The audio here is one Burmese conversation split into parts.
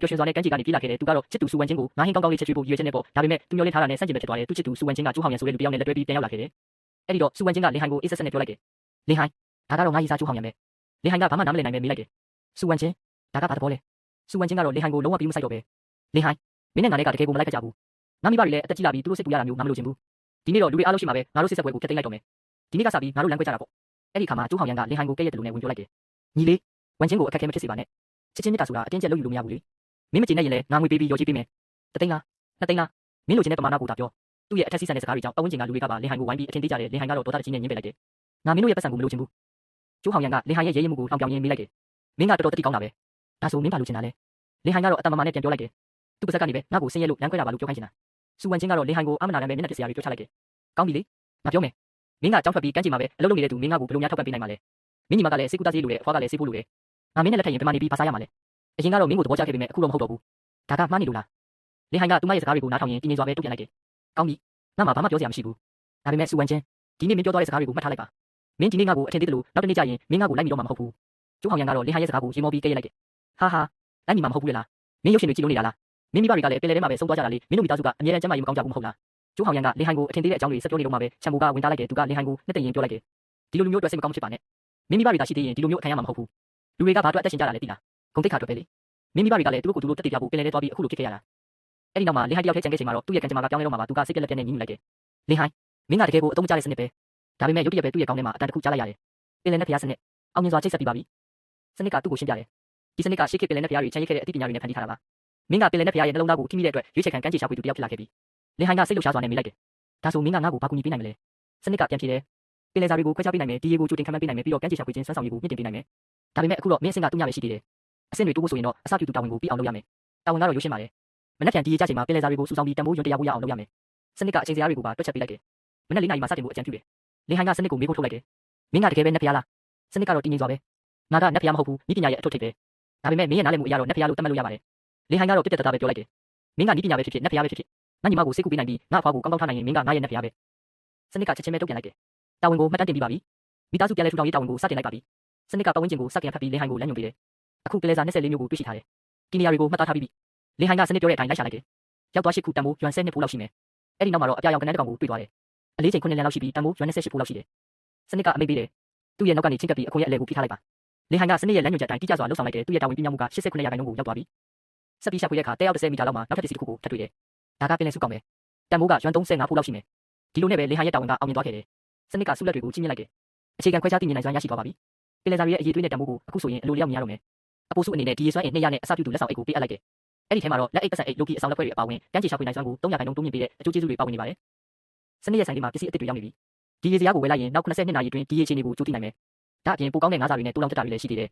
ပျော်ရွှင်စွာနဲ့ကမ်းခြေကနေပြေးလာခဲ့တယ်သူကတော့ချစ်သူစူဝမ်ချင်းကိုငါဟင်းကောင်းကောင်းလေးချက်ကျွေးဖို့ရည်ရွယ်ချက်နဲ့ပေါ့ဒါပေမဲ့သူမျောလင့်ထားတာနဲ့ဆန့်ကျင်ဘက်ဖြစ်သွားတယ်သူချစ်သူစူဝမ်ချင်းကကျိုးဟောင်ရန်ဆိုတဲ့လူတစ်ယောက်နဲ့လက်တွဲပြီးပြန်ရောက်လာခဲ့တယ်အဲ့ဒီတော့စူဝမ်ချင်းကလင်ဟိုင်ကိုအေးဆက်ဆက်နဲ့ပြောလိုက်တယ်လင်ဟိုင်ဒါကတော့ငါရေးစားကျိုးဟောင်ရန်ပဲလင်ဟိုင်ကဘာမှနားမလည်နိုင်ပဲမေးလိုက်တယ်စူဝမ်ချင်းဒါကဘာသဘောလဲစူဝမ်ချင်းကတော့လင်ဟိုင်ကိုလုံးဝပြီးမဆိုင်တော့ပဲလင်ဟိုင်မင်းနဲ့ငါနဲ့ကတကယ်ကိုမလိုက်ခကြဘူးငါမိဘတွေလည်းအသက်ကြီးလာပြီးသူတို့စိတ်ပူရတာမျိုးငါမလိုချင်ဘူးဒီနေ့တော့လူတွေအားလုံးရှိမှာပဲငါတို့စစ်ဆက်ပွဲကိုဖျက်သိမ်းလိုက်တော့မယ်ဒီနေ့ကစပြီးငါတို့လမ်းခွဲကြတာပေါ့အဲ့ဒီခါမှာကျိုးဟောင်ရန်ကလင်ဟိုင်ကိုကဲ့ရဲ့တယ်လို့နဲ့ဝင်ပြောလိုက်တယ်ညီလေးဝမ်ချင်းကိုအခက်ခဲမဖြစ်စေပါနဲ့ချစ်ချင်းမြတ်တာဆိုတာအတင်းကျပ်လုပ်ယူလို့မရဘူးလေမင်းမကျေနပ်ရင်လည်းငါငွေပေးပြီးရော်ကြေးပေးမယ်တသိန်းလားနှစ်သိန်းလားမင်းလိုချင်တဲ့ပမာဏကိုသာပြောသူ့ရဲ့အထက်စီးဆန်တဲ့စကားတွေကြောင့်ပတ်ဝန်းကျင်ကလူတွေကပါလင်ဟိုင်ကိုဝိုင်းပြီးအထင်သေးကြတယ်လင်ဟိုင်ကတော့ဒေါသတကြီးနဲ့ညှင်းပယ်လိုက်တယ်ငါမင်းတို့ရဲ့ပတ်စံကိုမလိုချင်ဘူးကျိုးဟောင်ရန်ကလင်ဟိုင်ရဲ့ရဲရဲမှုကိုလှောင်ပြောင်ရင်းမေးလိုက်တယ်မင်းကတော်တော်တတိကောင်းတာပဲဒါဆိုမင်းဘာလိုချင်တာလဲလင်ဟိုင်ကတော့အတမမာနဲ့ပြန်ပြောလိုက်တယ်သူ့ပါဇက်ကနေပဲငါ့ကိုဆင်းရဲလို့လမ်းခွဲတာပါလို့ပြောခိုင်းချင်တာစူဝမ်ချင်းကတော့လင်ဟိုင်ကိုအမနာနဲ့ပဲမျက်နှာတစ်စရာတွေပြောချလိုက်တယ်ကောင်းပြီလေငါပြောမယ်မင်းကကြောက်ထွက်ပြီးကမ်းခြေမှာပဲအလုပ်လုပ်နေတဲ့သူမင်းကကိုဘယ်လိုများထောက်ပံ့ပေးနိုင်မှာလဲမင်းညီမကလည်းစေကူတာစီးလို့လေအဖွားကလည်းစေးဖို့လို့လေငါမင်းနဲ့လက်ထပ်ရင်ပြမနေပြီးဘာစားရမှာလဲအရင်ကတော့မင်းကိုသဘောကျခဲ့ပေမဲ့အခုတော့မဟုတ်တော့ဘူးဒါကမှားနေလို့လားလင်ဟိုင်ကသူမရဲ့စကားတွေကိုနားထောင်ရင်တင်းငင်စွာပဲတုတ်ပြန်လိုက်တယ်ကောင်းပြီငါမှဘာမှပြောစရာမရှိဘူးဒါပေမဲ့စူဝမ်ချင်းဒီနေ့မင်းပြောသွားတဲ့စကားတွေကိုမှတ်ထားလိုက်ပါမင်းဒီနေ့ငါ့ကိုအထင်သေးတယ်လို့နောက်တစ်နေ့ကျရင်မင်းငါ့ကိုလိုက်မိတော့မှာမဟုတ်ဘူးကျိုးဟောင်ရန်ကတော့လင်ဟိုင်ရဲ့စကားကိုရေမောပြီးကဲ့ရဲ့လိုက်တယ်ဟာဟာလိုက်မိမှာမဟုတ်ဘူးလေလားမင်းရုပ်ရှင်တွေကြည့်လို့နေတာလားမင်းမိဘတွေကလည်းပင်လယ်ထဲမှာပဲဆုံးသွားကြတာလေမင်းတို့မိသားစုကအမြဲတမ်းကျမ်းမာရေးမကောင်းကြဘူးမဟုတ်လားကျိုးဟောင်ရန်ကလင်ဟိုင်ကိုအထင်သေးတဲ့အကြောင်းတွေဆက်ပြောနေတော့မှပဲချမ်ဘူကဝင်သားလိုက်တယ်သူကလင်ဟိုင်ကိုနှစ်သိမ့်ရင်ပြောလိုက်တယ်ဒီလိုလူမျိုးအတွက်စိတ်မကောင်းဖြစ်ပါနဲ့မင်းမိဘတွေကရှိသေးရင်ဒီလိုမျိုးအခံရမှာမဟုတ်ဘူးလူတွေကဘာအတွက်အသက်ရှင်ကြတာလဲသိလားဂုံတိတ်ခါအတွက်ပဲလေမင်းမိဘတွေကလည်းသူတို့ကိုသူတို့တက်တည်ပြဖို့ပင်လယ်ထဲသွားပြီးအခုလိုဖြစ်ခဲ့ရတာအဲ့ဒီနောက်မှာလင်ဟိုင်တယောက်ထဲကြံခဲ့ချိန်မှာတော့သူ့ရဲ့ကံကြမ္မာကပြောင်းလဲတော့မှာပါသူကစိတ်ပြက်လက်ပြက်နဲ့ညှိညူလိုက်တယ်လင်ဟိုင်မင်းကတကယ်ကိုအသုံးမကျတဲ့စနစ်ပဲဒါပေမဲ့ရုတ်တရက်ပဲသူ့ရဲ့ကောင်းထဲမှာအတန်တစ်ခုကြားလိုက်ရတယ်ပင်လယ်နဲ့ဖျားစနစ်အောင်မြင်စွာချိတ်ဆက်ပြီးပါပြီစနစ်ကသူ့ကိုရှင်းပြတယ်ဒီစနစ်ကရှေ့ခေတ်ပင်လယ်နဲ့ဖျားတွေချန်ရစ်ခဲ့တဲ့အသိပညာတွေနဲ့ဖန်တီးထားတာပါမင်းကပင်လယ်နဲ့ဖျားရဲ့နှလုံးသားကိုထိမိတဲ့အတွက်ရွေးချယ်ခံကမ်းခြေရှာဖွေသူတယောက်ဖြစ်လာခဲ့ပြီလင်ဟိုင်ကစိတ်လှုပ်ရှားစွာနဲ့မေးလိုက်တယ်ဒါဆိုမင်းကငါ့ကိုဘာကူညီပေးနိုင်မလဲစနစ်ကပြန်ဖြေတယ်ပင်လယ်စာတွေကိုခွဲခြားပေးနိုင်မယ်ဒီရေကိုကြိုတင်ခံမှန်းပေးနိုင်မယ်ပြီးတော့ကမ်းခြေရှာဖွေခြင်းစွမ်းဆောင်ရည်ကိုမြင့်တင်ပေးနိုင်မယ်ဒါပေမဲ့အခုတော့မင်းအဆင့်ကသူ့ညပဲရှိသေးတယ်အဆင့်တွေတိုးဖို့ဆိုရင်တော့အစပြုသူတာဝန်ကိုပြီးအောင်လုပ်ရမယ်တာဝန်ကတော့ရုပ်ရှင်းပါလေမနက်ဖြန်ဒီရေကြချိန်မှာပင်လယ်စာတွေကိုစုဆောင်ပြီးတန်ဖိုးယွန်းတရားဖို့ရအောင်လုပ်ရမယ်စနစ်ကအချိန်စရာတွေကိုပါတွက်ချက်ပေးလိုက်တယ်မနက်၄နာရီမှာစတင်ဖို့အကြံပြုတယ်လင်ဟိုင်ကစနစ်ကိုမေးဖို့ထုတ်လိုက်တယ်မင်းကတကယ်ပဲနက်ဖျားလားစနစ်ကတော့တည်ငြိမ်စွာပဲငါကနက်ဖျားမဟုတ်ဘူးဤပညာရဲ့အထွတ်ထိပ်ပဲဒါပေမဲ့မင်းရဲ့နားလည်မှုအရတော့နက်ဖျားလို့သတ်မှတ်လို့ရပါတယ်လင်ဟိုင်ကတော့ပြတ်တက်တာပဲပြောလိုက်တယ်မင်းကဤပညာပဲဖြစ်ဖြစ်နက်ဖျားပဲဖြစ်ဖြစ်ငါညီမကိုစိတ်ကူပေးနိုင်ပြီးငါအဖွားကိုကောင်းကောင်းထားနိုင်ရင်မင်းကငါရဲ့နက်ဖျားပဲစနစ်ကချက်ချင်းပဲတုတ်ပြန်လိုက်တယ်တာဝန်ကိုမှတ်တမ်းတင်ပြီးပါပြီမိသားစုပြန်လဲထူထောင်ရေးတာဝန်ကိုစတင်လိုက်ပါပြီစနစ်ကပတ်ဝန်းကျင်ကိုစတင်ဖတ်ပြီးလင်ဟိုင်ကိုလမ်းညွှန်ပေးတယ်အခုပင်လယ်စာ24မျိုးကိုတွေ့ရှိထားတယ်ဒီနေရာတွေကိုမှတ်သားထားပြီးပြီလင်ဟိုင်ကစနစ်ပြောတဲ့အတိုင်းလိုက်ရှာလိုက်တယ်ရောက်သွား8ခုတန်ဖိုးယွမ်10နှစ်ဖိုးလောက်ရှိမယ်အဲ့ဒီနောက်မှာတော့အပြာရောင်ကနန်းတစ်ကောင်ကိုတွေ့သွားတယ်အလေးချိန်9လမ်းလောက်ရှိပြီးတန်ဖိုးယွမ်28ဖိုးလောက်ရှိတယ်စနစ်ကအမိတ်ပေးတယ်သူ့ရဲ့နောက်ကနေချင်းကပ်ပြီးအခွင့်ရဲ့အလဲကိုဖိထားလိုက်ပါလင်ဟိုင်ကစနစ်ရဲ့လမ်းညွှန်ချက်အတိုင်းတိကျစွာလှုပ်ဆောင်လိုက်တယ်သူ့ရဲ့တာဝန်ပြင်းပြမှုက89%ကိုရောက်သွားပြီဆက်ပြီးရှာဖွေတဲ့အခါတဲရောက်10မီတာလောက်မှာနောက်ထပ်တစ်စီးတစ်ခုကိုထပ်တွေ့တယ်ဒါကပင်လယ်စုကောင်ပဲတန်ဖိုးကယွမ်35ဖိုးလောက်ရှိမယ်ဒီလိုနဲ့ပဲလင်ဟိုင်ရဲ့တာဝန်ကအောင်မြင်သွားခဲ့တယ်စနစ်ကဆုလက်တွေကိုကြီးမြင့်လိုက်တယ်အခြေခံခွဲခြားသိမြင်နိုင်စွမ်းရရှိသွားပါပြီပင်လယ်စာရဲ့အရေးသွေးနဲ့တန်ဖိုးကိုအခုဆိုရင်အလိုလျောက်မြင်ရတော့မယ်အပိုးစုအနေနဲ့ဒီရေစွမ်းအင်200နဲ့အစပြုသူလက်ဆောင်အိတ်ကိုပေးအပ်လိုက်တယ်အဲ့ဒီထဲမှာတော့လက်အိတ်ပတ်စံအိတ်လိုကီအဆောင်လက်ဖွဲ့တွေအပါအဝင်ကမ်းခြေရှာဖွေနိုင်စွမ်းကို300%တိုးမြင့်ပေးတဲ့အကျိုးကျေးဇူးတွေပါဝင်နေပါတယ်စနစ်ရဲ့ဆိုင်လေးမှာပစ္စည်းအသစ်တွေရောက်နေပြီဒီရေစရာကိုဝယ်လိုက်ရင်နောက်92နာရီအတွင်းဒီရေအခြေအနေကိုကြိုသိနိုင်မယ်ဒါအပြင်ပိုကောင်းတဲ့ငါးစာတွေနဲ့တူလောင်တက်တာတွေလည်းရှိသေးတယ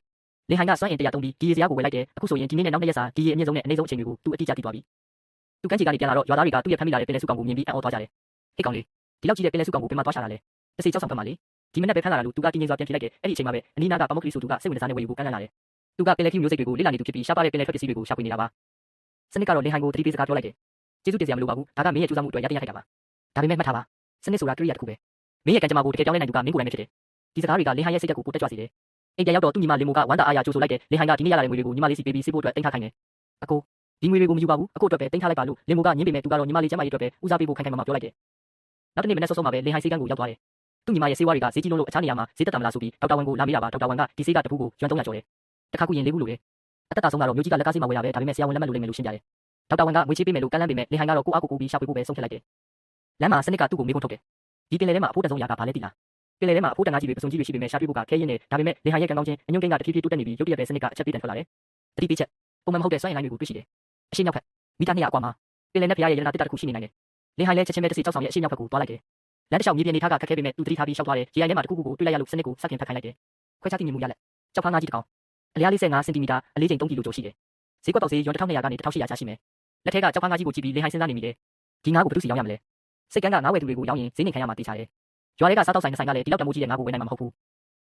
်လင်ဟိုင်ကစွမ်းအင်100သုံးပြီးဒီရေစရာကိုဝယ်လိုက်တယ်အခုဆိုရင်ဒီနေ့နဲ့နောက်2ရက်စာဒီရေအမြင့်ဆုံးနဲ့အနည်းဆုံးအချိန်တွေကိုသူအတိအကျသိသွားပြီသူကမ်းခြေကနေပြန်လာတော့ရွာသားတွေကသူ့ရဲ့ဖမ်းမိလာတဲ့ပင်လယ်စုကောင်ကိုမြင်ပြီးအံ့ဩသွားကြတယ်ဟေ့ကောင်လေးဒီလောက်ကြီးတဲ့ပင်လယ်စုကောင်ကိုပြန်မသွားရှာတာလေတစ်စီကြောက်ဆောင်ဖက်မှာလေဒီမနေ့ပဲဖမ်းလာတာလို့သူကတင်းငင်စွာပြန်ဖြေလိုက်တယ်အဲ့ဒီအချိန်မှာပဲအနီးနားကပမောက်ကလေးဆိုသူကစိတ်ဝင်စားနေဝယ်ယူကိုကမ်းလှမ်းလာတယ်သူကပင်လယ်ခီးမျိုးစိတ်တွေကိုလေ့လာနေသူဖြစ်ပြီးရှားပါတဲ့ပင်လယ်ထွက်ပစ္စည်းတွေကိုရှာဖွေနေတာပါစနစ်ကတော့လင်ဟိုင်ကိုတတိပေးစကားပြောလိုက်တယ်ကျေးဇူးတင်စရာမလိုပါဘူးဒါကမင်းရဲ့ကြိုးစားမှုအတွက်ရတဲ့ရထိုက်တာပါဒါပေမဲ့မှတ်ထားပါစနစ်ဆိုတာကိရိယာတစ်ခုပဲမင်းရဲ့ကံကြမ္မာကိုတကယ်ပြောင်းလဲနိုင်သူကမင်းကိုယ်တိုင်ပဲဖြစ်တယ်ဒီစကားတွေကလင်ဟိုင်ရဲ့စိတ်ဓာတ်ကိုပိုတက်ကြွစေတယ်အိမ်ပြန်ရောက်တော့သူ့ညီမလင်မိုကဝမ်းသာအားရကြိုးဆိုလိုက်တယ်လင်ဟိုင်ကဒီနေ့ရလာတဲ့ငွေတွေကိုညီမလေးစီပေးပြီးစစ်ဖို့အတွက်တင်ထားခိုင်းတယ်အကိုဒီငွေတွေကိုမယူပါဘူးအခုအတွက်ပဲတင်ထားလိုက်ပါလို့လင်မိုကညင်းပေမဲ့သူကတော့ညီမလေးကျမကြီးအတွက်ပဲဦးစားပေးဖို့ခိုင်းခိုင်းမှပြောလိုက်တယ်နောက်တနေ့မနေ့စောစောမှာပဲလင်ဟိုင်စီကန်းကိုရောက်သွားတယ်သူ့ညီမရဲ့ဆေးဝါးတွေကဈေးကြီးလုံးလို့အခြားနေရာမှာဈေးသက်သာမလားဆိုပြီးဒေါက်တာဝန်ကိုလာမေးတာပါဒေါက်တာဝန်ကဒီဆေးကတပူးကိုယွမ်300ကျော်တယ်တခါခုရင်၄ခုလိုတယ်အသက်တာဆုံးကတော့မျိုးကြီးကလက်ကားဆေးမှာဝယ်ရပဲဒါပေမဲ့ဆရာဝန်လက်မှတ်လိုလိမ့်မယ်လို့ရှင်းပြတယ်ဒေါက်တာဝန်ကငွေချေးပေးမယ်လို့ကမ်းလှမ်းပေမဲ့လင်ဟိုင်ကတော့ကိုအားကိုပြီးရှာဖွေဖို့ပဲဆုံးဖြတ်လိုက်တယ်လမ်းမှာစနစ်ကသူ့ကိုမေးခွန်းထုတ်တယ်ဒီပင်လယ်ထဲမှာအဖို့တန်ဆုံးရာကဘာလဲသိလားပင်လယ်ထဲမှာအဖို့တန်ကားကြီးတွေပစုံကြီးတွေရှိပေမဲ့ရှာတွေ့ဖို့ကခဲရင်နေဒါပေမဲ့လင်ဟိုင်ရဲ့ကံကောင်းခြင်းအညွန့်ကိန်းကတဖြည်းဖြည်းတိုးတက်နေပြီးရုတ်တရက်ပဲစနစ်ကအချက်ပေးတန်ထွက်လာတယ်တတိပေးချက်ပုံမှန်မဟုတ်တဲ့စွမ်းအင်လိုင်းတွေကိုတွေ့ရှိတယ်အရှိမြောက်ဖက်မီတာ200အကွာမှာပင်လယ်နဲ့ဖျားရဲ့ရတနာတစ်ခုရှိနေနိုင်တယ်လင်ဟိုင်လည်းချက်ချင်းပဲတစ်စီကြောက်ဆောင်ရဲ့အရှိမြောက်ဖက်ကိုသွားလိုက်တယ်လမ်းတစ်လျှောက်မြေပြင်နေထားကခက်ခဲပေမဲ့သူတတိထားပြီးရှောက်သွားတယ်ရေအိုင်ထဲမှာတစ်ခုခုကိုတွေ့လိုက်ရလို့စနစ်ကိုစတင်ဖက်ခိုင်းလိုက်တယ်ခွဲခြားသိမြင်မှုရလက်ကြောက်ဖားငါးကြီးတစ်ကောင်အလျား45စင်တီမီတာအလေးချိန်3ကီလိုကျော်ရှိတယ်ဈေးကွက်ပေါက်ဈေးယွမ်1200ကနေ1800ကျရှိမယ်လက်ထဲကကြောက်ဖားငါးကြီးကိုကြည့်ပြီးလင်ဟိုင်စဉ်းစားနေမိတယ်ဒီငါးကိုဘယ်သူစီရောင်းရမလဲစိတ်ကန်းကငါးဝယ်သူတွေကိုရောင်းရင်ဈေးနှိမ်ခံရမှာတေးချတယ်ရွာတွေကစားတောက်ဆိုင်ကလည်းဒီလောက်တမိုးကြီးတဲ့ငါးကိုဝယ်နိုင်မှာမဟုတ်ဘ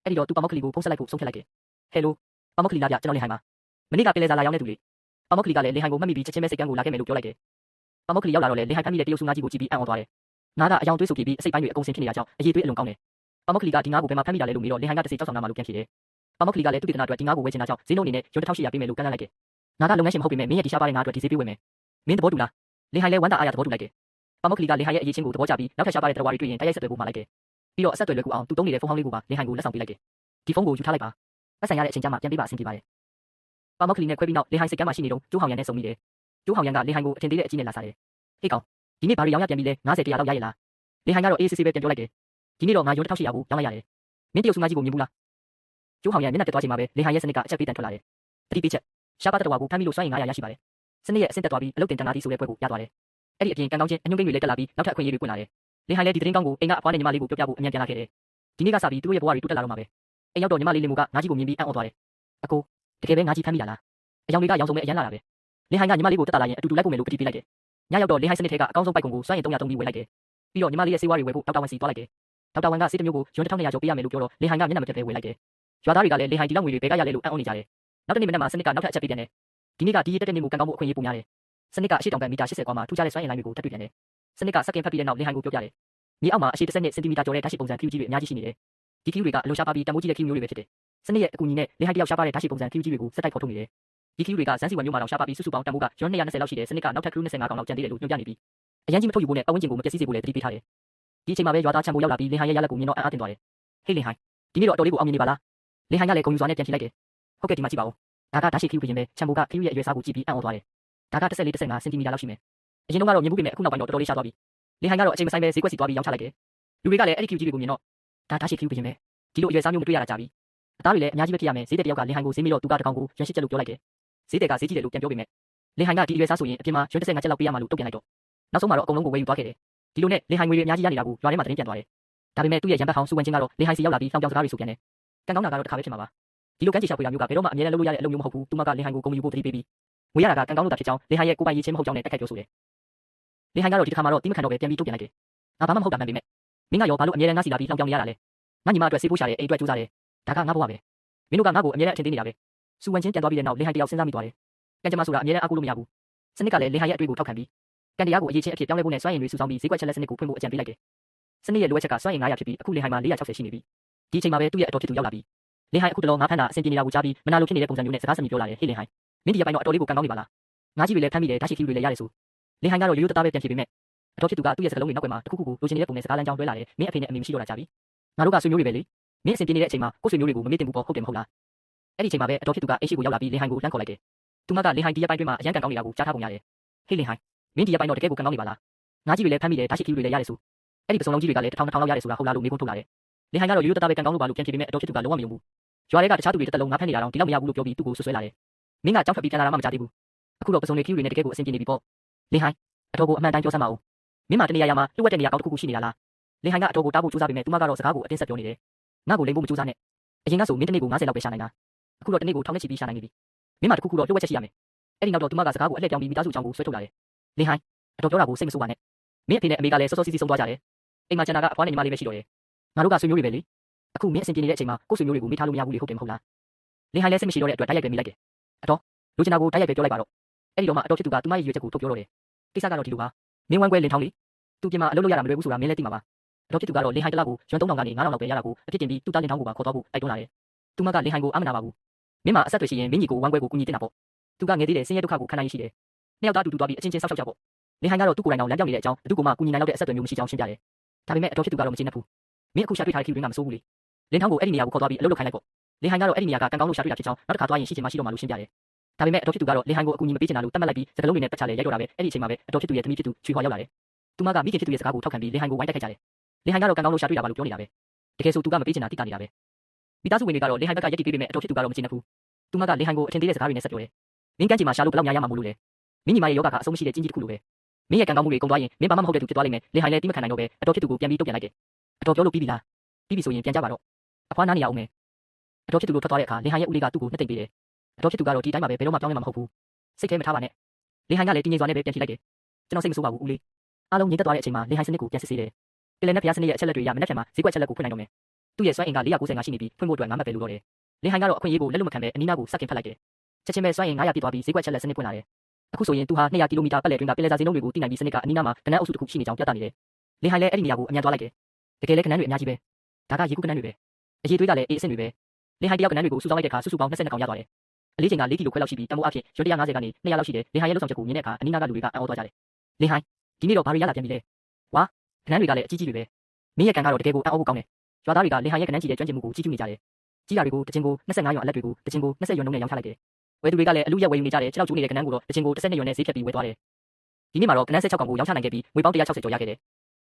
ူးအဲ့ဒီတော့သူပမောက်ကလီကိုဖုန်းဆက်လိုက်ဖို့ဆုံးဖြတ်လိုက်တယ်ဟယ်လိုပမောက်ကလီလာပြကျွန်တော်လင်ဟိုင်ပါမနေ့ကပင်လယ်စာလာရောက်နေသူလေပမောက်ကလီကလည်းလင်ဟိုင်ကိုမှတ်မိပြီးချက်ချင်းပဲစိတ်ကန်းကိုလာခဲ့မယ်လို့ပြောလိုက်တယ်ပမောက်ကလီရောက်လာတော့လေလင်ဟိုင်ဖမ်းမိတဲ့တရုတ်စုငါးကြီးကိုကြည့်ပြီးအံ့ဩသွားတယ်ငါကအယောင်သွေးဆူပြေးပြီးအစိတ်ပိုင်းတွေအကုန်စင်ဖြစ်နေတာကြောင့်အရေးသွေးအလွန်ကောင်းတယ်ပမောက်ကလီကဒီငါးကိုဘယ်မှာဖမ်းမိတာလဲလို့မေးတော့လင်ဟိုင်ကတစ်စိတ်ကြောက်ဆောင်နာမှလို့ပြန်ဖြေတယ်ပမောက်ကလီကလည်းသူ့ဒေသနာအတွက်ဒီငါးကိုဝယ်ချင်တာကြောင့်ဈေးနှုန်းအနေနဲ့ယွမ်1800ပေးမယ်လို့ကမ်းလှမ်းလိုက်တယ် ငါကလုပ်ငန်းရှင်မဟုတ်ပေမဲ့မင်းရဲ့ဒီရှားပါတဲ့ငါအတွက်ဒီဈေးပေးဝင်မယ်မင်းသဘောတူလားလင်ဟိုင်လဲဝမ်းသာအားရသဘောတူလိုက်တယ်ပါမောက္ခလီကလင်ဟိုင်ရဲ့အရေးချင်းကိုသဘောကျပြီးနောက်ထပ်ရှားပါတဲ့တရဝါတွေတွေ့ရင်တိုက်ရိုက်ဆက်သွယ်ဖို့မှာလိုက်တယ်ပြီးတော့အဆက်အသွယ်လွယ်ကူအောင်သူတုံးနေတဲ့ဖုန်းဟောင်းလေးကိုပါလင်ဟိုင်ကိုလက်ဆောင်ပေးလိုက်တယ်ဒီဖုန်းကိုယူထားလိုက်ပါပတ်ဆိုင်ရတဲ့အချိန်ကျမှပြန်ပေးပါအဆင်ပြေပါတယ်ပါမောက္ခလီနဲ့ခွဲပြီးနောက်လင်ဟိုင်စိတ်ကမ်းမှရှိနေတော့ကျိုးဟောင်ရန်နဲ့ဆုံမိတယ်ကျိုးဟောင်ရန်ကလင်ဟိုင်ကိုအထင်သေးတဲ့အကြီးနဲ့လာစားတယ်ဟေးကောင်ဒီနေ့ဘာတွေရောင်းရပြန်ပြီလဲ90 100လောက်ရရလားလင်ဟိုင်ကတော့အေးစစ်စစ်ပဲပြန်ပြောလိုက်တယ်ဒီနေ့တော့ငါယွန်း1800ကိုရောင်းလိုက်ရတယ်မင်းတရုတ်စုငါကြီးကိုမြင်ဘူးလားကျိုးဟောင်ရန်မျက်နှာတက်သွားချိန်မှာပဲလင်ဟိုင်ရဲ့စနစ်ကအချက်ပေးတန်ထွက်လာတယ်တတိပေးချက်ရှားပါတတော်ကိုဖမ်းမိလို့စွမ်းရည်900ရရှိပါတယ်စနစ်ရဲ့အဆင့်တက်သွားပြီးအလုတ်တင်တန်တာတီဆိုတဲ့ပွဲကိုရသွားတယ်အဲ့ဒီအပြင်ကန်ကောင်းချင်းအညွန့်ကိန်းတွေလည်းတက်လာပြီးနောက်ထပ်အခွင့်အရေးတွေပွင့်လာတယ်လင်ဟိုင်လည်းဒီသတင်းကောင်းကိုအိမ်ကအဖွားနဲ့ညီမလေးကိုပြောပြဖို့အမြန်ပြန်လာခဲ့တယ်ဒီနေ့ကစပြီးသူတို့ရဲ့ဘဝတွေတိုးတက်လာတော့မှာပဲအိမ်ရောက်တော့ညီမလေးလင်မိုကငါကြီးကိုမြင်ပြီးအံ့ဩသွားတယ်အကိုတကယ်ပဲငါကြီးဖမ်းမိလာလားအယောင်တွေကရောင်စုံမဲ့အရန်လာတာပဲလင်ဟိုင်ကညီမလေးကိုတက်လာရင်အတူတူလိုက်ဖို့မယ်လို့ကတိပေးလိုက်တယ်ညရောက်တော့လင်ဟိုင်စနစ်ထဲကအကောင်းဆုံးပိုက်ကွန်ကိုစွမ်းရည်300ပြီးဝယ်လိုက်တယ်ပြီးတော့ညီမလေးရဲ့ဆေးဝါးတွေဝယ်ဖို့ဒေါက်တာဝန်စီသွားလိုက်တယ်ဒေါက်တာဝန်ကဆေးတစ်မျိုးကိုယွန်း1200ကျော်ပေးရမယ်လို့ပြောတော့လင်ဟိုင်ကမျက်နှာမတက်ပဲဝယ်လိုက်တယ်ရွာသားတွေကလည်းလင်ဟိုင်ဒီလောက်ငွေတွေဘယ်ကရလဲလို့အံ့ဩနေကြတယ်နောက်တနေ့မနက်မှာစနစ်ကနောက်ထပ်အချက်ပေးပြန်တယ်ဒီနေ့ကဒီရက်တက်တဲ့နေ့ကိုကန်ကောင်းမှုအခွင့်အရေးပုံများတယ်စနစ်ကအရှိတောင်ကန်မီတာ80ကွာမှာထူးခြားတဲ့စွမ်းအင်လိုင်းတွေကိုထပ်တွေ့ပြန်တယ်စနစ်ကစက်ကင်ဖတ်ပြီးတဲ့နောက်လင်ဟိုင်ကိုပြောပြတယ်မြေအောက်မှာအရှိ30စင်တီမီတာကျော်တဲ့ဓာတ်ရှိပုံစံ Q ကြီးတွေအများကြီးရှိနေတယ်ဒီ Q တွေကအလွန်ရှားပါပြီးတန်ဖိုးကြီးတဲ့ Q မျိုးတွေပဲဖြစ်တယ်စနစ်ရဲ့အကူအညီနဲ့လင်ဟိုင်တယောက်ရှားပါတဲ့ဓာတ်ရှိပုံစံ Q ကြီးတွေကိုစက်တိုက်ဖော်ထုတ်နေတယ်ဒီ Q တွေကဇန်စီဝမ်မျိုးမှာတောင်ရှားပါပြီးစုစုပေါင်းတန်ဖိုးကယွန်း220လောက်ရှိတယ်စနစ်ကနောက်ထပ် Q 25ကောင်လောက်ကျန်သေးတယ်လို့ညွှန်ပြနေပြီးအရန်ကြီးမထုတ်ယူဖို့နဲ့ပတ်ဝန်းကျင်ကိုမပျက်စီးစေဖို့လည်းတတိပေးထားတယ်ဒီအချိန်မှာပဲရွာသားချမ်းဖို့ရောက်လာပြီးလင်ဟိုင်ရဲ့ရလက်ကိုမြင်တော့အံ့အားသင့်သွားတယ်ဟေးလင်ဟိုင်ဒီနေ့တော့အတော်လေးကိုအောင်မြင်နေပါလားလင်ဟိုင်ကလည်းဂုဏ်ယူစွာနဲ့ပြန်ဖြေလိုက်တယ်ဟုတ်ကဲ့ဒီမှာကြည့်ပါဦးဒါကဓာတ်ရှိ Q ပြင်ပဲချမ်းဖို့က Q ရဲ့အရွယ်စားကိုကြည့်ပြီးအံ့ဩသွားတယ်ဒါက14 15စင်တီမီတာလောက်ရှိမယ်အရင်ကတော့မြင်မှုပြင်မဲ့အခုနောက်ပိုင်းတော့တော်တော်လေးရှားသွားပြီလင်ဟိုင်ကတော့အချိန်မဆိုင်ပဲဈေးကွက်စီသွားပြီးရောင်းချလိုက်တယ်လူတွေကလည်းအဲ့ဒီ Q ကြီးတွေကိုမြင်တော့ဒါဓာတ်ရှိ Q ပြင်ပဲဒီလိုအရွယ်စားမျိုးမတွေ့ရတာကြာပြီအသားတွေလည်းအများကြီးပဲဖြစ်ရမယ်ဈေးတဲ့တယောက်ကလင်ဟိုင်ကိုဈေးမိတော့သူကတကောင်ကိုရွှန်8ကျပ်လို့ပြောလိုက်တယ်ဈေးတဲ့ကဈေးကြီးတယ်လို့ပြန်ပြောပေမဲ့လင်ဟိုင်ကဒီအရွယ်စားဆိုရင်အပြင်မှာရွှန်35ကျပ်လောက်ပေးရမှာလို့တုံ့ပြန်လိုက်တော့နောက်ဆုံးမှာတော့အကုန်လုံးကိုဝယ်ယူသွားခဲ့တယ်ဒီလိုနဲ့လင်ဟိုင်ငွေတွေအများကြီးရနေတာကိုရွာထဲမှာသတင်းပြန်သွားတယ်ဒါပေမဲ့သူ့ရဲ့ရံပတ်ဟောင်းစုဝင်ချင်းကတော့လင်ဟိုင်စီရောက်လာပြီးတောင်ပြောင်စကားတွေဆိုပြန်တယ်ကန်ကောင်းတာကတော့တစ်ခါပဲဖြစ်မှာပါဒီလိုကန်းချီရှောက်ဖွေတာမျိုးကဘယ်တော့မှအမြဲတမ်းလုပ်လို့ရတဲ့အလုပ်မျိုးမဟုတ်ဘူးသူမကလင်ဟိုင်ကိုဂုဏ်ယူဖို့တတိပေးပြီးငွေရတာကကန်ကောင်းလို့တာဖြစ်ကြောင်းလင်ဟိုင်ရဲ့ကိုပိုင်ရေးချင်းမဟုတ်ကြောင်းနဲ့တိုက်ခိုက်ပြောဆိုတယ်လင်ဟိုင်ကတော့ဒီတစ်ခါမှာတော့တိမခံတော့ပဲပြန်ပြီးတုံ့ပြန်လိုက်တယ်ငါဘာမှမဟုတ်တာမှန်ပေမဲ့မင်းကရောဘာလို့အမြဲတမ်းငါစီလာပြီးတောင်ပြောင်နေရတာလဲငါညီမအတွက်ဆေးဖို့ရှာတယ်အိမ်အတွက်ကြိုးစားတယ်ဒါကငါဘဝပဲမင်းတို့ကငါ့ကိုအမြဲတမ်းအထင်သေးနေတာပဲစုဝင်ချင်းပြန်သွားပြီးတဲ့နောက်လင်ဟိုင်တယောက်စဉ်းစားမိသွားတယ်ကန်ကြမဆိုတာအမြဲတမ်းအကူလို့မရဘူးစနစ်ကလည်းလင်ဟိုင်ရဲ့အတွေ့ကိုထောက်ခံပြီးကန်တရားကိုအရေးချင်းအဖြစ်ပြောင်းလဲဖို့နဲ့စွမ်းရည်တွေစုဆောင်းပြီးဈေးကွက်ချက်လက်စနစ်ကိုဖွင့်ဖို့အကြံပေးလိုက်တယ်စနစ်ရဲ့လိုအပ်ချက်ကစွမ်းရည်900ဖြစ်ပြီးအခုလင်ဟိုင်မှာ460ရှိနေပြီဒီအချိန်မှာပဲသူ့ရဲ့အတော်ဖြစ်သူရောက်လာပြီးလင်ဟိုင်အခုတလောငါဖမ်းတာအဆင်ပြေနေတာကိုကြားပြီးမနာလိုဖြစ်နေတဲ့ပုံစံမျိုးနဲ့စကားစမြည်ပြောလာတယ်ဟေးလင်ဟိုင်မင်းဒီရပိုင်းတော့အတော်လေးကိုကန်ကောင်းနေပါလားငါကြီးတွေလည်းဖမ်းမိတယ်ဓာတ်ရှိ Q တွေလည်းရတယ်ဆိုလင်ဟိုင်ကတော့ရိုးရိုးသားသားပဲပြန်ဖြေပေမဲ့အတော်ဖြစ်သူကသူ့ရဲ့စကားလုံးတွေနောက်ွယ်မှာတခုခုကိုလိုချင်နေတဲ့ပုံနဲ့စကားလမ်းကြောင်းတွဲလာတယ်မင်းအဖေနဲ့အမေမရှိတော့တာကြာပြီငါတို့ကဆွေမျိုးတွေပဲလေမင်းအဆင်ပြေနေတဲ့အချိန်မှာကိုယ်ဆွေမျိုးတွေကိုမမေ့တင်ဘူးပေါ့ဟုတ်တယ်မဟုတ်လားအဲ့ဒီအချိန်မှာပဲအတော်ဖြစ်သူကအိမ်ရှိကိုရောက်လာပြီးလင်ဟိုင်ကိုလှမ်းခေါ်လိုက်တယ်သူမကလင်ဟိုင်ဒီရပိုင်းတွင်မှာအရန်ကန်ကောင်းနေတာကိုကြားထားပုံရတယ်ဟေးလင်ဟိုင်မင်းဒီရပိုင်းတော့တကယ်ကိုကန်ကောင်းနေပါလားငါကြီးတွေလည်းဖမ်းမိတယ်ဓာတ်ရှိ Q တွေလည်းရတယ်ဆိုအဲ့ဒီပစုံလုံးကြီးတွေကလည်း1000 2000လောက်ရတယ်ဆိုတာဟုတ်လားလို့မေးခွန်းထုတ်လာတယ်လင်ဟိုင်ကတော့ရိုးရိုးသားသားပဲကန်ကောင်းလို့ပါလို့ပြန်ဖြေပေမဲ့အတော်ဖြစ်သူကလုံးဝမယုံဘူးရွာတွေကတခြားသူတွေတစ်လုံးငါဖမ်းနေတာတော့ဒီလောက်မရဘူးလို့ပြောပြီးသူ့ကိုဆွဆွဲလာတယ်မင်းကကြောက်ထွက်ပြီးပြန်လာတာမှမကြသေးဘူးအခုတော့ပစုံတွေ Q တွေနဲ့တကယ်ကိုအဆင်ပြေနေပြီပေါ့လင်ဟိုင်အတော်ကိုအမှန်တိုင်းပြောစမ်းပါဦးမင်းမတနေရာမှာလှုပ်ဝက်တဲ့နေရာကောင်းတစ်ခုခုရှိနေတာလားလင်ဟိုင်ကအတော်ကိုတားဖို့ကြိုးစားပေမဲ့သူမကတော့စကားကိုအတင်းဆက်ပြောနေတယ်ငါ့ကိုလိမ်ဖို့မကြိုးစားနဲ့အရင်ကဆိုမင်းတနေ့ကို90လောက်ပဲရှာနိုင်တာအခုတော့တနေ့ကို1000နဲ့ချီပြီးရှာနိုင်နေပြီမင်းမတခုခုတော့လှုပ်ဝက်ချက်ရှိရမယ်အဲ့ဒီနောက်တော့သူမကစကားကိုအလှည့်ပြောင်းပြီးမိသားစုအကြောင်းကိုဆွဲထုတ်လာတယ်လင်ဟိုင်အတော်ပြောတာကိုစိတ်မဆိုးပါနဲ့မင်းအဖေနဲ့အမေကလည်းစောစောစီးစီးဆုံးသွားကြတယ်အိမ်မှာကျန်တာကအဖွားနဲ့ညီမလေးပဲရှိတော့တယ်ငါတို့ကဆွေမျိုးတွေပဲလေအခုမင်းအဆင်ပြေနေတဲ့အချိန်မှာကိုယ်ဆွေမျိုးတွေကိုမေးထားလို့မရဘူးလေဟုတ်တယ်မဟုတ်လားလင်ဟိုင်လည်းစိတ်မရှိတော့တဲ့အတွက်တိုက်ရိုက်ပဲမိလိုက်တယ်အတော်လူချင်တာကိုတိုက်ရိုက်ပဲပြောလိုက်ပါတော့အဲ့ဒီတော့မှအတော်ဖြစ်သူကသူမရဲ့ရွေးချက်ကိုထုတ်ပြောတော့တယ်ကိစ္စကတော့ဒီလိုပါမင်းဝမ်းကွဲလင်ထောင်းလေသူပြင်မှာအလုပ်လုပ်ရတာမလွယ်ဘူးဆိုတာမင်းလည်းသိမှာပါအတော်ဖြစ်သူကတော့လင်ဟိုင်တစ်လောက်ကိုရွှန်3000ကနေ9000လောက်ပဲရတာကိုအဖြစ်တင်ပြီးသူ့သားလင်ထောင်းကိုပါခေါ်တော့ဖို့တိုက်တွန်းလာတယ်သူမကလင်ဟိုင်ကိုအမနာပါဘူးမင်းမအဆက်တွေရှိရင်မင်းညီကိုဝမ်းကွဲကိုကူညီတင်တာပေါ့သူကငယ်သေးတယ်ဆင်းရဲဒုက္ခကိုခံနိုင်ရရှိတယ်နှစ်ယောက်သားတူတူသွားပြီးအချင်းချင်းဆောက်ရှောက်ကြပေါ့လင်ဟိုင်ကတော့သူ့ကိုယ်တိုင်တော့လမ်းပြောင်းနေတဲ့အကြောင်းဘသူ့ကိုမှကူညီနိုင်တော့တဲ့အဆက်တွေမျိုးမရှိကြောင်းရှင်းပြတယ်ဒါပေမဲ့အတော်ဖြစ်သူကတော့မကျေနပ်ဘူးမင်းအခုရှာတွေ့ထားတဲ့ Q ရင်းကမစိုးဘူးလေလင်ထောင်းကိုအဲ့ဒီနေရာကိုခေါ်သွားပြီးအလုပ်လုပ်ခိုင်းလိုက်ပေါ့လင်ဟိုင်ကတော့အဲ့ဒီနေရာကကန်ကောင်းလို့ရှာတွေ့တာဖြစ်ကြောင်းနောက်တစ်ခါသွားရင်ရှိချင်မှရှိတော့မှလို့ရှင်းပြတယ်ဒါပေမဲ့အတော်ဖြစ်သူကတော့လင်ဟိုင်ကိုအကူအညီမပေးချင်တာလို့တတ်မှတ်လိုက်ပြီးစကလုံးတွေနဲ့ပတ်ချလဲရိုက်တော့တာပဲအဲ့ဒီအချိန်မှာပဲအတော်ဖြစ်သူရဲ့သမီးဖြစ်သူချွေဟွာရောက်လာတယ်သူမကမိခင်ဖြစ်သူရဲ့စကားကိုထောက်ခံပြီးလင်ဟိုင်ကိုဝိုင်းတိုက်ခိုက်ကြတယ်လင်ဟိုင်ကတော့ကန်ကောင်းလို့ရှာတွေ့တာပါလို့ပြောနေတာပဲတကယ်ဆိုသူကမပေးချင်တာတိတာနေတာပဲမိသားစုဝင်တွေကတော့လင်ဟိုင်ဘက်ကရက်တီပေးပေမဲ့အတော်ဖြစ်သူကတော့မကျေနပ်ဘူးသူမကလင်ဟိုင်ကိုအထင်သေးတဲ့စကားတွေနဲ့ဆက်ပြောတယ်မင်းကန်းချီမှာရှာလို့ဘယ်လောက်များရမှာမို့လို့လဲမင်းညီမရဲ့ယောဂကအဆုံးမရှိတဲ့ကြီးကြီးတစ်ခုလိုပဲမင်းရဲ့ကန်ကောင်းမှုတွေကုန်သွားရင်မင်းဘာမှမဟုတ်တဲ့သူဖြစ်သွားလိမ့်မယ်လင်ဟိုင်လည်းတိမခံနိုင်တော့ပဲအတော်ဖြစ်သူကိုပြန်ပြီးတုံ့ပြန်လိုက်တယ်အတော်ပြောလို့ပြီးပြီလားပြီးပြီဆိုရင်ပြန်ကြပါတော့အဖွားနားနေရအောင်မယ်အတော်ဖြစ်သူကိုထွက်သွားတဲ့အခါလင်ဟိုင်ရဲ့ဦးလေးကသူ့ကိုနှစ်သိမ့်ပေးတယ်အတော်ဖြစ်သူကတော့ဒီတိုင်းမှာပဲဘယ်တော့မှပြောင်းလဲမှာမဟုတ်ဘူးစိတ်ထဲမထားပါနဲ့လင်ဟိုင်ကလည်းတင်းငင်စွာနဲ့ပဲပြန်ဖြေလိုက်တယ်ကျွန်တော်စိတ်မဆိုးပါဘူးဦးလေးအားလုံးငြိမ်သက်သွားတဲ့အချိန်မှာလင်ဟိုင်စနစ်ကိုပြန်စစ်ဆေးတယ်ပြည်နယ်နဲ့ဖျားစနစ်ရဲ့အချက်လက်တွေရမနေ့ကမှာဈေးကွက်ချက်လက်ကိုဖွင့်နိုင်တော့မယ်သူ့ရဲ့စွမ်းအင်က495ရှိနေပြီးဖွင့်ဖို့အတွက်9မှတ်ပဲလိုတော့တယ်လင်ဟိုင်ကတော့အခွင့်အရေးကိုလက်လွတ်မခံပဲအနီးနားကိုစက်ကင်ဖတ်လိုက်တယ်ချက်ချင်းပဲစွမ်းအင်900ပြည့်သွားပြီးဈေးကွက်ချက်လက်စနစ်ဖွင့်လာတယ်အခုဆိုရင်သူဟာ200ကီလိုမီတာပတ်လည်တွင်ကပြည်လဲစာစင်းလုံးတွေကိုတိနိုင်ပြီးစနစ်ကအနီးနားမှာတနက်အုပ်စုတစ်ခုရှိနေကြောင်းပြသနေတယ်လင်ဟိုင်လည်းအဲ့ဒီနေရာကိုအမြန်သွားလိုက်တယ်တကယ်လည်းကနန်းတွေအများကြီးပဲဒါကရေကူးကနန်းတွေပဲအရေးသွေးကလည်းအေးအဆင့်တွေပဲလင်ဟိုင်တယောက်ကနန်းတွေကိုစုဆောင်းလိုက်တဲ့အခါစုစုပေါင်း22ကောင်ရသွားတယ် အလေးချိန်က4ကီလိုခွဲလောက်ရှိပြီးတန်ဖိုးအဖြစ်ရွှေ150ကနေ200လောက်ရှိတယ်လင်ဟိုင်ရဲ့လှုပ်ဆောင်ချက်ကိုမြင်တဲ့အခါအနီးနားကလူတွေကအံ့ဩသွားကြတယ်လင်ဟိုင်ဒီနေ့တော့ဘာတွေရလာပြန်ပြီလဲဝါခဏန်းတွေကလည်းအကြီးကြီးတွေပဲမင်းရဲ့ကန်ကတော့တကယ်ကိုအံ့ဩဖို့ကောင်းတယ်ရွာသားတွေကလင်ဟိုင်ရဲ့ခဏန်းကြီးတဲ့ကျွမ်းကျင်မှုကိုကြီးကျူးနေကြတယ်ကြီးတာတွေကိုတချင်းကို25ရွာအလက်တွေကိုတချင်းကို20ရွာနှုန်းနဲ့ရောင်းချလိုက်တယ်ဝယ်သူတွေကလည်းအလူရက်ဝယ်ယူနေကြတယ်ခြေထောက်ကျိုးနေတဲ့ခဏန်းကိုတော့တချင်းကို12ရွာနဲ့ဈေးဖြတ်ပြီးဝယ်သွားတယ်ဒီနေ့မှာတော့ခဏန်း16ကောင်ကိုရောင်းချနိုင်ခဲ့ပြီးငွေပေါင်း160ကျော်ရခဲ့တယ်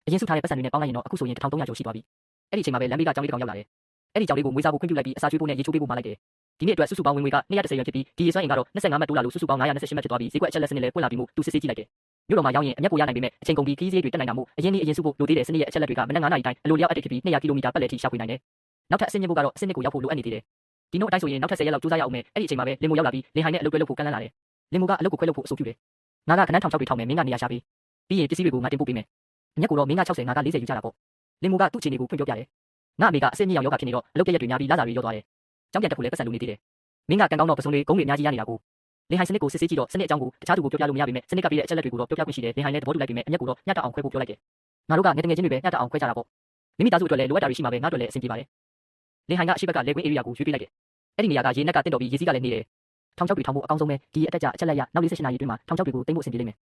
အရင်စုထားတဲ့ပတ်စံတွေနဲ့ပေါင်းလိုက်ရင်တော့အခုဆိုရင်1300ကျော်ရှိသွားပြီအဲ့ဒီအချိန်မှာပဲလမ်းဘေးကကြောင်လေးတစ်ကောင်ရောက်လာတယ်အဲ့ဒီကြောင်လေးကိုမွေးစားဖို့ခွင့်ပြုလိုက်ပြီးအစာကျွေးဖို့နဲ့ရေချိုးပေးဖို့မှာလိုက်တယ်ဒီနေ့အတွက်စုစုပေါင်းဝင်ငွေက210ရွာဖြစ်ပြီးဒီရေစွမ်းအင်ကတော့25မှတ်တိုးလာလို့စုစုပေါင်း928မှတ်ဖြစ်သွားပြီးဈေးကွက်အချက်လက်စနစ်လည်းပွင့်လာပြီးမှသူစစ်ဆေးကြည့်လိုက်တယ်မြို့တော်မှာရောက်ရင်အမျက်ကိုရနိုင်ပေမဲ့အချိန်ကုန်ပြီးခီးစည်းတွေတက်နိုင်တာမို့အရင်နေ့အရင်စုဖို့လိုသေးတဲ့စနစ်ရဲ့အချက်လက်တွေကမနက်9နာရီတိုင်းအလိုလျောက်အပ်ဖြစ်ပြီး200ကီလိုမီတာပတ်လည်ထိရှာဖွေနိုင်တယ်နောက်ထပ်အဆင့်မြင့်ဖို့ကတော့အဆင့်နှစ်ကိုရောက်ဖို့လိုအပ်နေသေးတယ်ဒီနို့အတိုင်းဆိုရင်နောက်ထပ်10ရက်လောက်ကြိုးစားရအောင်မယ်အဲ့ဒီအချိန်မှာပဲလင်မိုရောက်လာပြီးလင်ဟိုင်နဲ့အလုပ်တွဲလုပ်ဖို့ကန့်လန့်လာတယ်လင်မိုကအလုပ်ကိုခွဲလုပ်ဖို့အဆိုပြုတယ်ငါကခဏန်းထောင်ချောက်တွေထောင်မယ်မင်းကနေရာရှာပေးပြီးရင်ပစ္စည်းတွေကိုငါတင်ပို့ပေးမယ်အမျက်ကိုတော့မင်းက60ငါက40ယူကြတာပေါ့လင်မိုကသူ့အခြေအနေကိုဖွင့်ပြောပြတယ်ငါအမေကအဆင့်မြင့်ရောက်ယောဂဖြစ်နေတော့အလုပ်ပြရက်တွေများပြီးလာစာတွေရောသွားတယ်ကြောင်းပြန်တက်ဖို့လည်းပတ်စံလိုနေသေးတယ်မင်းကကန်ကောင်းတော့ပစုံတွေဂုံးတွေအများကြီးရနေတာကိုလင်ဟိုင်စနစ်ကိုစစ်ဆေးကြည့်တော့စနစ်အကြောင်းကိုတခြားသူကိုပြောပြလို့မရပေမဲ့စနစ်ကပြတဲ့အချက်လက်တွေကိုတော့ပြောပြခွင့်ရှိတယ်လင်ဟိုင်လည်းသဘောတူလိုက်ပေမဲ့အမျက်ကိုတော့ညှက်တအောင်ခွဲဖို့ပြောလိုက်တယ်ငါတို့ကငယ်တငယ်ချင်းတွေပဲညှက်တအောင်ခွဲကြတာပေါ့မိမိသားစုအတွက်လည်းလိုအပ်တာတွေရှိမှာပဲငါတို့လည်းအဆင်ပြေပါတယ်လင်ဟိုင်ကအရှိဘက်ကလေကွင်းဧရိယာကိုရွေးပေးလိုက်တယ်အဲ့ဒီနေရာကရေနက်ကတင့်တော်ပြီးရေစီးကလည်းနေတယ်ထောင်ချောက်တွေထောင်ဖို့အကောင်းဆုံးပဲဒီအတက်ကြအချက်လက်ရနောက်48နာရီအတွင်းမှာထောင်ချောက်တွေကိုတိမ့်ဖို့အဆင်ပြေလိမ့်မယ်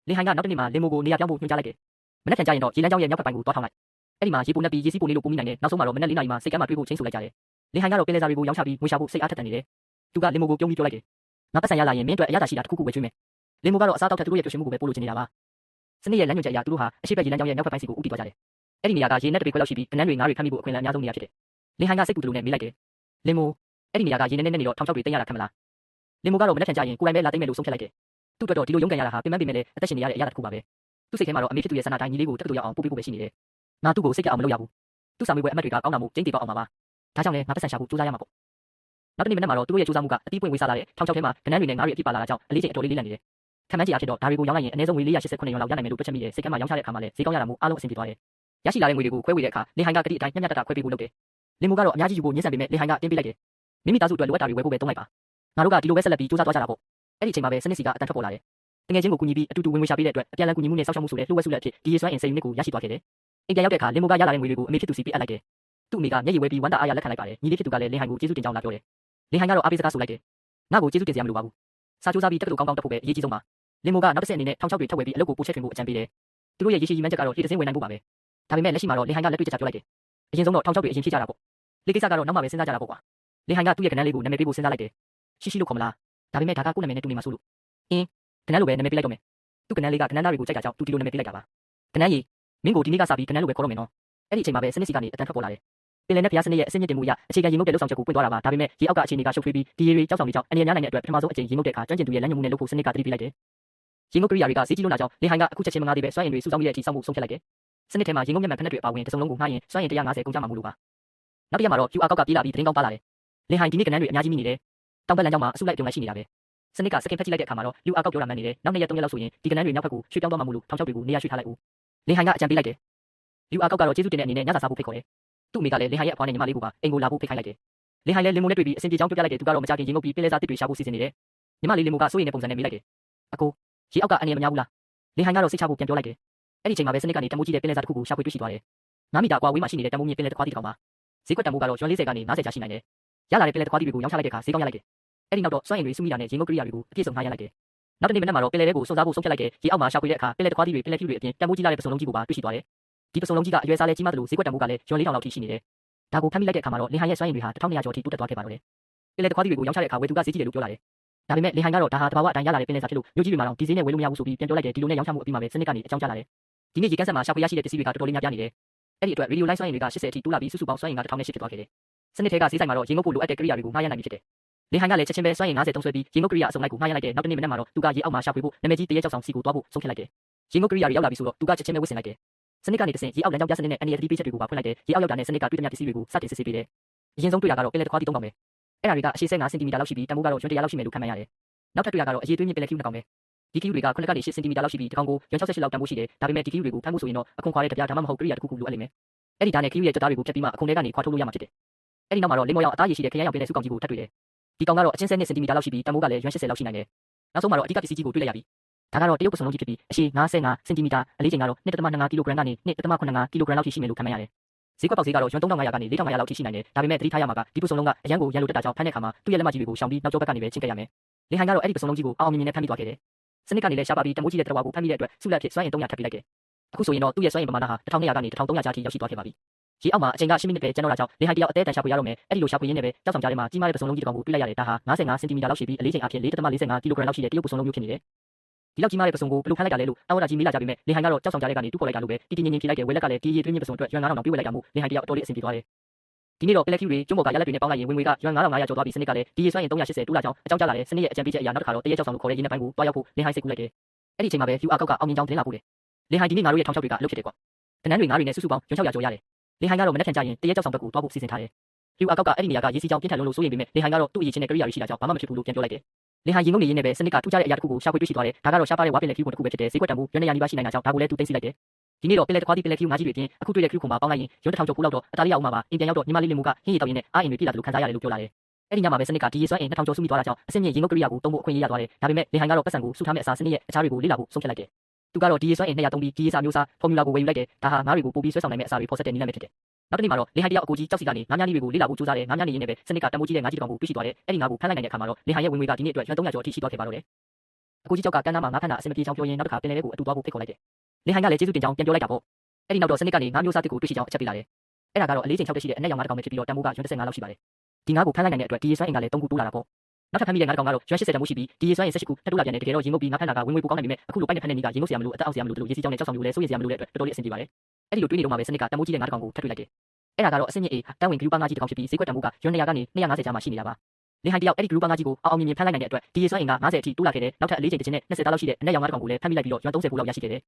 လင်ဟိုင်ကနောက်တစ်နေ့မှာလင်မိုကိုနေရာပြောင်းဖို့ညွှန်ကြားလိုက်တယ်မနက်ဖြန်ကျရင်တော့ရေလမ်းကြောင်းရဲ့မြောက်ဘက်ပိုင်းကိုသွားထောင်လိုက်အဲ့ဒီမှာရေပိုနှက်ပြီးရေစီးပိုနေလို့ပုံမိနိုင်တယ်နောက်ဆုံးမှာတော့မနက်4နာရီမှာစိတ်ကမ်းမှာတွေးဖို့ချင်းဆိုလိုက်ကြတယ်လင်ဟိုင်ကတော့ပင်လယ်စာတွေကိုရောင်းချပြီးငွေရှာဖို့စိတ်အားထက်သန်နေတယ်သူကလင်မိုကိုပြုံးပြီးပြောလိုက်တယ်ငါပတ်စံရလာရင်မင်းအတွက်အရသာရှိတာတစ်ခုခုဝယ်ကျွေးမယ်လင်မိုကတော့အစားတောက်ထက်သူတို့ရဲ့ပျော်ရွှင်မှုကိုပဲပို့လို့ချင်နေတာပါစနစ်ရဲ့လမ်းညွှန်ချက်အရသူတို့ဟာအရှိတ်ရေလမ်းကြောင်းရဲ့မြောက်ဘက်ပိုင်းစီကိုဦးတည်သွားကြတယ်အဲ့ဒီနေရာကရေနက်တွေခွဲလောက်ရှိပြီးကနန်းတွေငါးတွေဖမ်းမိဖို့အခွင့်အလမ်းအများဆုံးနေရာဖြစ်တယ်လင်ဟိုင်ကစိတ်ပူတလူနဲ့မေးလိုက်တယ်လင်မိုအဲ့ဒီနေရာကရေနက်နဲ့နေတော့ထောင်ချောက်တွေတင်ရတာခံမလားလင်မိုကတော့မနက်ဖြန်ကျရင်ကိုယ်တိုင်ပဲလာသိမ့်မယ်လို့ဆုံးဖြတ်လိုက်တယ်သူ့အတွက်တော့ဒီလိုရုန်းကန်ရတာဟာပင်ပန်းပင်မဲ့လည်းအသက်ရှင်နေရတဲ့အရာတစ်ခုပါပဲသူ့စိတ်ထဲမှာတော့အမေဖြစ်သူရဲ့ဆန္ဒတိုင်းညီလေးကိုတက်တူရောက်အောင်ပို့ပေးဖို့ပဲရှိနေတယ်ငါသူ့ကိုစိတ်ကြအောင်မလုပ်ရဘူးသူ့စာမေးပွဲအမှတ်တွေကကောင်းတာမို့ကျင်းတည်ပေါအောင်ပါဒါကြောင့်လည်းငါပတ်စံရှာဖို့ကြိုးစားရမှာပေါ့နောက်တနေ့မနက်မှာတော့သူတို့ရဲ့ကြိုးစားမှုကအတီးပွင့်ဝေးစားလာတဲ့ထောင်ချောက်ထဲမှာကနန်းတွေနဲ့ငါးတွေအပြစ်ပါလာတာကြောင့်အလေးချိန်အတော်လေးလေးလန့်နေတယ်ခံမှန်းကြည့်ရဖြစ်တော့ဒါတွေကိုရောင်းလိုက်ရင်အနည်းဆုံးငွေ489ရွာလောက်ရနိုင်မယ်လို့တွက်ချက်မိတယ်စိတ်ကမ်းမှာရောင်းချတဲ့အခါမှာလည်းဈေးကောင်းရတာမို့အားလုံးအဆင်ပြေသွားတယ်ရရှိလာတဲ့ငွေတွေကိုခွဲဝေတဲ့အခါလင်ဟိုင်ကတတိအတိုင်းညံ့ညံ့တတခွဲပေးဖို့လုပ်တယ်လင်မိုကတော့အများကြီးယူဖို့ညှင်းဆန်ပေမဲ့လင်ဟိုင်ကတင်းပေးလိုက်တယ်မိမိသားစုအတွက်လိုအပ်တာတွေဝယ်ဖို့ပဲတုံးလိုက်ပါငါတို့ကဒီလိုပဲဆက်လက်ပြီးကြိုးစားသွားကြတာပေါ့အဲ့ဒီအချိန်မှာပဲစနစ်စီကအတန်ထွက်ပေါ်လာတယ်တကယ်ချင်းကိုကူညီပြီးအတူတူဝင်ငွေရှာပေးတဲ့အတွက်အပြန်အလှန်ကူညီမှုနဲ့စောင့်ရှောက်မှုဆိုတဲ့လှုပ်ဝက်စုလက်အဖြစ်ဒီရေစွမ်းအင်10ယူနစ်ကိုရရှိသွားခဲ့တယ်အိမ်ပြန်ရောက်တဲ့အခါလင်မိုကရလာတဲ့ငွေတွေကိုအမေဖြစ်သူစီပေးအပ်လိုက်တယ်သူ့အမေကမျက်ရည်ဝဲပြီးဝမ်းသာအားရလက်ခံလိုက်ပါတယ်ညီလေးဖြစ်သူကလည်းလင်ဟိုင်ကိုကျေးဇူးတင်ကြောင်းလာပြောတယ်လင်ဟိုင်ကတော့အားပေးစကားဆိုလိုက်တယ်ငါ့ကိုကျေးဇူးတင်စရာမလိုပါဘူးစာကြိုးစားပြီးတက္ကသိုလ်ကောင်းကောင်းတက်ဖို့ပဲအရေးကြီးဆုံးပါလင်မိုကနောက်တစ်ဆက်အနေနဲ့ထောင်ချောက်တွေထပ်ဝယ်ပြီးအလုပ်ကိုပို့ချက်ထွင်ဖို့အကြံပေးတယ်သူတို့ရဲ့ရေရှည်ရည်မှန်းချက်ကတော့ဒီတစ်စင်းဝင်နိုင်ဖို့ပါပဲဒါပေမဲ့လက်ရှိမှာတော့လင်ဟိုင်ကလက်တွေ့ကျကျပြောလိုက်တယ်အရင်ဆုံးတော့ထောင်ချောက်တွေအရင်ဖြည့်ကြတာပေါ့လေကိစ္စကတော့နောက်မှပဲစဉ်းစားကြတာပေါ့ကွာလင်ဟိုင်ကသူ့ရဲ့ကနန်းလေးကိုနာမည်ပေးဖို့စဉ်းစားလိုက်တယ်ရှိရှိလို့ခေါ်မလားဒါပေမဲ့ဒါကကိုယ့်နာမည်နဲ့တူနေမှာဆိုလို့ကနန်းလိုပဲနာမည်ပေးလိုက်တော့မယ်သူ့ကနန်းလေးကကနန်းသားတွေကိုကြိုက်တာကြောင့်သူဒီလိုနာမည်ပေးလိုက်တာပါကနန်းကြီးမင်းကိုဒီနေ့ကစပြီးကနန်းလိုပဲခေါ်တော့မယ်နော်အဲ့ဒီအချိန်မှာပဲစနစ်စီကနေအတန်ထွက်ပေါ်လာတယ်ပင်လယ်နဲ့ဖျားစနစ်ရဲ့အဆင့်မြင့်တင်မှုအရအခြေခံရေငုပ်တဲ့လှုပ်ဆောင်ချက်ကိုပွင့်သွားတာပါဒါပေမဲ့ရေအောက်ကအခြေအနေကရှုပ်ထွေးပြီးဒီရေတွေကြောက်ဆောင်နေကြောင်းအနေများနိုင်တဲ့အတွက်ပထမဆုံးအကြိမ်ရေငုပ်တဲ့အခါကျွမ်းကျင်သူရဲ့လမ်းညွှန်မှုနဲ့လုပ်ဖို့စနစ်ကတတိပေးလိုက်တယ်ရေငုပ်ကိရိယာတွေကစီးကြီးလွန်းလာကြောင်းလင်ဟိုင်ကအခုချက်ချင်းမငါသေးပဲစွမ်းအင်တွေစုဆောင်းပြီးတဲ့အထိစောင့်ဖို့ဆုံးဖြတ်လိုက်တယ်စနစ်ထဲမှာရေငုပ်မျက်မှန်ဖက်နှက်တွေအပါဝင်တစ်စုံလုံးကိုငှားရင်စွမ်းအင်150ကုန်ကြမှာမို့လို့ပါနောက်တစ်ရက်မှာတော့ QR ကောက်ကပြေးလာပြီးသတင်းကောင်းပါလာတယ်လင်ဟိုင်ဒီနေ့ကနန်းတွေအများကြီးမိနေတယ်တောင်ဘက်လမ်းကြောင်းမှာအစုလိုက်ပြုံလိုက်ရှိနေတာပဲစနစ်ကစကင်ဖက်ကြည့်လိုက်တဲ့အခါမှာတော့ QR ကောက်ပြောတာမှန်နေတယ်နောက်2ရက်3ရက်လောက်ဆိုရင်ဒီကနန်းတွေနောက်ဘက်ကိုရွှေ့ပြောင်းသွားမှာမို့လို့ထောင်ချောက်တွေကိုနေရာရွှေ့ထားလိုက်ဦးလင်ဟိုင်ကအကြံပေးလိုက်တယ် QR ကောက်ကတော့ကျေးဇူးတင်တဲ့အနေနဲ့ညစာစားဖို့ဖိတ်ခေါ်တယ်သူ့အမေကလည်းလင်ဟိုင်ရဲ့အဖွားနဲ့ညီမလေးကိုပါအိမ်ကိုလာဖို့ဖိတ်ခိုင်းလိုက်တယ်လင်ဟိုင်လည်းလင်မိုနဲ့တွေ့ပြီးအဆင်ပြေကြောင်းပြောပြလိုက်တယ်သူကတော့မကြခင်ရေငုပ်ပြီးပင်လယ်စာတစ်တွေရှာဖို့စီစဉ်နေတယ်ညီမလေးလင်မိုကစိုးရိမ်တဲ့ပုံစံနဲ့မေးလိုက်တယ်အကိုရေအောက်ကအနည်းမများဘူးလားလင်ဟိုင်ကတော့စိတ်ချဖို့ပြန်ပြောလိုက်တယ်အဲ့ဒီချိန်မှာပဲစနစ်ကနေတမိုးကြီးတဲ့ပင်လယ်စာတစ်ခုကိုရှာဖွေတွေ့ရှိသွားတယ်9 မီတာကွာဝေးမှာရှိနေတဲ့တမိုးမြင့်ပင်လယ်တစ်ခွားတီတစ်ကောင်ပါဈေးကွက်တမိုးကတော့ရွှန်40ကနေ90ကျာရှိနိုင်တယ်ရလာတဲ့ပင်လယ်တစ်ခွားတီတွေကိုရောင်းချလိုက်တဲ့အခါဈေးကောင်းရလိုက်တယ်အဲ့ဒီနောက်တော့စွမ်းအင်တွေစုမိတာနဲ့ရေငုပ်ကိရိယာတွေကိုအပြည့်စုံငှားရလိုက်တယ်နောက်တစ်နေ့မနက်မှာတော့ပင်လယ်ထဲကိုစွန့်စားဖို့ဆုံးဖြတ်လိုက်တယ်ရေအောက်မှာရှာဖွေတဲ့အခါပင်လယ်တစ်ခွားတီတွေပင်လယ်ဖြူတွေအပြင်တမိုးကြီးလာတဲ့ပစုံလုံးကြီးကိုပါတွေ့ရှိသွားတယ်ဒီပစုံလုံးကြီးကအရွယ်စားလဲကြီးမှသလိုဈေးကွက်တမိုးကလည်းရွှန်4000လောက်ထိရှိနေတယ်ဒါကိုဖမ်းမိလိုက်တဲ့အခါမှာတော့လင်ဟိုင်ရဲ့စွမ်းရည်တွေဟာ1200ကျော်ထိတိုးတက်သွားခဲ့ပါတော့တယ်ပင်လယ်တစ်ခွားတီတွေကိုရောင်းချတဲ့အခါဝယ်သူကဈေးကြီးတယ်လို့ပြောလာတယ်ဒါပေမဲ့လင်ဟိုင်ကတော့ဒါဟာတဘာဝအတိုင်းရလာတဲ့ပင်လယ်စာဖြစ်လို့မြို့ကြီးတွေမှာတော့ဒီဈေးနဲ့ဝယ်လို့မရဘူးဆိုပြီးပြန်ပြောလိုက်တယ်ဒီလိုနဲ့ရောင်းချမှုအပြီးမှာပဲစနစ်ကနေအကြောင်းကြားလာတယ်ဒီနေ့ရေကန်းဆက်မှာရှာဖွေရရှိတဲ့ပစ္စည်းတွေကတော်တော်လေးများပြားနေတယ်အဲ့ဒီအတွက်ရေဒီယိုလိုင်းစွမ်းရည်တွေက80အထိတိုးလာပြီးစုစုပေါင်းစွမ်းရည်က1008ဖြစ်သွားခဲ့တယ်စနစ်ထဲကဈေးဆိုင်မှာတော့ရေငုပ်ဖို့လိုအပ်တဲ့ကိရိယာတွေကိုငှားရနိုင်ပြီဖြစ်တယ်လင်ဟိုင်ကလည်းချက်ချင်းပဲစွမ်းရည်90သုံးဆွဲပြီးရေငုပ်ကိရိယာအစုံလိုက်ကိုငှားရလိုက်တယ်နောက်တစ်နေ့မနက်မှာတော့သူကရေအောက်မှာရှာဖွေဖို့နာမည်ကြီးတရေကြောက်ဆောင်စီကိုသွားဖို့ဆုံးဖြတ်လိုက်တယ်ရေငုပ်ကိရိယာတွေရောက်လာပြီဆိုတော့သူကချက်ချင်းပဲဝစ်ဆင်လိုက်တယ်စနစ်ကနေတဆင့်ရေအောက်လမ်းကြောင်းပြစနစ်နဲ့ NED ပေးချက်တွေကိုပါဖွင့်လိုက်တယ်ရေအောက်ရောက်တာနဲ့စနစ်ကတွေ့တဲ့ပစ္စည်းတွေကိုစတင်စစ်ဆေးပေးတယ်အရင်ဆုံးတွေ့တာကတော့ပင်လယ်တစ်ခွားတီ3ကောင်ပဲအဲ့ဒါတွေကအရှည်15စင်တီမီတာလောက်ရှိပြီးတန်ဖိုးကတော့ရွှန်100လောက်ရှိမယ်လို့ခန့်မှန်းရတယ်နောက်ထပ်တွေ့တာကတော့အရေးသွေးမြင့်ပင်လယ်ခီး2ကောင်ပဲဒီခီးတွေက9ကနေ8စင်တီမီတာလောက်ရှိပြီးဒီကောင်ကိုရွှန်68လောက်တန်ဖိုးရှိတယ်ဒါပေမဲ့ဒီခီးတွေကိုဖမ်းဖို့ဆိုရင်တော့အခွန်ခွာတဲ့တပြားဒါမှမဟုတ်ကိရိယာတစ်ခုခုလိုအပ်လိမ့်မယ်အဲ့ဒီဒါနဲ့ခီးရဲ့ကြွသားတွေကိုဖြတ်ပြီးမှအခွန်ထဲကနေခွာထုတ်လို့ရမှာဖြစ်တယ်အဲ့ဒီနောက်မှာတော့လင်းမော်ရောင်အသားရည်ရှိတဲ့ခရမ်းရောင်ပင်လယ်စုကောင်ကြီးကိုထပ်တွေ့တယ်ဒီကောင်ကတော့အချင်း10စင်တီမီတာလောက်ရှိပြီးတန်ဖိုးကလည်းရွှန်80လောက်ရှိနိုင်တယ်နောက်ဆုံးမှာတော့အဓိကပစ္စည်းကြီးကိုတွေ့လိုက်ရပြီဒါကတော့တရုတ်ပစုံလုံးကြီးဖြစ်ပြီးအရှည်55စင်တီမီတာအလေးချိန်ကတော့ 1.25 ကီလိုဂရမ်ကနေ 1.85 ကီလိုဂရမ်လောက်ရှိမယ်လို့ခန့်မှန်းရတယ် ဈေးကွက်ပေါက်ဈေးကတော့ယွမ်3500ကနေ4500လောက်ထိရှိနိုင်တယ်ဒါပေမဲ့သတိထားရမှာကဒီပစုံလုံးကအရန်ကိုရန်လိုတက်တာကြောင့်ဖမ်းတဲ့အခါမှာသူ့ရဲ့လက်မကြီးတွေကိုရှောင်ပြီးနောက်ကျောဘက်ကနေပဲချင်းကပ်ရမယ်လင်ဟိုင်ကတော့အဲ့ဒီပစုံလုံးကြီးကိုအောင်မြင်မြင်နဲ့ဖမ်းပြီးသွားခဲ့တယ်စနစ်ကနေလည်းရှားပါပြီးတမိုးကြီးတဲ့တရဝါကိုဖမ်းမိတဲ့အတွက်စုလက်ဖြစ်စွမ်းရင်300ထပ်ပြီးလိုက်တယ်အခုဆိုရင်တော့သူ့ရဲ့စွမ်းရင်ပမာဏဟာ1200ကနေ1300ကြားထိရောက်ရှိသွားခဲ့ပါပြီရေအောက်မှာအချိန်က10မိနစ်ပဲကျန်တော့တာကြောင့်လင်ဟိုင်တယောက်အသေးတန်ရှာဖွေရတော့မယ်အဲ့ဒီလိုရှာဖွေရင်းနဲ့ပဲကြောက်ဆောင်ကြားထဲမှာကြီးမားတဲ့ပစုံလုံးကြီးတစ်ကောင်ကိုတွေ့လိုက်ရတယ်ဒါဟာ55စင်တီမီတာလောက်ရှိပြီးအလေးချိန်အဖြစ်4.45ကီလိုဂရမ်လောက်ရှိတဲ့တရုတ်ပစုံလုံးမျိုးဖြစ်နေတယ်ဒီလောက်ကြီးမားတဲ့ပစုံကိုဘယ်လိုဖမ်းလိုက်တာလဲလို့အဝဒကြီးမေးလာကြပြီမဲ့လင်ဟိုင်ကတော့ကြောက်ဆောင်ကြားထဲကနေတူးပေါ်လိုက်တာလို့ပဲတီတီငင်ငင်ဖြေလိုက်တယ်ဝဲလက်ကလည်းဒီရေသွင်းမြင့်ပစုံအတွက်ယွမ်9000တောင်ပြေးဝဲလိုက်တာမို့လင်ဟိုင်တယောက်အတော်လေးအဆင်ပြေသွားတယ်ဒီနေ့တော့ပလက်ကျူတွေကျွန်းပေါ်ကရလက်တွေနဲ့ပေါင်းလိုက်ရင်ဝင်ငွေကယွမ်9500ကျော်သွားပြီးစနစ်ကလည်းဒီရေစွမ်းရင်380တူးလာကြောင်းအကြောင်းကြားလာတယ်စနစ်ရဲ့အကြံပေးချက်အရာနောက်တစ်ခါတော့တရက်ကြောက်ဆောင်လို့ခေါ်တဲ့ရင်းနှက်ပိုင်းကိုတွားရောက်ဖို့လင်ဟိုင်စိတ်ကူးလိုက်တယ်အဲ့ဒီအချိန်မှာပဲ QR ကောက်ကအောင်မြင်ကြောင်းတင်လာပို့တယ်လင်ဟိုင်ဒီနေ့ငါတို့ရဲ့ထောင်ချောက်တွေကအလုပ်ဖြစ်တယ်ကွာတနန်းတွေငါးတွေနဲ့စုစုပေါင်းယွမ်600ကျော်ရတယ်လင်ဟိုင်ကတော့မနေ့ထန်ကြရင်တရက်ကြောက်ဆောင်ဘက်ကိုတွားဖို့စီစဉ်ထားတယ် QR ကောက်ကအဲ့ဒီနေရာကရေစီးကြောင်းပြင်းထန်လို့စိုးရိမ်ပေမဲ့လင်ဟိုင်ကတော့သူ့အရေးချင်းနဲ့ကရိယာတွေရှိတာကြောင့်ဘာမှမဖြစ်ဘူးလို့ပြန်ပြောလိုက်တယ်လင်ဟိုင်ရင်ငုံနေရင်းနဲ့ပဲစနစ်ကထူးခြားတဲ့အရာတစ်ခုကိုရှာဖွေတွေ့ရှိသွားတယ်ဒါကတော့ရှားပါတဲ့ဝါပင်လက်ခူးတစ်ခုပဲဖြစ်တယ်ဈေးကွက်တန်ဖိုးယွမ်200နီးပါးရှိနိုင်တာကြောင့်ဒါကိုလည်းသူသိသိလိုက်တယ်ဒီနေ့တော့ပင်လယ်တစ်ခွားသီးပင်လယ်ခူးငါးကြီးတွေအပြင်အခုတွေ့တဲ့ခူးခုံမှာပေါင်းလိုက်ရင်ယွမ်1000ကျော်ပို့လောက်တော့အတားလေးရအောင်မှာပါအင်ပြန်ရောက်တော့ညီမလေးလင်မူကဟင်းရီတောက်ရင်းနဲ့အားအင်တွေပြည့်လာတယ်လို့ခံစားရတယ်လို့ပြောလာတယ်အဲ့ဒီညမှာပဲစနစ်ကဒီရေစွမ်းအင်2000ကျော်စုမိသွားတာကြောင့်အဆင့်မြင့်ရင်ငုံကရိယာကိုတုံးဖို့အခွင့်အရေးရသွားတယ်ဒါပေမဲ့လင်ဟိုင်ကတော့ပတ်စံကိုစုထားမဲ့အစားစနစ်ရဲ့အခြားတွေကိုလေ့လာဖို့ဆုံးဖြတ်လိုက်တယ်သူကတော့ဒီရေစွမ်းအင်200သုံးပြီးဒီရေစာမျိုးစားဖော်မြူလာကိုဝယ်ယူလိုက်တယ်ဒါဟာငါးတွေကိုပို့ပြီးဆွဲဆောင်နိုင်မဲ့အစားတွေဖော်ဆက်တဲ့နည်းလမ်းပဲဖြစ်တယ်နောက်တစ်နေ့မှာတော့လင်ဟိုင်တယောက်အကိုကြီးကြောက်စီကနေငါးများလေးတွေကိုလေ့လာဖို့ကြိုးစားတယ်ငါးများနေရင်းနဲ့ပဲစနစ်ကတမိုးကြီးတဲ့ငါးကြီးတစ်ကောင်ကိုတွေ့ရှိသွားတယ်အဲ့ဒီငါးကိုဖမ်းလိုက်နိုင်တဲ့အခါမှာတော့လင်ဟိုင်ရဲ့ဝင်ငွေကဒီနေ့အတွက်ယွမ်300ကျော်အထိရှိသွားခဲ့ပါတော့တယ်အကိုကြီးကြောက်ကကန်းသားမှာငါးဖမ်းတာအဆင်မပြေချောင်းပြောရင်းနောက်တစ်ခါပင်လယ်ထဲကိုအတူသွားဖို့ဖိတ်ခေါ်လိုက်တယ်လင်ဟိုင်ကလည်းကျေးဇူးတင်ကြောင်းပြန်ပြောလိုက်တာပေါ့အဲ့ဒီနောက်တော့စနစ်ကနေငါးမျိုးစားတစ်ကိုတွေ့ရှိကြောင်းအချက်ပေးလာတယ်အဲ့ဒါကတော့အလေးချိန်6တက်ရှိတဲ့အနက်ရောင်ငါးတစ်ကောင်ပဲဖြစ်ပြီးတော့တန်ဖိုးကယွမ်35လောက်ရှိပါတယ်ဒီငါးကိုဖမ်းလိုက်နိုင်တဲ့အတွက်ဒီရေစွမ်းအင်ကလည်း3ခုတိုးလာတာပေါ့နောက်ထပ်ဖမ်းမိတဲ့ငါးတစ်ကောင်ကတော့ယွမ်80တန်ဖိုးရှိပြီးဒီရေစွမ်းအင်18ခုထပ်တိုးလာပြန်တယ်တကယ်တော့ရေငုပ်ပြီးငါးဖမ်းတာကဝင်ငွေပိုကောင်းနိုင်ပေမဲ့အခုလိုပိုက်နဲ့ဖမ်းတဲ့နီးကရေငုပ်စရာမလိုအသက်အောက်စရာမလိုတို့ရေစီးကြောင်းနဲ့ကြောက်ဆောင်မျိုးလဲစိုးရိမ်စရာမလိုတဲ့အတွက်တော်တော်လေးအဆင်ပြေပါတယ်အဲ့ဒီလိုတွေးနေတော့မှပဲစနစ်ကတန်ဖိုးကြီးတဲ့ငါးတစ်ကောင်ကိုထပ်တွေ့လိုက်တယ်အဲ့ဒါကတော့အဆင့်မြင့်အေတန်းဝင်ဂလူးပါငါးကြီးတစ်ကောင်ဖြစ်ပြီးဈေးကွက်တန်ဖိုးကယွမ်200ကနေ250ကြားမှာရှိနေတာပါလင်ဟိုင်တယောက်အဲ့ဒီဂလူးပါငါးကြီးကိုအောင်မြင်မြင်ဖမ်းလိုက်နိုင်တဲ့အတွက်ဒီရေစွမ်းအင်က90အထိတိုးလာခဲ့တယ်နောက်ထပ်အလေးချိန်တစ်ချင်းနဲ့20သားလောက်ရှိတဲ့အနက်ရောင်ငါးတစ်ကောင်ကိုလည်းဖမ်းမိလိုက်ပြီးတော့ယွမ်30ခုလောက်ရရှိခဲ့တယ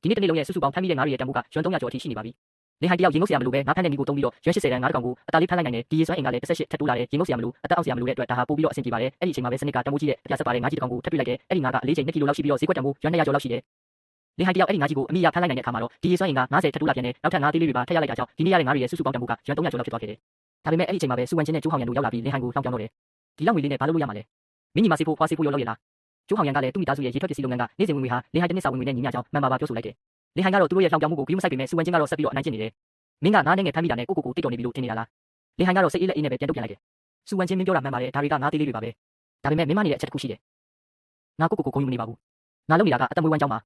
်ဒီနေ့တနေ့လုံးရဲ့စုစုပေါင်းဖမ်းမိတဲ့ငါးတွေရဲ့တန်ဖိုးကယွမ်300ကျော်အထိရှိနေပါပြီလင်ဟိုင်တယောက်ရေငုပ်စရာမလိုပဲငါးဖမ်းတဲ့နီးကိုတုံးပြီးတော့ယွမ်80တန်ငါးတစ်ကောင်ကိုအတားလေးဖမ်းလိုက်နိုင်တယ်ဒီရေစွမ်းအင်ကလည်း18ထပ်တိုးလာတယ်ရေငုပ်စရာမလိုအသက်အောက်စရာမလိုတဲ့အတွက်ဒါဟာပို့ပြီးတော့အဆင်ပြေပါတယ်အဲ့ဒီအချိန်မှာပဲစနစ်ကတန်ဖိုးကြီးတဲ့အပြာဆက်ပါတဲ့ငါးကြီးတစ်ကောင်ကိုထပ်တွေ့လိုက်တယ်အဲ့ဒီငါးကအလေးချိန်2ကီလိုလောက်ရှိပြီးတော့ဈေးကွက်တန်ဖိုးယွမ်200ကျော်လောက်ရှိတယ်လင်ဟိုင်တယောက်အဲ့ဒီငါးကြီးကိုအမိရဖမ်းလိုက်နိုင်တဲ့အခါမှာတော့ဒီရေစွမ်းအင်က90ထပ်တိုးလာပြန်တယ်နောက်ထပ်ငါးသေးလေးတွေပါထပ်ရလိုက်တာကြောင့်ဒီနေ့ရတဲ့ငါးတွေရဲ့စုစုပေါင်းတန်ဖိုးကယွမ်300ကျော်လောက်ဖြစ်သွားခဲ့တယ်ဒါပေမဲ့အဲ့ဒီအချိန်မှာပဲစုဝမ်ချင်းနဲ့ကျိုးဟောင်ရန်တို့ရောက်လာပြီးလင်ဟိုင်ကိုလှောင်ပြောင်းတော့တယ်ဒီလောက်ငွေလေးနဲ့ဘာလုပ်လို့ရမှာလဲမင်းညီမစီဖို့ဖွာစီဖို့ရောလောက်ရလားကျိုးဟောင်ရန်ကလည်းသူ့မိသားစုရဲ့ရေထွက်ပစ္စည်းလုပ်ငန်းကနေ့စဉ်ဝင်ငွေဟာလင်ဟိုင်တစ်နှစ်စာဝင်ငွေနဲ့ညီမျှကြောင်းမှန်ပါပါပြောဆိုလိုက်တယ်လင်ဟိုင်ကတော့သူတို့ရဲ့လှောင်ပြောင်းမှုကိုဂရုမစိုက်ပေမဲ့စုဝမ်ချင်းကတော့ဆက်ပြီးတော့အနိုင်ကျင့်နေတယ်မင်းကငါးနဲ့ငယ်ဖမ်းမိတာနဲ့ကိုတိတ်တော်နေပြီလို့ထင်နေတာလားလင်ဟိုင်ကတော့စိတ်အေးလက်အေးနဲ့ပဲပြန်တုတ်ပြန်လိုက်တယ်စုဝမ်ချင်းမင်းပြောတာမှန်ပါတယ်ဒါတွေကငါးသေးလေးတွေပါပဲဒါပေမဲ့မင်းမနေတဲ့အချက်တစ်ခုရှိတယ်ငါကိုဂုံယူမနေပါဘူးငါလုပ်နေတာကအတမွေးဝမ်းကြောင်းပါ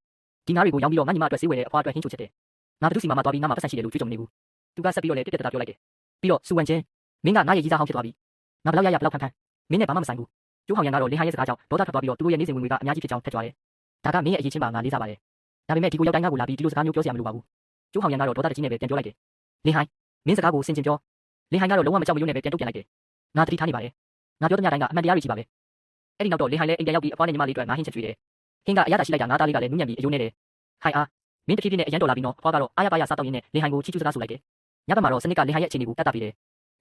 ဒီငါးတွေကိုရောင်းပြီးတော့ငါညီမအတွက်ဈေးဝယ်တဲ့အဖွားအတွက်ဟင်းချိုချက်တယ်ငါဘသူစီမှာသွားပြီးငါမှာပတ်စံရှိတယ်လို့ကြွေးကြော်မနေဘူးသူကဆက်ပြီးတော့လည်းတက်တက်တာပြောလိုက်တယ်ပြီးတော့စုဝမ်ချင်းမင်းကငါရဲ့ကြီးစားဟောင်းဖြစ်သွားပြီငါဘလောက်ရဘလောက်ဖမ်းမင်းနဲ့ဘာမှမဆိုင်ဘူးကျိုးဟောင်ရန်ကတော့လင်ဟိုင်ရဲ့စကားကြောင့်ဒေါသထွက်သွားပြီးတော့သူတို့ရဲ့နေ့စဉ်ဝင်ငွေကအများကြီးဖြစ်ကြောင်းထက်ကြွားတယ်ဒါကမင်းရဲ့အရေးချင်းပါငါလေးစားပါတယ်ဒါပေမဲ့ဒီကိုရောက်တိုင်းငါကိုလာပြီးဒီလိုစကားမျိုးပြောစရာမလိုပါဘူးကျိုးဟောင်ရန်ကတော့ဒေါသတကြီးနဲ့ပဲပြန်ပြောလိုက်တယ်လင်ဟိုင်မင်းစကားကိုစင်ကြင်ပြောလင်ဟိုင်ကတော့လုံးဝမကြောက်မရွံ့နဲ့ပဲပြန်တုတ်ပြန်လိုက်တယ်ငါတတိထားနေပါတယ်ငါပြောတဲ့ညတိုင်းကအမှန်တရားတွေကြီးပါပဲအဲ့ဒီနောက်တော့လင်ဟိုင်လည်းအိမ်ပြန်ရောက်ပြီးအဖွားနဲ့ညီမလေးအတွက်ငါဟင်းချက်ကျွေးတယ်ဟင်းကအရသာရှိလိုက်တာငါသားလေးကလည်းနူးညံ့ပြီးအယိုးနေတယ်ဟိုင်အားမင်းတဖြည်းဖြည်းနဲ့အရန်တော်လာပြီးတော့အဖွားကတော့အားရပါရစားတော့ရင်းနဲ့လင်ဟိုင်ကိုချီးကျူးစကားဆိုလိုက်တယ်ညဘက်မှာတော့စနစ်ကလင်ဟိုင်ရဲ့အခြေအနေကိုတတ်တာပေးတယ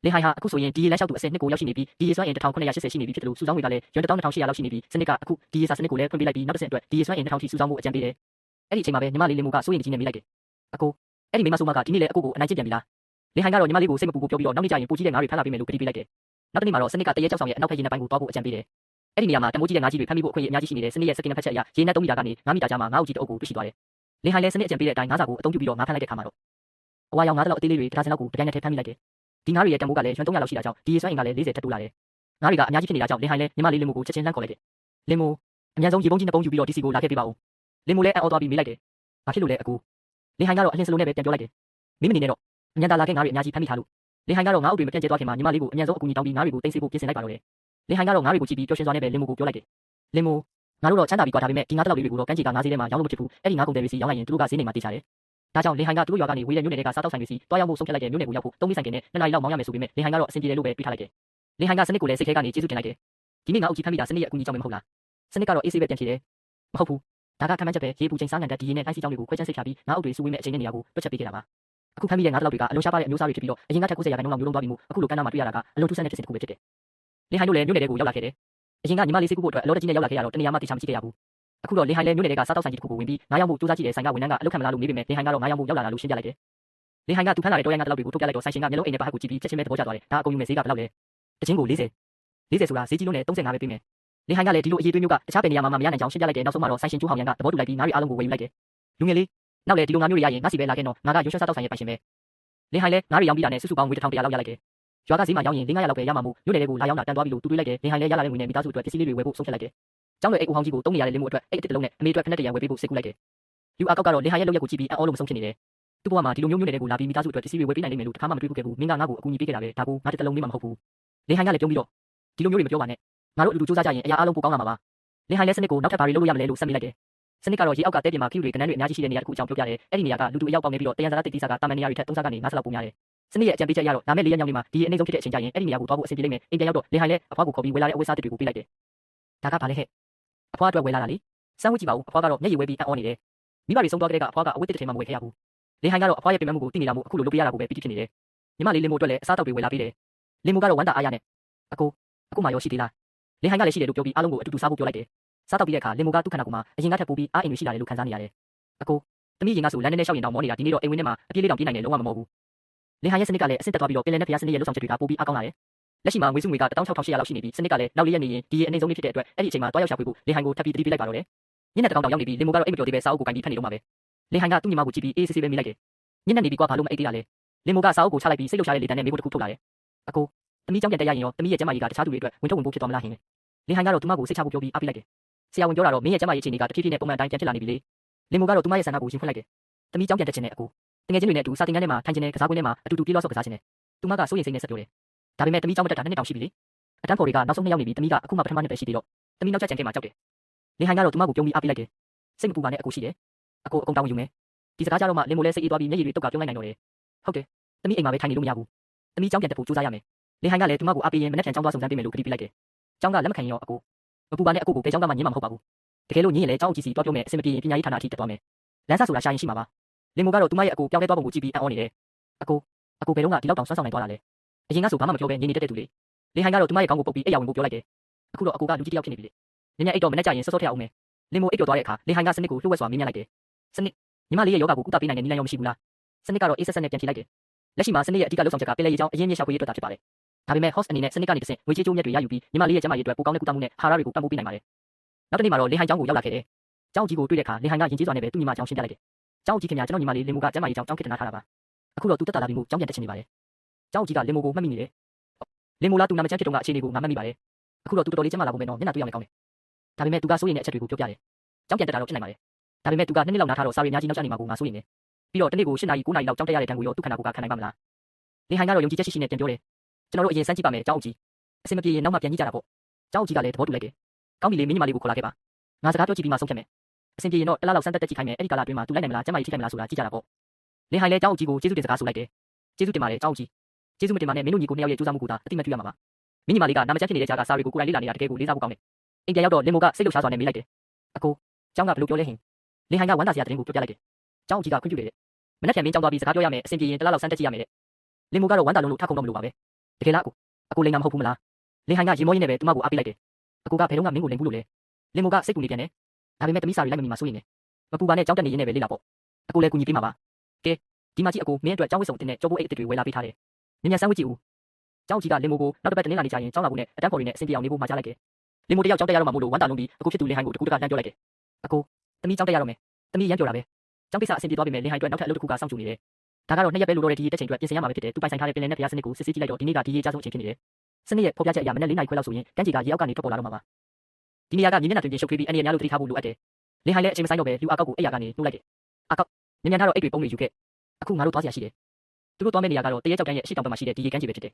်လင်ဟိုင်ဟာအခုဆိုရင်ဒီရေလမ်းလျှောက်သူအဆင့်2ကိုရောက်ရှိနေပြီးဒီရေစွမ်းအင်1980ရှိနေပြီဖြစ်တယ်လို့စုဆောင်းငွေကလည်းယွမ်12800လောက်ရှိနေပြီးစနစ်ကအခုဒီရေစာစနစ်ကိုလည်းဖွင့်ပေးလိုက်ပြီးနောက်တစ်ဆင့်အတွက်ဒီရေစွမ်းအင်2000ထိစုဆောင်းဖို့အကြံပေးတယ်အဲ့ဒီအချိန်မှာပဲညီမလေးလင်မူကစိုးရိမ်ကြီးနဲ့မေးလိုက်တယ်အကိုအဲ့ဒီမိမဆိုးမကဒီနေ့လည်းအကိုကိုအနိုင်ကျင့်ပြန်ပြီလားလင်ဟိုင်ကတော့ညီမလေးကိုစိတ်မပူဖို့ပြောပြီးတော့နောက်နေ့ကျရင်ပိုကြီးတဲ့ငါးတွေဖမ်းလာပေးမယ်လို့ကတိပေးလိုက်တယ်နောက်တစ်နေ့မှာတော့စနစ်ကတရေကြောက်ဆောင်ရဲ့အနောက်ဖက်ရေနက်ပိုင်းကိုတွားဖို့အကြံပေးတယ်အဲ့ဒီနေရာမှာတမိုးကြီးတဲ့ငါးကြီးတွေဖမ်းမိဖို့အခွင့်အရေးအများကြီးရှိနေတယ်စနစ်ရဲ့စကင်နက်ဖက်ချက်အရရေနက်3မီတာကနေ9မီတာကြားမှာငါးအုပ်ကြီးတအုပ်ကိုတွေ့ရှိသွားတယ်လင်ဟိုင်လည်းစနစ်အကြံပေးတဲ့အတိုင်းငါးစာကိုအသုံးပြုပြီးတော့ငါးဖမ်းလိုက်တဲ့ခါမှာတော့အဝါရောင်ငါးတလောက်အသေးလေးတွေတစ်ဒါဇင်လောက်ကိုတပြိုင်နက်တည်းဖမ်းမိလိုက်တယ်ဒီငါးတွေရဲ့တန်ဖိုးကလည်းယွမ်300လောက်ရှိတာကြောင့်ဒီရေစွမ်းအင်ကလည်း40ထပ်တိုးလာတယ်ငါးတွေကအများကြီးဖြစ်နေတာကြောင့်လင်ဟိုင်လည်းညီမလေးလင်မူကိုချက်ချင်းလှမ်းခေါ်လိုက်တယ်လင်မူအများဆုံးရေပုံးကြီးနှစ်ပုံးယူပြီးတော့ဒီစီကိုလာခဲ့ပေးပါဦးလင်မူလည်းအော်သွားပြီးမေးလိုက်တယ်ဘာဖြစ်လို့လဲအကိုလင်ဟိုင်ကတော့အလင်းစလုံးနဲ့ပဲပြန်ပြောလိုက်တယ်မင်းမနေနဲ့တော့အញ្ញံတာလာခဲ့ငါးတွေအများကြီးဖမ်းမိထားလို့လင်ဟိုင်ကတော့ငါးအုပ်တွေမပြန့်ကျဲသွားခင်မှာညီမလေးကိုအញ្ញံဆုံးအကူအညီတောင်းပြီးငါးတွေကိုတင်စီဖို့ပြင်ဆင်လိုက်ပါတော့တယ်လင်ဟိုင်ကတော့ငါးတွေကိုကြည့်ပြီးပျော်ရွှင်စွာနဲ့ပဲလင်မူကိုပြောလိုက်တယ်လင်မူငါတို့တော့ချမ်းသာပြီးကွာဒါပေမဲ့ဒီငါးတစ်လောက်လေးတွေကိုတော့ကမ်းခြေကငါးဈေးထဲမှာရောင်းလို့မဖြစ်ဘူးအဲ့ဒီငါးကုန်တယ်တွေစီရောင်းလိုက်ရင်သူတို့ကဈေးနေမှာတေးချတယ်ဒါကြောင့်လင်ဟိုင်ကသူတို့ရွာကနေဝေးတဲ့မြို့နယ်တွေကစားတောက်ဆိုင်တွေစီတွားရောက်ဖို့ဆုံးဖြတ်လိုက်တဲ့မြို့နယ်ကိုရောက်ဖို့3မိနစ်ဆိုင်ကနဲ့2နာရီလောက်မောင်းရမယ်ဆိုပေမဲ့လင်ဟိုင်ကတော့အဆင်ပြေတယ်လို့ပဲတွေးထားလိုက်တယ်လင်ဟိုင်ကစနစ်ကိုလည်းစိတ်ထဲကနေကျေးဇူးတင်လိုက်တယ်ဒီနေ့ငါအုပ်ကြီးဖမ်းမိတာစနစ်ရဲ့အကူအညီကြောင့်မဟုတ်လားစနစ်ကတော့အေးဆေးပဲပြန်ဖြေတယ်မဟုတ်ဘူးဒါကခံမှန်းချက်ပဲရေပူချိန်စားငံတက်ဒီရေနဲ့တိုင်းစီကြောင်းတွေကိုခွဲချမ်းစိတ်ဖြာပြီးငါအုပ်တွေစုဝေးမဲ့အချိန်နဲ့နေရာကိုတွက်ချက်ပေးခဲ့တာပါအခုဖမ်းမိတဲ့ငါးတစ်လောက်တွေကအလုံးရှားပါတဲ့အမျိုးအစားတွေဖြစ်ပြီးတော့အရင်ကထက်90%လောက်မျိုးလုံးသွားပြီးမှအခုလိုကမ်းနားမှာတွေ့ရတာကအလုံးထူးဆန်းတဲ့ဖြစ်စဉ်တစ်ခုပဲဖြစ်တယ်လင်ဟိုင်တို့လည်းမြို့နယ်တွေကိုရောက်လာခဲ့တယ်အရင်ကညီမလေးစိတ်ကူးဖို့အတွက်အလောတကြီးနဲ့ရောက်လာခဲ့ရတော့တနေရာမှတေချာမရှိခဲ့ရဘူးအခုတော့လင်ဟိုင်လည်းမြို့နယ်တွေကစားတောက်ဆိုင်ကြီးတစ်ခုကိုဝင်ပြီးငါးရောက်ဖို့စူးစမ်းကြည့်တဲ့ဆိုင်ကဝန်ထမ်းကအလုပ်ခံမလားလို့မေးပေမဲ့လင်ဟိုင်ကတော့ငါးရောက်ဖို့ရောက်လာတာလို့ရှင်းပြလိုက်တယ်လင်ဟိုင်ကသူဖမ်းလာတဲ့တော်ရငါးတစ်လောက်တွေကိုထုတ်ပြလိုက်တော့ဆိုင်ရှင်ကမျက်လုံးအိမ်နဲ့ပါဟတ်ကိုကြည့်ပြီးချက်ချင်းပဲသဘောကျသွားတယ်ဒါအကုန်ယူမယ်ဈေးကဘယ်လောက်လဲတချင်းကို40ဆိုတာဈေးကြီးလုံးနဲ့35ပဲပေးမယ်လင်ဟိုင်ကလည်းဒီလိုအရေးသွေးမျိုးကတခြားပင်နေရာမှာမရနိုင်ကြောင်းရှင်းပြလိုက်တယ်နောက်ဆုံးမှာတော့ဆိုင်ရှင်ကျိုးဟောင်ရန်ကသဘောတူလိုက်ပြီးငါးတွေအားလုံးကိုဝယ်ယူလိုက်တယ်လူငယ်လေးနောက်လေဒီလိုငါးမျိုးတွေရရင်ငါစီပဲလာခဲ့တော့ငါကရွှေရွှဲစားတောက်ဆိုင်ရဲ့ပိုင်ရှင်ပဲ လင်းဟိုင်းလဲငါးရီရောင်းပြီးတာနဲ့စုစုပေါင်းငွေ1100လောက်ရလိုက်တယ်ရွာကဈေးမှာရောင်းရင်400လောက်ပဲရမှာမို့မြို့နယ်တွေကိုလာရောက်တာတန်သွားပြီလို့တူတွေးလိုက်တယ်လင်းဟိုင်းလဲရလာတဲ့ငွေနဲ့မိသားစုအတွက်ပစ္စည်းလေးတွေဝယ်ဖို့ဆုံးဖြတ်လိုက်တယ်ကျောင်းလွယ်အိတ်ဦးဟောင်းကြီးကိုတုံးနေရတဲ့လင်းမို့အတွက်အိတ်အစ်တစ်လုံးနဲ့အမေအတွက်ဖက်နဲ့တရံဝယ်ပေးဖို့စိတ်ကူးလိုက်တယ်လူအကောက်ကတော့လင်းဟိုင်းရဲ့လုပ်ရက်ကိုကြည့်ပြီးအံ့ဩလို့မဆုံးဖြစ်နေတယ်သူ့ဘဝမှာဒီလိုမျိုးမြို့နယ်တွေကိုလာပြီးမိသားစုအတွက်ပစ္စည်းတွေဝယ်ပေးနိုင်လိမ့်မယ်လို့တစ်ခါမှမတွေးဘူးခဲ့ဘူးမင်းကငါ့ကိုအကူအညီပေးခဲ့တာပဲဒါကိုငါတစ်တလုံးမေးမှာမဟုတ်ဘူးလင်းဟိုင်းကလည်းပြုံးပြီးတော့ဒီလိုမျိုးတွေမပြောပါနဲ့ငါတို့အတူတူစူးစမ်းကြရင်အရာအလုံးပိုကောင်းလာမှာပါလင်းဟိုင်းလဲစနစ်ကိုနောက်ထပ်ဘာတွေလုပ်လို့ရမလဲလို့ဆက်မိလိုက်တယ်စနစ်ကတော့ရေအောက်ကတဲပြင်မှာခီးတွေကနန်းတွေအများကြီးရှိတဲ့နေရာတစ်ခုအကြောင်းပြောပြတယ်အဲ့ဒီနေရာကလူတူအယောက်ပေါင်းနေပြီးတော့တယံဇာတ်တိတိစာကတာမန်နေရာတွေထက်3ဆကနေ5ဆလောက်ပိုများတယ်စနစ်ရဲ့အကြံပေးချက်အရတော့လာမယ့်4ရက်မြောက်နေ့မှာဒီအနည်းဆုံးဖြစ်တဲ့အချိန်ကျရင်အဲ့ဒီနေရာကိုသွားဖို့အဆင်ပြေလိမ့်မယ်အိမ်ပြန်ရောက်တော့လင်းဟိုင်းလဲအဖွားကိုခေါ်ပြီးဝယ်လာတဲ့အဝတ်စားတွေကိုပေးလိုက်တယ်ဒါကဘာလဲဟဲ့အဖွားအတွက်ဝယ်လာတာလေစမ်းဝတ်ကြည့်ပါဦးအဖွားကတော့မျက်ရည်ဝဲပြီးအံ့ဩနေတယ်မိဘတွေဆုံးသွားတဲ့ကအဖွားကအဝတ်တစ်ထည်မှမဝယ်ခဲ့ရဘူးလင်းဟိုင်းကတော့အဖွားရဲ့ပြင်ပမှုကိုသိနေတာမို့အခုလိုလုပ်ပေးရတာကိုပဲပီတိဖြစ်နေတယ်ညီမလေးလင်းမို့အတွက်လည်းအစားအသောက်တွေဝယ်လာပေးတယ်လင်းမို့ကတော့ဝမ်းသာအားရနဲ့အခုမှရောရှိသေးလားလင်းဟိုင်းကလည်းရှိတယ်လို့ပြောပြီးအားလုံးကိုအတူတူစားဖို့ပြောလိုက်တယ်စားတော့ပြီးတဲ့အခါလင်းမို့ကသူ့ခန္ဓာကိုယ်မှာအရင်ကထပ်ပိုပြီးအားအင်တွေရှိလာတယ်လို့ခံစားနေရတယ်သမီးရင်ကဆိုလမ်းထဲနဲ့ရှောက်ရင်တောင်မောနေတာဒီနေ့တော့အိမ်ဝင်းထဲမှာအပြေးလေးတောင်ပြေးနိုင်တယ်လုံးဝမမောဘူးလင်းဟိုင်းရဲ့စနစ်ကလည်းအဆင့်တက်သွားပြီးတော့ပင်လယ်နဲ့ဖျားစနစ်ရဲ့လှုပ်ဆောင်ချက်တွေကပိုပြီးအားကောင်းလာတယ်လက်ရှိမှာငွေစုငွေက16800လောက်ရှိနေပြီးစနစ်ကလည်းနောက်4ရက်နေရင်ဒီရဲ့အနေဆုံးနေ့ဖြစ်တဲ့အတွက်အဲ့ဒီအချိန်မှာတွားရောက်ရှာဖွေဖို့လင်းဟိုင်းကိုထပ်ပြီးတတိပေးလိုက်ပါတော့တယ်ညနေတကောင်တောင်ရောက်နေပြီးလင်းမို့ကတော့အိမ်မပြောသေးပဲစာအုပ်ကိုကင်ပြီးဖတ်နေတော့မှာပဲလင်းဟိုင်းကသူ့ညီမကိုကြည့်ပြီးအေးဆေးဆေးပဲမိလိုက်တယ်ညနေနေပြီကွာဘာလို့မအိတ်သေးရလဲလင်းမို့ကစာအုပ်ကိုချလိုက်ပြီးစိတ်လှုပ်ရှားတဲ့လေတန်းနဲ့မိဖို့တစ်ခုထုတ်လာတယ်သမီးကြောင့်ပြန်တက်ရရင်ရောသမီးရဲ့ကျမကြီးကတခြားသူတွေအတွက်ဝင်ထုတ်ဝင်ဖို့ဖြစ်သွားမလားဟင်လင်းဟိုင်းကတော့သူမကိုစိတ်ချဖို့ပြောပြီးအားပေးလိုက်တယ်ဆရာဝန်ပြောတာတော့မင်းရဲ့ကျမကြီးအခြေအနေကတဖြည်းဖြည်းနဲ့ပုံမှန်အတိုင်းပြန်ဖြစ်လာနေပြီလေလင်းမို့ကတော့သူမရဲ့ဆန္ဒကိုရင်ဖွင့်လိုက်တယ်သမီးကြောင့်ပြန်တက်ခြင်းနဲ့တကယ်ချင်းတွေနဲ့အတူစာသင်ခန်းထဲမှာထိုင်ခြင်းနဲ့ကစားကွင်းထဲမှာအတူတူပြေးလောဆော့ကစားခြင်းနဲ့သူမကစိုးရိမ်စိတ်နဲ့ဆက်ပြောတယ်ဒါပေမဲ့သမီးကြောင့်မတက်တာ2နှစ်တောင်ရှိပြီလေအတန်းဖော်တွေကနောက်ဆုံး2ရောက်နေပြီသမီးကအခုမှပထမနှစ်ပဲရှိသေးတော့သမီးနောက်ကျကြံခဲ့မှကြောက်တယ်လင်းဟိုင်းကတော့သူမကိုပြုံးပြီးအားပေးလိုက်တယ်စိတ်မပူပါနဲ့ရှိတယ်အကုန်တောင်းယူမယ်ဒီစကားကြတော့မှလင်းမို့လဲစိတ်အေးသွားပြီးမျက်ရည်တွေတုတ်ကပြုံးလိုက်နိုင်တော့တယ်ဟုတ်တယ်သမီးအိမ်မှာပဲထိုင်နေလို့မရဘူးသမီးကြောင့်ပြန်တက်ဖို့ကြိုးစားရမယ်လင်းဟိုင်းကလည်းသူမကိုအားပေးရင်မနေ့ပြန်ကျောင်းသွားစုံစမ်းပေးမယ်လို့ကတိပေးလိုက်တယ်ကျောင်းကလက်မခံရင်ရောမပူပါနဲ့ကိုဘယ်ကျောင်းကမှညင်းမှာမဟုတ်ပါဘူးတကယ်လို့ညင်းရင်လည်းကျောင်းအကြီးစီတွားပြောမယ်အဆင်မပြေရင်ပညာရေးဌာနအထိတက်သွားမယ်လမ်းစာဆိုတာရှာရင်ရှိမှာပါလင်းမို့ကတော့သူမရဲ့ပြောင်းလဲသွားပုံကိုကြည့်ပြီးအံ့ဩနေတယ်ဘယ်တော့မှဒီလောက်တောင်စွမ်းဆောင်နိုင်သွားတာလဲအရင်ကဆိုဘာမှမပြောဘဲနေတက်တဲ့သူလေလင်းဟိုင်းကတော့သူမရဲ့ခေါင်းကိုပုတ်ပြီးအိပ်ရဝင်ဖို့ပြောလိုက်တယ်အခုတော့ကလူကြီးတစ်ယောက်ဖြစ်နေပြီလေညအိပ်တော့မနေ့ကျရင်စောစောထည့်အောင်မယ်လင်းမို့အိပ်ပျော်သွားတဲ့အခါလင်းဟိုင်းကစနစ်ကိုလှုပ်ဝက်စွာမင်းမြလိုက်တယ်စနစ်ညီမလေးရဲ့ယောဂကိုကုသပေးနိုင်တဲ့နည်းလမ်းရောမရှိဘူးလားစနစ်ကတော့အေးဆက်ဆက်နဲ့ပြန်ဖြေလိုက်တယ်လက်ရှိမှာစနစ်ရဲ့အဓိကလှုပ်ဆောင်ချက်ကပင်လယ်ရေကြောင်းအရင်မြစ်ရှာဖွေရေးအတွက်သာဖြစ်ပါတယ်ဒါပေမဲ့ host အနေနဲ့စနစ်ကနေတစ်ဆင့်ငွေကြေးကျိုးမြတ်တွေရယူပြီးညီမလေးရဲ့ကျန်းမာရေးအတွက်ပိုကောင်းတဲ့ကုသမှုနဲ့ဟာရတွေကိုပံ့ပိုးပေးနိုင်ပါတယ်နောက်တစ်နေ့မှာတော့လင်းဟိုင်းကျောင်းကိုရောက်လာခဲ့တယ်ကျောင်းကြီးကိုတွေ့တဲ့အခါလင်းဟိုင်းကယဉ်ကျေးစွာနဲ့ပဲသူ့ညီမကျောင်းရှင်းပြလိုက်တယ်ကျောင်းကြီးခင်ဗျာကျွန်တော်ညီမလေးလင်းမို့ကကျန်းမာရေးကျောင်းခေတ္တနာထားတာပါအခုတော့သူတက်တာလာပြီးမို့ကျောင်းပြန်တက်ချင်နေပါတယ်ကျောင်းကြီးကလင်းမို့ကိုမှတ်မိနေတယ်လင်းမို့လားသူနာမကျန်းဖြစ်တော့ကအခြေအနေကိုငါမှတ်မိပါတယ်အခုတော့သူတော်တော်လေးကျန်းမာလာဖို့ပဲနော်မျက်နှာတွေ့ရမယ်ကောင်းတယ်ဒါပေမဲ့သူကစိုးရိမ်တဲ့အချက်တွေကိုပြောပြတယ်ကျောင်းပြန်တက်တာတော့ဖြစ်နိုင်ပါတယ်ဒါပေမဲ့သူက2နှစ်လောက်နားထားတော့စာရီအများကြီးနောက်ကျနေမှာကိုငါစိုးရိမ်နေပြီးတော့တနေ့ကို8နာရီ9နာရီလောက်ကျောင်းတက်ရတဲ့တန်းကိုရောသူ့ခန္ဓာကိုယ်ကခံနိုင်ပါမလားလင်းဟိုင်းကတော့ယုံကြည်ချက်ရှိရှိနဲ့ပြန်ပြောတယ်ကျွန်တော်တို့အရင်စမ်းကြည့်ပါမယ်ကျောင်းကြီးအစင်မပြေရင်နောက်မှပြန်ကြည့်ကြတာပေါ့ကျောင်းကြီးကလည်းသဘောတူလိုက်တယ်ကောင်းပြီလေမင်းညီမလေးကိုခေါ်လာခဲ့ပါငါစကားပြောကြည့်ပြီးမှဆုံးဖြတ်မယ်အစင်ပြေရင်တော့တစ်လားလောက်စမ်းတက်ကြည့်ခိုင်းမယ်အဲ့ဒီကာလအတွင်းမှာသူလိုက်နိုင်မလားကျမကြီးထိခိုက်မလားဆိုတာကြည့်ကြတာပေါ့လင်းဟိုင်းလည်းကျောင်းကြီးကိုကျေးဇူးတင်စကားဆိုလိုက်တယ်ကျေးဇူးတင်ပါတယ်ကျောင်းကြီးကျေးဇူးမတင်ပါနဲ့မင်းတို့ညီကို2ယောက်ရဲ့ကြိုးစားမှုကိုသာအတိမတ်တွေ့ရမှာပါမင်းညီမလေးကနာမကျန်းဖြစ်နေတဲ့ကြားကစာတွေကိုကိုယ်တိုင်လေ့လာနေတာတကယ်ကိုလေးစားဖို့ကောင်းတယ်အိမ်ပြန်ရောက်တော့လင်းမို့ကစိတ်လှုပ်ရှားစွာနဲ့မေးလိုက်တယ်ကျောင်းကဘယ်လိုပြောလဲဟင်လင်းဟိုင်းကဝမ်းသာစရာသတင်းကိုပြောပြလိုက်တယ်ကျောင်းကြီးကခွင့်ပြုတယ်မနေ့ကမင်းကျောင်းသွားပြီးစကားပြောရမယ်အစင်ပြေရင်တစ်လားလောက်စမ်းတက်ကြည့်ရမယ်တဲ့လင်းမို့ကတော့ဝမ်းသာလုံးလို့ထခုံတော့မလို့ပါပဲတကယ်လားလိန်ကမဟုတ်ဘူးမလားလင်းဟိုင်းကရေမောရင်းနဲ့ပဲသူမကိုအားပေးလိုက်တယ်ကဘယ်တော့မှမင်းကိုလိန်ဘူးလို့လဲလင်းမို့ကစိတ်ကူနေပြန်တယ်ဒါပေမဲ့သမီးစာရီလိုက်မမီမှာစိုးရင်မပူပါနဲ့ကြောင်းတက်နေရင်းနဲ့ပဲလေ့လာပေါ့လည်းကူညီပေးမှာပါကဲဒီမှာကြည့်မင်းအတွက်ကြောင်းဝစ်စုံတင်တဲ့ကြောပိုးအိတ်အစ်တွေဝယ်လာပေးထားတယ်ညညဆန်းဝစ်ကြည့်ဦးကျောင်းကြီးကလင်းမို့ကိုနောက်တစ်ပတ်တနင်္လာနေ့ကျရင်ကျောင်းလာဖို့နဲ့အတန်းဖော်ရင်းနဲ့အဆင်ပြေအောင်နေဖို့မှာကြားလိုက်တယ်လင်းမို့တယောက်ကြောင်းတက်ရတော့မှမို့လို့ဝမ်းသာလုံးပြီးအခုဖြစ်သူလင်းဟိုင်းကိုတကူတကလှမ်းပြောလိုက်တယ်သမီးကြောင်းတက်ရတော့မယ်သမီးရမ်းပြောတာပဲကျောင်းကိစ္စအဆင်ပြေသွားပြီမယ်လင်းဟိုင်းအတွက်နောက်ထပ်အလုပ်တစ်ခုကစောင့်ကြည့်နေတယ်ဒါကတော့2ရက်ပဲလိုတော့တဲ့ဒီတက်ချိန်အတွက်ပြင်ဆင်ရမှာပဲဖြစ်တယ်သူပိုင်ဆိုင်ထားတဲ့ပင်လယ်နဲ့ဖျားစနစ်ကိုစစ်ဆေးကြည့်လိုက်တော့ဒီနေ့ကဒီရေကြားဆုံးအချိန်ဖြစ်နေတယ်စနစ်ရဲ့ဖော်ပြချက်အရမနေ့4နာရီခွဲလောက်ဆိုရင်ကမ်းခြေကရေအောက်ကနေထွက်ပေါ်လာတော့မှာပါဒီနေရာကမြေမျက်နှာတွင်ပြင်ရှုပ်ထွေးပြီးအနေအများလို့သတိထားဖို့လိုအပ်တယ်လင်းဟိုင်းလည်းအချိန်မဆိုင်တော့ပဲလူအကောက်ကိုအိယာကနေနှုတ်လိုက်တယ်အကောက်ညံထားတော့အိတ်တွေပုံတွေယူခဲ့အခုငါတို့သွားစရာရှိတယ်သူတို့သွားမယ့်နေရာကတော့တရဲကြောက်တန်းရဲ့အရှိတောင်ဘက်မှာရှိတဲ့ဒီရေကမ်းခြေပဲဖြစ်တ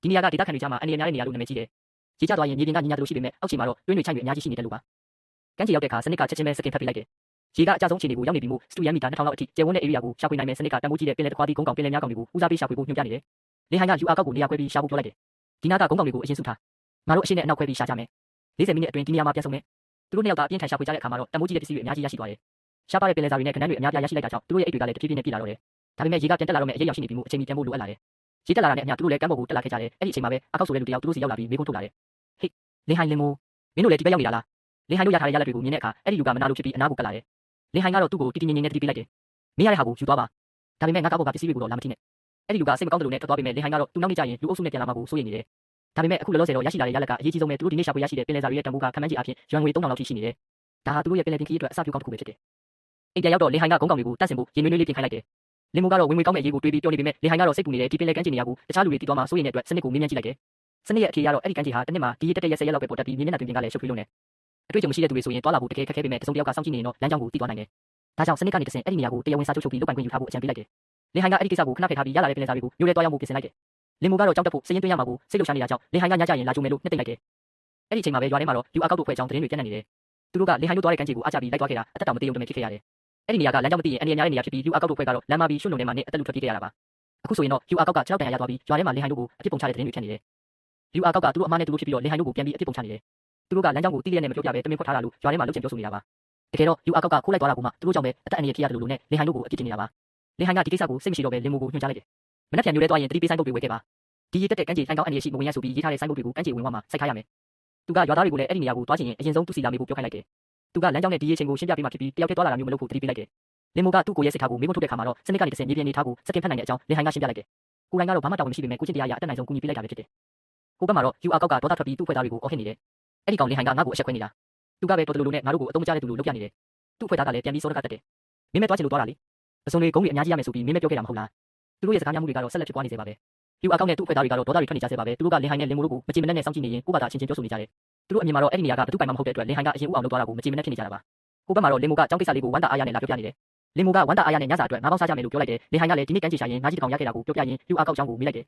ယ်ဒီနေရာကဒေသခံတွေကြားမှာအနေအများတဲ့နေရာလို့နာမည်ကြီးတယ်ရေကျသွားရင်မြေပြင်ကညညာတို့ရှိပေမဲ့အောက်ခြေမှာတော့တွင်းတွေချိုင်တွေအများကြီးရှိနေတယ်လို့ပါကမ်းခြေရောက်တဲ့အခါစနစ်ကချက်ချင်းပဲစကင်ဖတ်ပေးလိုက်တယ်ရေကအကြဆုံးအခြေအနေကိုရောက်နေပြီမို့စတူယန်မီတာ2000လောက်အထိကျယ်ဝန်းတဲ့ area ကိုရှာဖွေနိုင်မယ်စနစ်ကတန်ဖိုးကြီးတဲ့ပင်လယ်တစ်ခွားသီးကုန်းကောင်ပင်လယ်များကောင်တွေကိုဦးစားပေးရှာဖွေဖို့ညွှန်ပြနေတယ်လင်းဟိုင်းကယူအာကောက်ကိုနေရာခွဲပြီးရှာဖို့ပြောလိုက်တယ်ဒီနားကကုန်းကောင်တွေကိုအရင်စုထားငါတို့အရှိနဲ့အနောက်ခွဲပြီးရှာကြမယ်40မိနစ်အတွင်းဒီနေရာမှာပြန်ဆုံးမယ်သူတို့နှစ်ယောက်ကအပြင်းထန်ရှာဖွေကြတဲ့အခါမှာတော့တန်ဖိုးကြီးတဲ့ပစ္စည်းတွေအများကြီးရရှိသွားတယ်ရှားပါတဲ့ပင်လယ်စာတွေနဲ့ခဏန်းတွေအများပြားရရှိလိုက်တာကြောင့်သူတို့ရဲ့အိတ်တွေကလည်းတဖြည်းဖြည်းနဲ့ပြည့်လာတော့တယ်ဒါပေမဲ့ရေကပြန်တက်လာတော့မယ်အရေးရောက်ရှိနေပြီမို့အချိန်မီပြန်ဖို့လိုအပ်လာတယ်ရေတက်လာတာနဲ့အမျှသူတို့လည်းကမ်းပေါ်ကိုတက်လာခဲ့ကြတယ်အဲ့ဒီအချိန်မှာပဲအကောက်ဆိုတဲ့လူတယောက်သူတို့စီရောက်လာပြီးမေးခွန်းထုတ်လာတယ်ဟေးလင်းဟိုင်းလင်းမိုးမင်းတို့လည်းဒီဘက်ရောက်နေတာလားလင်းဟိုင်းတို့ရထားတဲ့ရလက်တွေကိုမြင်တဲ့အခါအဲ့ဒီလူကမနာလို့ဖြစ်ပြီးအနားကိုကပ်လာတယ်လင်းဟိုင်းကတော့သူ့ကိုတီတီငင်ငင်နဲ့တတိပေးလိုက်တယ်မင်းရတဲ့ဟာကိုယူသွားပါဒါပေမဲ့ငါကောက်ကပစ္စည်းတွေကိုတော့လာမထိနဲ့အဲ့ဒီလူကစိတ်မကောင်းတယ်လို့နဲ့ထွက်သွားပေမဲ့လင်းဟိုင်းကတော့သူနောက်နေ့ကျရင်လူအုပ်စုနဲ့ပြန်လာမှာကိုစိုးရိမ်နေတယ်ဒါပေမဲ့အခုလောလောဆယ်တော့ရရှိလာတဲ့ရလက်ကအရေးကြီးဆုံးပဲသူတို့ဒီနေ့ရှာဖွေရရှိတဲ့ပင်လယ်စာတွေရဲ့တန်ဖိုးကခန့်မှန်းကြည့်အဖြစ်ယွမ်ငွေ3000လောက်ထိရှိနေတယ်ဒါဟာသူတို့ရဲ့ပင်လယ်ပြင်ခရီးအတွက်အစပြုကောင်းတစ်ခုပဲဖြစ်တယ်အိမ်ပြန်ရောက်တော့လင်းဟိုင်းကဂုံးကောင်တွေကိုတတ်ဆင်ဖို့ရေနွေးနွေးလေးပြင်ခိုင်းလိုက်တယ် လင်မိုကတော့ဝင်ငွေကောင်းမဲ့အရေးကိုတွေးပြီးပြောနေပေမဲ့လေဟိုင်ကတော့စိတ်ပူနေတဲ့ဒီပင်လယ်ကမ်းခြေနေရာကိုတခြားလူတွေတီးသွားမှာစိုးရိမ်တဲ့အတွက်စနစ်ကိုမေးမြန်းကြည့်လိုက်တယ်စနစ်ရဲ့အဖြေကတော့အဲ့ဒီကမ်းခြေဟာတစ်နှစ်မှာဒီရက်တက်ရက်10ရက်လောက်ပဲပေါ်တက်ပြီးမြေမျက်နှာတွင်ကလည်းရှုပ်ထွေးလုံးနဲ့အတွေ့အကြုံမရှိတဲ့သူတွေဆိုရင်တွာလာဖို့တကယ်ခက်ခဲပေမဲ့တစုံတစ်ယောက်ကစောင့်ကြည့်နေရင်တော့လမ်းကြောင်းကိုသိသွားနိုင်တယ်ဒါကြောင့်စနစ်ကနေတဆင့်အဲ့ဒီနေရာကိုတရားဝင်စာချုပ်ချုပ်ပြီးလုပ်ပိုင်ခွင့်ယူထားဖို့အကြံပေးလိုက်တယ်လေဟိုင်ကအဲ့ဒီကိစ္စကိုခဏဖယ်ထားပြီးရလာတဲ့ပင်လယ်စာတွေကိုမြို့ထဲတွားရောက်မှုပြင်ဆင်လိုက်တယ်လင်မိုကတော့ကြောက်တက်ဖို့စည်ရင်သွင်းရမှာကိုစိတ်လှုပ်ရှားနေတာကြောင့်လေဟိုင်ကညကြရင်လာကြုံမယ်လို့နှစ်သိမ့်လိုက်တယ်အဲ့ဒီအချိန်မှာပဲရွာထဲမှာတော့လူအကောက်တို့ဖွဲ့အကြောင်းသတင်းတွေပြန့်နှံ့နေတယ်သူတို့ကလေဟိုင်တို့တွားတဲ့ကမ်းခြေကိုအားချပြီးလိုက်သွားခဲ့တာအသက်တောင်မသေးုံတမယ်ဖြစ်ခဲ့ရတယ်အဲ့ဒီနေရာကလမ်းကြောင်းမသိရင်အနေနဲ့များတဲ့နေရာဖြစ်ပြီးလူအကောက်တို့ဖွဲ့ကတော့လမ်းမပြီးရွှွန့်လုံးထဲမှာနေအသက်လူထွက်ပြေးခဲ့ရတာပါအခုဆိုရင်တော့လူအကောက်က6တန်ရသွားပြီးရွာထဲမှာလေဟိုင်တို့ကိုအပြစ်ပုံချတဲ့သတင်းတွေဖြန့်နေတယ်လူအကောက်ကသူတို့အမားနဲ့သူတို့ဖြစ်ပြီးတော့လေဟိုင်တို့ကိုပြန်ပြီးအပြစ်ပုံချနေတယ်သူတို့ကလမ်းကြောင်းကိုတိလျက်နဲ့မပြောပြဘဲတမင်ခွက်ထားတာလို့ရွာထဲမှာလုပ်ချင်ပြောဆိုနေတာပါတကယ်တော့လူအကောက်ကခိုးလိုက်သွားတာကိုမှသူတို့ကြောင့်ပဲအသက်အန္တရာယ်ဖြစ်ရတယ်လို့နဲ့လေဟိုင်တို့ကိုအပြစ်တင်နေတာပါလေဟိုင်ကဒီကိစ္စကိုစိတ်မရှိတော့ပဲလင်မိုကိုညွှန်ကြားလိုက်တယ်မနှက်ဖြန်မျိုးလဲသွားရင်တတိပေးဆိုင်ပုတ်တွေဝယ်ခဲ့ပါဒီရက်တက်တဲ့ကမ်းခြေထိုင်ကောင်းအန္တရာယ်ရှိမဝင်ရဆိုပြီးရေးထားတဲ့ဆိုင်ပုတ်တွေကိုကမ်းခြေဝင်ဝမှာစိုက်ထားရမယ်သူကရွာသားတွေကိုလည်းအဲ့ဒီနေရာကိုတွားချင်ရင်အရင်ဆုံးသူစီလာမေးဖို့ပြောခိုင်းလိုက်တယ်သူကလမ်းကြောင်းနဲ့ဒီရေချိန်ကိုရှင်းပြပေးမှဖြစ်ပြီးတယောက်တည်းတွားလာတာမျိုးမလုပ်ဖို့တတိပေးလိုက်တယ်လင်မိုကသူ့ကိုရဲစစ်ထားကိုမေးခွန်းထုတ်တဲ့ခါမှာတော့စနစ်ကနေတစ်ဆင့်မြေပြင်နေထားကိုစက်ကင်ဖတ်နိုင်တဲ့အကြောင်းလေဟိုင်ကရှင်းပြလိုက်တယ်ကိုရိုင်းကတော့ဘာမှတာဝန်မရှိပေမဲ့ကိုချင်းတရားရအတက်နိုင်ဆုံးကူညီပေးလိုက်တာပဲဖြစ်တယ်ကိုဘက်မှာတော့ယူအကောက်ကဒေါသထွက်ပြီးသူ့ဖွဲ့သားတွေကိုအော်ဟစ်နေတယ်အဲ့ဒီကောင်လေဟိုင်ကငါ့ကိုအဆက်ခွဲနေတာသူကပဲတော်တော်လို့နဲ့ငါတို့ကိုအသုံးမချတဲ့သူလိုလုပ်ပြနေတယ်သူ့ဖွဲ့သားကလည်းပြန်ပြီးစောတကတက်တယ်မင်းမဲတွားချင်လို့တွားတာလေပစုံတွေဂုံးတွေအများကြီးရမယ်ဆိုပြီးမင်းမဲပြောခဲ့တာမဟုတ်လားသူတို့ရဲ့စကားများမှုတွေကတော့ဆက်လက်ဖြစ်ပွားနေစေပါပဲယူအကောက်နဲ့သူ့ဖွဲ့သားတွေကတော့ဒေါသတွေထွက်နေကြစေပါပဲသူတို့ကလေဟိုင်နဲ့လင်မိုတို့ကိုမကြည်မနက်နဲ့စောင့်ကြည့်နေရင်ကိုဘာသာချင်းချင်းပြောဆိုနေကြတယ်သူတို့အမြင်မှာတော့အဲ့ဒီနေရာကဘသူပိုင်မှမဟုတ်တဲ့အတွက်လေဟိုင်ကအရင်ဦးအောင်လုပ်သွားတာကိုမကြည်မနက်ဖြစ်နေကြတာပါကိုဘက်မှာတော့လင်မိုကကြောင်းကိစ္စလေးကိုဝမ်းသာအားရနဲ့လာပြောပြနေတယ်လင်မိုကဝမ်းသာအားရနဲ့ညစာအတွက်ငါးပေါင်းစားကြမယ်လို့ပြောလိုက်တယ်လေဟိုင်ကလည်းဒီနေ့ကမ်းခြေရှာရင်ငါးကြီးတစ်ကောင်ရခဲ့တာကိုပြောပြရင်ယူအကောက်ကြောင်းကိုမေးလိုက်တယ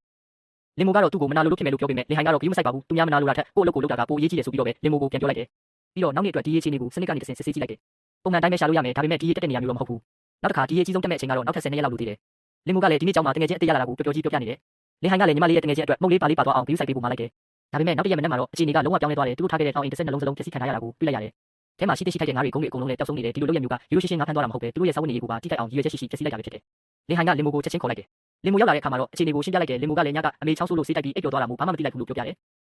်လင်မိုကတော့သူ့ကိုမနာလိုလို့ဖြစ်မယ်လို့ပြောပေမဲ့လေဟိုင်ကတော့ဂရုမစိုက်ပါဘူးသူများမနာလိုတာထက်ကိုယ့်အလုပ်ကိုလုပ်တာကပိုအရေးကြီးတယ်ဆိုပြီးတော့ပဲလင်မိုကိုပြန်ပြောလိုက်တယ်ပြီးတော့နောက်နေ့အတွက်ဒီရေးချင်းလေးကိုစနစ်ကနေတစ်ဆင့်စစ်ဆေးကြည့်လိုက်တယ်ပုံမှန်တိုင်းပဲရှာလို့ရမယ်ဒါပေမဲ့ဒီရေးတက်တဲ့နေရာမျိုးတော့မဟုတ်ဘူးနောက်တစ်ခါဒီရေးကြီးဆုံးတက်မဲ့အချိန်ကတော့နောက်ထပ်10ရက်လောက်လိုသေးတယ်လင်မိုကလည်းဒီနေ့ကြောင်းမှာတကယ်ချင်းအသေးရလာတာကိုပျော်ပျော်ကြီးပြောပြနေတယ်လေဟိုင်ကလည်းညီမလေးရဲ့တကယ်ချင်းအတွက်မုတ်လေးပါလေးပါသွားအောင်ဂရုစိုက်ပေးဖို့မှာလိုက်တယ်ဒါပေမဲ့နောက်တစ်ရက်မနေ့မှာတော့အခြေအနေကလုံးဝပြောင်းလဲသွားတယ်သူတို့ထားခဲ့တဲ့တောင်းအိမ်တစ်စက်နှလုံးစလုံးပြည့်စည်ခံထားရတာကိုတွေ့လိုက်ရတယ်ထဲမှာရှိတဲ့ရှိထိုက်တဲ့ငါးတွေဂုံးတွေအကုန်လုံးလည်းပျောက်ဆုံးနေတယ်ဒီလိုလုပ်ရမျိုးကရိုးရိုးရှင်းရှင်းငါးဖမ်းသွားတာမဟုတ်ပဲသူတို့ရဲ့စာဝတ်နေရေးကိုပါတိကျအောင်ရည်ရွယ်ချက်ရှိရှိဖျက်ဆီးလိုက်တာပဲဖြစ်တယ်လေဟိုင်ကလင်မိုကိုချက်ချင်းခေါ်လိုက်တယ်လင်မိုရောက်လာတဲ့အခါမှာတော့အခြေအနေကိုရှင်းပြလိုက်တယ်လင်မိုကလည်းညကအမေချောင်းဆိုးလို့ဆေးတိုက်ပြီးအိပ်ပျော်သွားတာမို့ဘာမှမသိလိုက်ဘူးလို့ပြောပြတ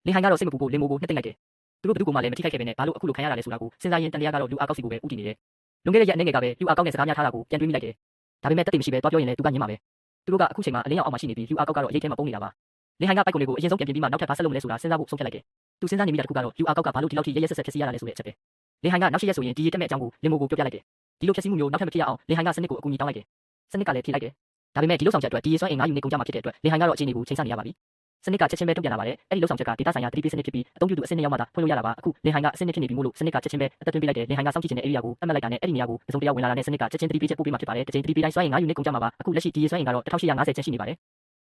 ယ်လေဟိုင်ကတော့စိတ်မပူဖို့လင်မိုကိုနှစ်သိမ့်လိုက်တယ်သူတို့ဘယ်သူကမှလည်းမထိခိုက်ခဲ့ပဲနဲ့ဘာလို့အခုလိုခံရတာလဲဆိုတာကိုစဉ်းစားရင်တန်တရားကတော့လူအကောက်စီကိုပဲဥတည်နေတယ်လွန်ခဲ့တဲ့ရက်အနေငယ်ကပဲလူအကောက်နဲ့စကားများထားတာကိုပြန်တွေးမိလိုက်တယ်ဒါပေမဲ့တက်တည်မရှိပဲတွားပြောရင်လည်းသူကညင်းမှာပဲသူတို့ကအခုချိန်မှာအလင်းရောက်အောင်မှရှိနေပြီးလူအကောက်ကတော့အရေးထဲမှာပုံနေတာပါလေဟိုင်ကပိုက်ကုန်တွေကိုအရင်ဆုံးပြန်ပြီးမှနောက်ထပ်ဘာဆက်လုပ်မလဲဆိုတာစဉ်းစားဖို့ဆုံးဖြတ်လိုက်တယ်သူစဉ်းစားနေမိတာတခုကတော့လူအကောက်ကဘာလို့ဒီလောက်ထိရဲရဲဆက်ဆက်ဖြစ်စီရတာလဲဆိုတဲ့အချက်ပဲလေဟိုင်ကနောက်ရှိရက်ဆိုရင်ဒီရက်တက်မဲ့အကြောင်းကိုလင်မိုကိုပြောပြလိုက်တယ်ဒီလိုဖြစ်စီမှုမျိုးနောက်ထပ်မဖြစ်ရအောင်လေဟိုင်ကစနစ်ကိုအကူအညီတောင်းလိုက်တယ်စနစ်ကလည်းဖြေလိုက်တယ်ဒါပေမဲ့ဒီလောက်ဆောင်ချက်အတွက်ဒီရေစွမ်းအင်ငါးယူနေကုန်ကြမှာဖြစ်တဲ့အတွက်လေဟိုင်ကတော့အခြေအနေကိုချိန်ဆနေရပါပြီစနစ်ကချက်ချင်းပဲတုံ့ပြန်လာပါတယ်အဲ့ဒီလောက်ဆောင်ချက်ကဒေတာဆိုင်ရာ3 piece စနစ်ဖြစ်ပြီးအသုံးပြုသူအဆင့်2ရောက်မှသာဖွင့်လို့ရတာပါအခုလေဟိုင်ကအဆင့်2ဖြစ်နေပြီမို့လို့စနစ်ကချက်ချင်းပဲအသက်သွင်းပေးလိုက်တယ်လေဟိုင်ကစောင့်ကြည့်နေတဲ့ area ကိုအမှတ်လိုက်တာနဲ့အဲ့ဒီနေရာကိုအစုံတယောက်ဝင်လာတာနဲ့စနစ်ကချက်ချင်း3 piece ချက်ပို့ပေးမှဖြစ်ပါတယ်တစ်ချိန်3 piece တိုင်းစွမ်းအင်ငါးယူနေကုန်ကြမှာပါအခုလက်ရှိဒီရေစွမ်းအင်ကတော့1850ချက်ရှိနေပါတ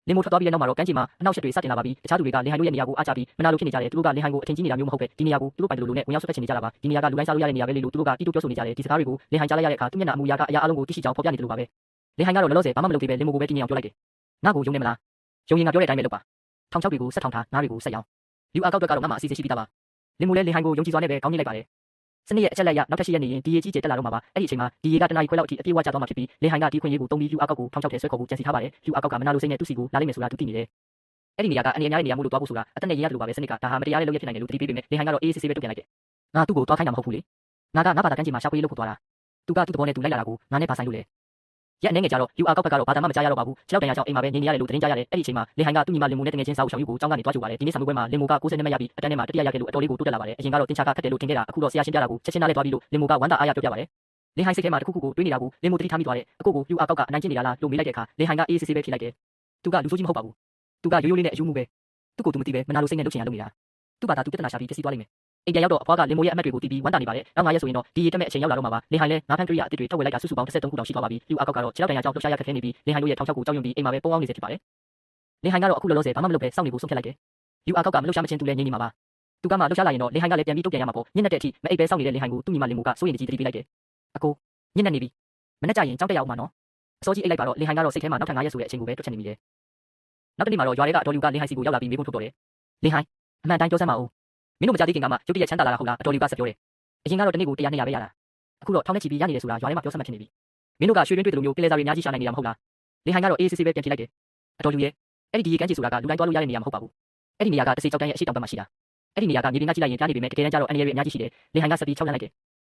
ယ်လင်မိုထွက်သွားပြီးတဲ့နောက်မှာတော့ကမ်းခြေမှာအနောက်ရှက်တွေစတင်လာပါပြီတခြားသူတွေကလေဟိုင်တို့ရဲ့နေရာကိုအားချပြီးမနာလိုဖြစ်နေကြတယ်သူတို့ကလေဟိုင်ကိုအထင်ကြီးနေတာမျိုးမဟုတ်ပဲဒီနေရာကိုသူတို့ပိုင်တယ်လို့နဲ့ဝင်ရောက်ဆွတ်ဖက်ချင်နေကြတာပါဒီနေရာကလူတိုင်းစားလို့ရတဲ့နေရာပဲလေလို့သူတို့ကတီးတိုးပြောဆိုနေကြတယ်ဒီစကားတွေကိုလေဟိုင်ကြားလိုက်ရတဲ့အခါသူမျက်နှာအမူအရာကအရာအလုံးကိုသိရှိကြောင်းဖော်ပြနေတယ်လို့ပါပဲလေဟိုင်ကတော့လောလောဆယ်ဘာမှမလုပ်သေးပဲလင်မိုကိုပဲတင်းနေအောင်ပြောလိုက်တယ်ငါ့ကိုယုံနေမလားယုံရင်ငါပြောတဲ့အတိုင်းပဲလုပ်ပါထောင်ချောက်တွေကိုဆက်ထောင်ထားငါးတွေကိုဆက်ရောင်းလူအကောက်အတွက်ကတော့ငါမှအစီအစဉ်ရှိပြီးသားပါလင်မိုလည်းလေဟိုင်ကိုယုံကြည်စွာနဲ့ပဲကောင်းကြီးလိုက်ပါတယ်စနစ်ရဲ့အချက်လက်ရနောက်ထပ်ရှိရနေရင်ဒီရေကြီးကျယ်တက်လာတော့မှာပါအဲ့ဒီအချိန်မှာဒီရေကတနားရီခွဲလောက်အထိအပြည့်ဝကျသွားမှာဖြစ်ပြီးလေဟိုင်ကဒီခွင့်ရေးကိုတုံးပြီးလူအကောက်ကိုထောင်ချောက်ထဲဆွဲခေါ်ဖို့ကြံစီထားပါတယ်လူအကောက်ကမနာလိုစိတ်နဲ့သူ့စီကိုလာလိမ့်မယ်ဆိုတာသူသိနေတယ်အဲ့ဒီနေရာကအနေအများရဲ့နေရာမို့လို့တွားဖို့ဆိုတာအသက်နဲ့ရရတယ်လို့ပါပဲစနစ်ကဒါဟာမတရားတဲ့လုပ်ရဖြစ်နိုင်တယ်လို့သတိပေးပေမဲ့လေဟိုင်ကတော့အေးအေးဆေးဆေးပဲတုံ့ပြန်လိုက်တယ်ငါသူ့ကိုတွားခိုင်းတာမဟုတ်ဘူးလေငါကငါဘာသာကမ်းခြေမှာရှာဖွေလို့ဖို့သွားတာသူကသူ့သဘောနဲ့သူလိုက်လာတာကိုငါနဲ့ဘာဆိုင်လို့လဲရက်အနေငယ်ကြတော့ယူအကောက်ဘက်ကတော့ဘာသာမှမကြားရတော့ပါဘူးခြေထောက်တန်ရကြောင့်အိမ်မှာပဲနေနေရတယ်လို့သတင်းကြားရတယ်အဲ့ဒီအချိန်မှာလေဟိုင်ကသူ့ညီမလင်မိုနဲ့တငယ်ချင်းစာအုပ်ရှောင်ယူကိုကျောင်းကနေတွားကြိုပါတယ်ဒီနေ့စာမေးပွဲမှာလင်မိုက90နှစ်မှတ်ရပြီးအတန်းထဲမှာတတိယရခဲ့လို့အတော်လေးကိုတိုးတက်လာပါတယ်အရင်ကတော့တင်ချာကခက်တယ်လို့ထင်ခဲ့တာအခုတော့ဆရာရှင်းပြတာကိုချက်ချင်းနားလဲတွားပြီးလို့လင်မိုကဝမ်းသာအားရပြောပြပါတယ်လေဟိုင်စိတ်ထဲမှာတခုခုကိုတွေးနေတာကိုလင်မိုတတိထားမိသွားတယ်အခုကိုယူအကောက်ကအနိုင်ကျင့်နေတာလားလို့မေးလိုက်တဲ့အခါလေဟိုင်ကအေးဆေးဆေးပဲဖြေလိုက်တယ်သူကလူဆိုးကြီးမဟုတ်ပါဘူးသူကရိုးရိုးလေးနဲ့အယူမှုပဲသူ့ကိုသူမသိပဲမနာလိုစိတ်နဲ့လုပ်ချင်ရလုပ်နေတာသူ့ဘာသာသူပြဿနာရှာပြီးဖြစ်စီသွားလိမ့်မယ်အိမ်ပြန်ရောက်တော့အဖွားကလင်မိုရဲ့အမတ်တွေကိုတီးပြီးဝမ်းတာနေပါတယ်နောက်9ရက်ဆိုရင်တော့ဒီရေတက်မဲ့အချိန်ရောက်လာတော့မှာပါလေဟိုင်လည်းငါးဖမ်းကြရိယာအစ်စ်တွေထုတ်ဝယ်လိုက်တာစုစုပေါင်း13ခုတောင်ရှိသွားပါပြီယူအကောက်ကတော့ခြေထောက်တန်ရကြောင်းလှုပ်ရှားရခက်ခဲနေပြီးလေဟိုင်တို့ရဲ့ထောင်ချောက်ကိုကြောက်ရွံ့ပြီးအိမ်မှာပဲပုံအောင်နေစေဖြစ်ပါတယ်လေဟိုင်ကတော့အခုလောလောဆယ်ဘာမှမလုပ်ပဲစောင့်နေဖို့ဆုံးဖြတ်လိုက်တယ်ယူအကောက်ကမလှုပ်ရှားမချင်းသူလည်းငြိမ်နေမှာပါသူကမှလှုပ်ရှားလာရင်တော့လေဟိုင်ကလည်းပြန်ပြီးတုတ်ပြန်ရမှာပေါ့ညနေတဲ့အထိမအိပ်ပဲစောင့်နေတဲ့လေဟိုင်ကိုသူ့ညီမလင်မိုကစိုးရိမ်တကြီးတတိပေးလိုက်တယ်အကိုညနေနေပြီမနေ့ကျရင်ကြောက်တက်ရအောင်မှာနော်အစောကြီးအိပ်လိုက်ပါတော့လေဟိုင်ကတော့စိတ်ထဲမှာနောက်ထပ်9ရက်ဆိုတဲ့အချိန်ကိုပဲတွက်ချက်နေမိတယ်နောက်တနေ့မှာတော့ရွာထဲကဒေါ်လူကလေဟိုင်စီကိုရောက်လာပြီးမေးခွန်းထုတ်တော့တယ်လေဟိုင်အမှန်တိုင်းပြောစမ်းပါဦးမင်းတို့မကြသေးခင်ကမှရုတ်တရက်ချမ်းသာလာတာဟုတ်လားအတော်လူကဆက်ပြောတယ်အရင်ကတော့တနေ့ကို100 200ပဲရတာအခုတော့ထောင်နဲ့ချီပြီးရနေတယ်ဆိုတာရွာထဲမှာပြောစမ်းမှဖြစ်နေပြီမင်းတို့ကရွှေတွင်းတွေ့တယ်လို့မျိုးကလေးစားတွေအများကြီးရှာနိုင်နေတာမဟုတ်လားလေဟိုင်ကတော့အေးဆေးဆေးပဲပြန်ဖြေလိုက်တယ်အတော်လူရဲ့အဲ့ဒီဒီကမ်းခြေဆိုတာကလူတိုင်းသွားလို့ရတဲ့နေရာမဟုတ်ပါဘူးအဲ့ဒီနေရာကတစေကြောက်တန်းရဲ့အရှိတောင်ဘက်မှာရှိတာအဲ့ဒီနေရာကမြေပြင်ကကြည့်လိုက်ရင်ကြားနေပေမဲ့တကယ်တမ်းကျတော့အန်ရရီအများကြီးရှိတယ်လေဟိုင်ကဆက်ပြီး6လမ်းလိုက်တယ်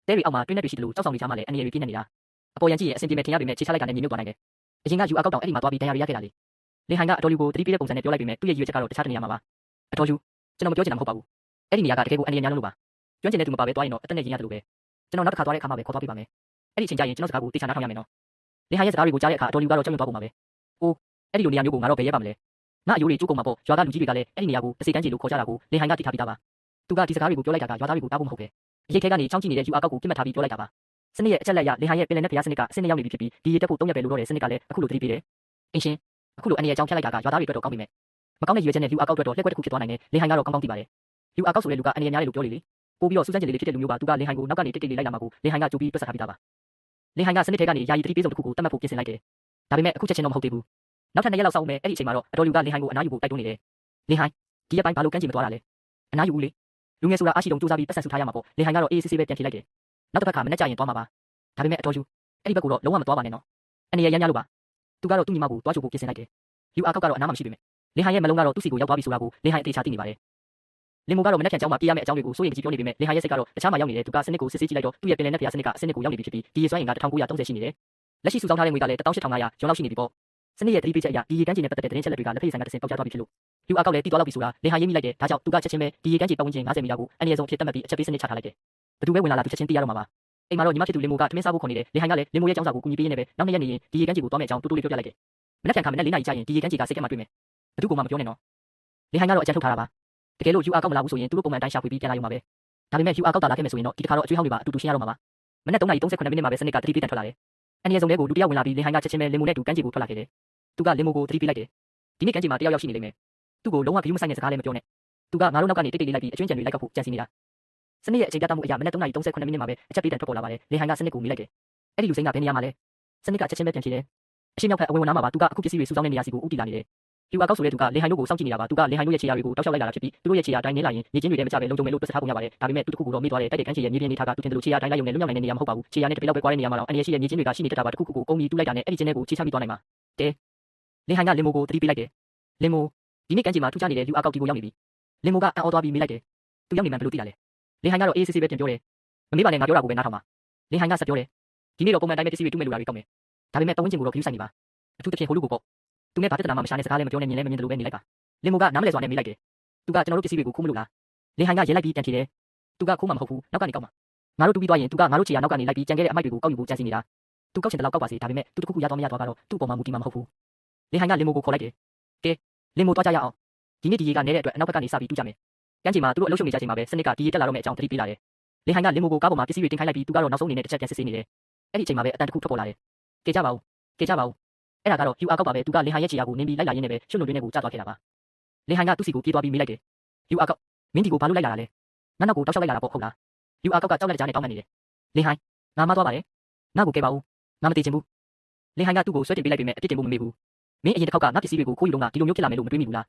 တဲရီအောက်မှာတွင်းနဲ့တွေရှိတယ်လို့ကြောက်ဆောင်နေချမှာလဲအန်ရရီပြင်းနေနေတာအပေါ်ရန်ကြည့်ရင်အဆင်ပြေမဲ့ထင်ရပေမဲ့ခြေချလိုက်တာနဲ့ညီညွတ်သွားနိုင်တယ်အရင်ကယူအကောက်တောင်အဲ့ဒီမှာသွားပြီးတန်ရာတွေရခဲ့တာလေလေဟိုင်ကအတော်လူကိုတတိပေးတဲ့ပုံစံနဲ့ပြောလိုက်ပေမဲ့သူ့ရဲ့ရည်ရွယ်ချက်ကတော့တခြားတနေရာမှာပါအတော်လူကျွန်တော်မပြောချင်တာမဟုတ်ပါဘူးအဲ့ဒီနေရာကတကယ်ကိုအန်ရရီများလို့ပါကျွမ်းကျင်တဲ့သူမပါပဲသွားရင်တော့အသက်နဲ့ရင်းရတယ်လို့ပဲကျွန်တော်နောက်တစ်ခါသွားတဲ့အခါမှာပဲခေါ်သွားပေးပါမယ်အဲ့ဒီအချိန်ကျရင်ကျွန်တော်စကားကိုတေချာနားထောင်ရမယ်နော် လင်ဟန်ရဲ့စကားတွေကိုကြားတဲ့အခါအတော်လူကတော့ကြောက်ရွံ့သွားပုံပါပဲ။အိုးအဲ့ဒီလိုနေရာမျိုးကိုငါတော့ဘယ်ရဲပါမလဲ။ငါအယိုးတွေကျုပ်ကုန်မှာပေါ့။ရွာကလူကြီးတွေကလည်းအဲ့ဒီနေရာကိုတစေကန်းကြီးလို့ခေါ်ကြတာကိုလင်ဟန်ကသိထားပြီးသားပါ။သူကဒီစကားတွေကိုပြောလိုက်တာကရွာသားတွေကိုတားဖို့မဟုတ်ပဲ။အရေးထဲကနေချောင်းကြည့်နေတဲ့ယူအာကောက်ကိုပြစ်မှတ်ထားပြီးပြောလိုက်တာပါ။စနစ်ရဲ့အချက်လက်ရလင်ဟန်ရဲ့ပင်လယ်နက်ဖျားစနစ်ကအဆင့်နဲ့ရောက်နေပြီဖြစ်ပြီးဒီရေတက်ဖို့3ရက်ပဲလိုတော့တဲ့စနစ်ကလည်းအခုလိုသတိပေးတယ်။အင်းရှင်အခုလိုအနေအကြောင်းဖြတ်လိုက်တာကရွာသားတွေအတွက်တော့ကောင်းပြီမဲ့။မကောင်းတဲ့ရွေးချက်နဲ့ယူအာကောက်အတွက်တော့လက်ကွက်တစ်ခုဖြစ်သွားနိုင်တယ်။လင်ဟန်ကတော့ကောင်းကောင်းသိပါတယ်။ယူအာကောက်ဆိုတဲ့လူကအနေအများလေးလို့ပြောလေပို့ပြီးတော့စူးစမ်းကြည့်လေးဖြစ်တဲ့လူမျိုးပါသူကလင်ဟန်ကိုနောက်ကနေတိတ်တိတ်လေးလိုက်လာမှာကိုလင်ဟန်ကကြိုးပြီးတွက်ဆထားပြီးသားပါလင်ဟန်ကစနစ်ထဲကနေယာယီသတိပေးစုံတစ်ခုကိုတတ်မှတ်ဖို့ပြင်ဆင်လိုက်တယ်ဒါပေမဲ့အခုချက်ချင်းတော့မဟုတ်သေးဘူးနောက်ထပ်2ရက်လောက်စောင့်မယ်အဲ့ဒီအချိန်မှာတော့အတော်လူကလင်ဟန်ကိုအနားယူဖို့တိုက်တွန်းနေတယ်လင်ဟန်ဒီရက်ပိုင်းဘာလို့ကန်းချင်မသွားတာလဲအနားယူဘူးလေလူငယ်ဆိုတာအားရှိတုံစူးစမ်းပြီးပတ်စံစုထားရမှာပေါ့လင်ဟန်ကတော့အေးအေးဆေးဆေးပဲပြန်ဖြေလိုက်တယ်နောက်တစ်ခါမနေ့ကျရင်သွားမှာပါဒါပေမဲ့အတော်ယူအဲ့ဒီဘက်ကတော့လုံးဝမသွားပါနဲ့နော်အနေရရမ်းရလို့ပါသူကတော့သူ့ညီမကိုတွားချို့ဖို့ပြင်ဆင်လိုက်တယ်ယူအာကောက်ကတော့အနားမှမရှိပေမဲ့လင်ဟန်ရဲ့မလုံးကတော့သူ့စီကိုရောက်သွားပြီဆိုတာကိုလင်ဟန်အသေးချာသိနေပါတယ်လင်မိုကတော့မနေ့ကကျောင်းမှာပြေးရမယ့်အကြောင်းတွေကိုစိုးရိမ်ကြည့်ပြောနေပေမဲ့လင်ဟန်ရဲ့စိတ်ကတော့တခြားမှာရောက်နေတယ်သူကစနစ်ကိုစစ်ဆေးကြည့်လိုက်တော့သူ့ရဲ့ပင်လယ်နက်ဖျားစနစ်ကအဆင့်ကိုရောက်နေပြီဖြစ်ပြီးဒီရေစွမ်းအင်က1930ရှိနေတယ်လက်ရှိစုဆောင်းထားတဲ့ငွေကလည်း18500ကျော်လောက်ရှိနေပြီပေါ့စနစ်ရဲ့သတိပေးချက်အရဒီရေကမ်းခြေနဲ့ပတ်သက်တဲ့သတင်းချက်လက်တွေကလက်ဖက်ရည်ဆိုင်ကတစ်ဆင့်ပေါက်ကြားသွားပြီဖြစ်လို့ယူအာကောက်လည်းတီးသွားလောက်ပြီဆိုတာလင်ဟန်ရေးမိလိုက်တယ်ဒါကြောင့်သူကချက်ချင်းပဲဒီရေကမ်းခြေပတ်ဝန်းကျင်50မီတာကိုအန်ရဆုံးအဖြစ်သတ်မှတ်ပြီးအချက်ပေးစနစ်ချထားလိုက်တယ်ဘသူပဲဝင်လာသူချက်ချင်းသိရတော့မှာပါအိမ်မှာတော့ညီမဖြစ်သူလင်မိုကထမင်းစားဖို့ခေါ်နေတယ်လင်ဟန်ကလည်းလင်မိုရဲ့ကျောင်းစာကိုကူညီပေးရင်းနဲ့ပဲနောက်2ရက်နေရင်ဒီရေကမ်းခြေကိုသွားမယ့်အကြောင်းတူတူလေးပြောပြလိုက်တယ်မနေ့ကမနေ့4နာရီကြာရင်ဒီရေကမ်းခြေကစိတ်ကမှတွေ့မယ်ဘသူကမှမပြောနဲ့နော်လင်ဟန်ကတော့အကြံထုတ်ထားတာပါတကယ်လို့ယူအာကောက်မလာဘူးဆိုရင်သူတို့ပုံမှန်တိုင်းရှာဖွေပြီးပြန်လာရုံပါပဲဒါပေမဲ့ယူအာကောက်တာလာခဲ့မယ်ဆိုရင်တော့ဒီတစ်ခါတော့အကျွေးဟောင်းတွေပါအတူတူရှင်းရတော့မှာပါမနေ့3:38မိနစ်မှာပဲစနစ်ကသတိပေးတန်ထွက်လာတယ်အန်ရဆုံးတဲ့ကိုလူတယောက်ဝင်လာပြီးလင်ဟန်ကချက်ချင်းပဲလင်မိုနဲ့တူကမ်းခြေကိုထွက်လာခဲ့တယ်သူကလင်မိုကိုသတိပေးလိုက်တယ်ဒီနေ့ကမ်းခြေမှာတယောက်ရောက်ရှိနေလိမ့်မယ်သူ့ကိုလုံးဝဂရုမစိုက်တဲ့စကားလည်းမပြောနဲ့သူကငါတို့နောက်ကနေတိတ်တိတ်လေးလိုက်ပြီးအကျွင်းကြံတွေလိုက်ကောက်ဖို့ကြံစီနေတာစနစ်ရဲ့အချိန်ပြတ်မှုအရာမနေ့3:38မိနစ်မှာပဲအချက်ပေးတန်ထွက်ပေါ်လာပါတယ်လင်ဟန်ကစနစ်ကိုမိလိုက်တယ်အဲ့ဒီလူစိမ်းကဘယ်နေရာမှာလဲစနစ်ကချက်ချင်းပဲပြန်ဖြေတယ်အရှင်းမြောက်ဖက်အဝင်ဝင်နားမှာပါသူကအခုပစ္စည်းတွေစုဆောင်းတဲ့နေရာစီကိုဦးတည်လာနေတယ်ယူအာကောက်ဆိုတဲ့သူကလင်ဟန်တို့ကိုစောင့်ကြည့်နေတာပါသူကလင်ဟန်တို့ရဲ့ခြေရာတွေကိုတောက်လျှောက်လိုက်လာတာဖြစ်ပြီးသူတို့ရဲ့ခြေရာတိုင်းနင်းလာရင်မြေချင်းတွေထဲမကျပဲလုံခြုံမယ်လို့တွက်ဆထားပုံရပါတယ်ဒါပေမဲ့သူတခုကိုတော့မေ့သွားတယ်တိုက်တဲ့ကမ်းခြေရဲ့မြေပြင်နေထားကသူတင်တယ်လို့ခြေရာတိုင်းလိုက်ရုံနဲ့လွတ်မြောက်နိုင်တဲ့နေရာမဟုတ်ပါဘူးခြေရာနဲ့တပိလောက်ပဲကွာတဲ့နေရာမှာတော့အန်ရရှိရဲ့မြေချင်းတွေကရှိနေတတ်တာပါတခုခုကိုကုန်းပြီးတူးလိုက်တာနဲ့အဲ့ဒီချင်းတွေကိုခြေချမိသွားနိုင်မှာတဲလင်ဟန်ကလင်မိုကိုသတိပေးလိုက်တယ်လင်မိုဒီနေ့ကမ်းခြေမှာထူးခြားနေတဲ့ယူအာကောက်ဒီကိုရောက်နေပြီလင်မိုကအံ့ဩသွားပြီးမေးလိုက်တယ်သူရောက်နေမှဘယ်လိုသိတာလဲလင်ဟန်ကတော့အေးဆေးဆေးပဲပြန်ပြောတယ်မမေးပါနဲ့ငါပြောတာကိုပဲနားထောင်ပါလင်ဟန်ကဆက်ပြောတယ်ဒီနေ့တော့ပုံမှန်တိုင်းပဲပစ္စည်းတွေတူးမဲ့လူတွေကောက်မယ်ဒါပေမဲ့ပတ်ဝန်းကျင်ကိုတော့ဂရုစိုက်နေပါအထူးသဖြင့်ဟိုလူကိုပေါ့သူနဲ့ဘာပြဿနာမှမရှာနဲ့စကားလည်းမပြောနဲ့မြင်လည်းမမြင်တယ်လို့ပဲနေလိုက်ပါလင်မိုကနားမလဲစွာနဲ့မေးလိုက်တယ်သူကကျွန်တော်တို့ပစ္စည်းတွေကိုခိုးမလို့လားလင်ဟန်ကရဲလိုက်ပြီးပြန်ဖြေတယ်သူကခိုးမှမဟုတ်ဘူးနောက်ကနေကောက်မှာငါတို့တူးပြီးသွားရင်သူကငါတို့ခြေရာနောက်ကနေလိုက်ပြီးကြံခဲ့တဲ့အမိုက်တွေကိုကောက်ယူဖို့ကြံစီနေတာသူကောက်ချင်တဲ့လောက်ကောက်ပါစေဒါပေမဲ့သူတခုခုရသွားမရသွားကတော့သူ့ပေါ်မှာမူတည်မှာမဟုတ်ဘူးလင်ဟန်ကလင်မိုကိုခေါ်လိုက်တယ်ကဲလင်မိုသွားကြရအောင်ဒီနေ့ဒီရေကနေတဲ့အတွက်အနောက်ဘက်ကနေစပြီးတူးကြမယ်ကမ်းခြေမှာသူတို့အလုပ်ရှုပ်နေကြချိန်မှာပဲစနစ်ကဒီရေတက်လာတော့မယ့်အကြောင်းသတိပေးလာတယ်လင်ဟန်ကလင်မိုကိုကားပေါ်မှာပစ္စည်းတွေတင်ခိုင်းလိုက်ပြီးသူကတော့နောက်ဆုံးအနေနဲ့တစ်ချက်ပြန်စစ်ဆေးနေတယ်အဲ့ဒီအချိန်မှာပဲအတန်တစ်ခုထွက်ပေါ်လာတယ်ကဲကြပါဦးအဲ့ဒါကတော့ယူအာကောက်ပါပဲသူကလင်ဟန်ရဲ့ခြေရာကိုနင်းပြီးလိုက်လာရင်းနဲ့ပဲရှုပ်လို့တွင်းနဲ့ကိုကျသွားခဲ့တာပါလင်ဟန်ကသူ့စီကိုပြေးသွားပြီးမေးလိုက်တယ်ယူအာကောက်မင်းဒီကိုဘာလို့လိုက်လာတာလဲနောက်နောက်ကိုတောက်လျှောက်လိုက်လာတာပေါ့ဟုတ်လားယူအာကောက်ကကြောက်လက်ကြားနဲ့တောင်းပန်နေတယ်လင်ဟန်ငါမသွားပါနဲ့ငါ့ကိုကဲပါဦးငါမသိချင်ဘူးလင်ဟန်ကသူ့ကိုဆွဲတင်ပေးလိုက်ပေမဲ့အပြစ်တင်ဖို့မမေ့ဘူးမင်းအရင်တစ်ခေါက်ကငါပစ္စည်းတွေကိုခိုးယူတော့ဒီလိုမျိုးဖြစ်လာမယ်လို့မတွေးမိဘူးလား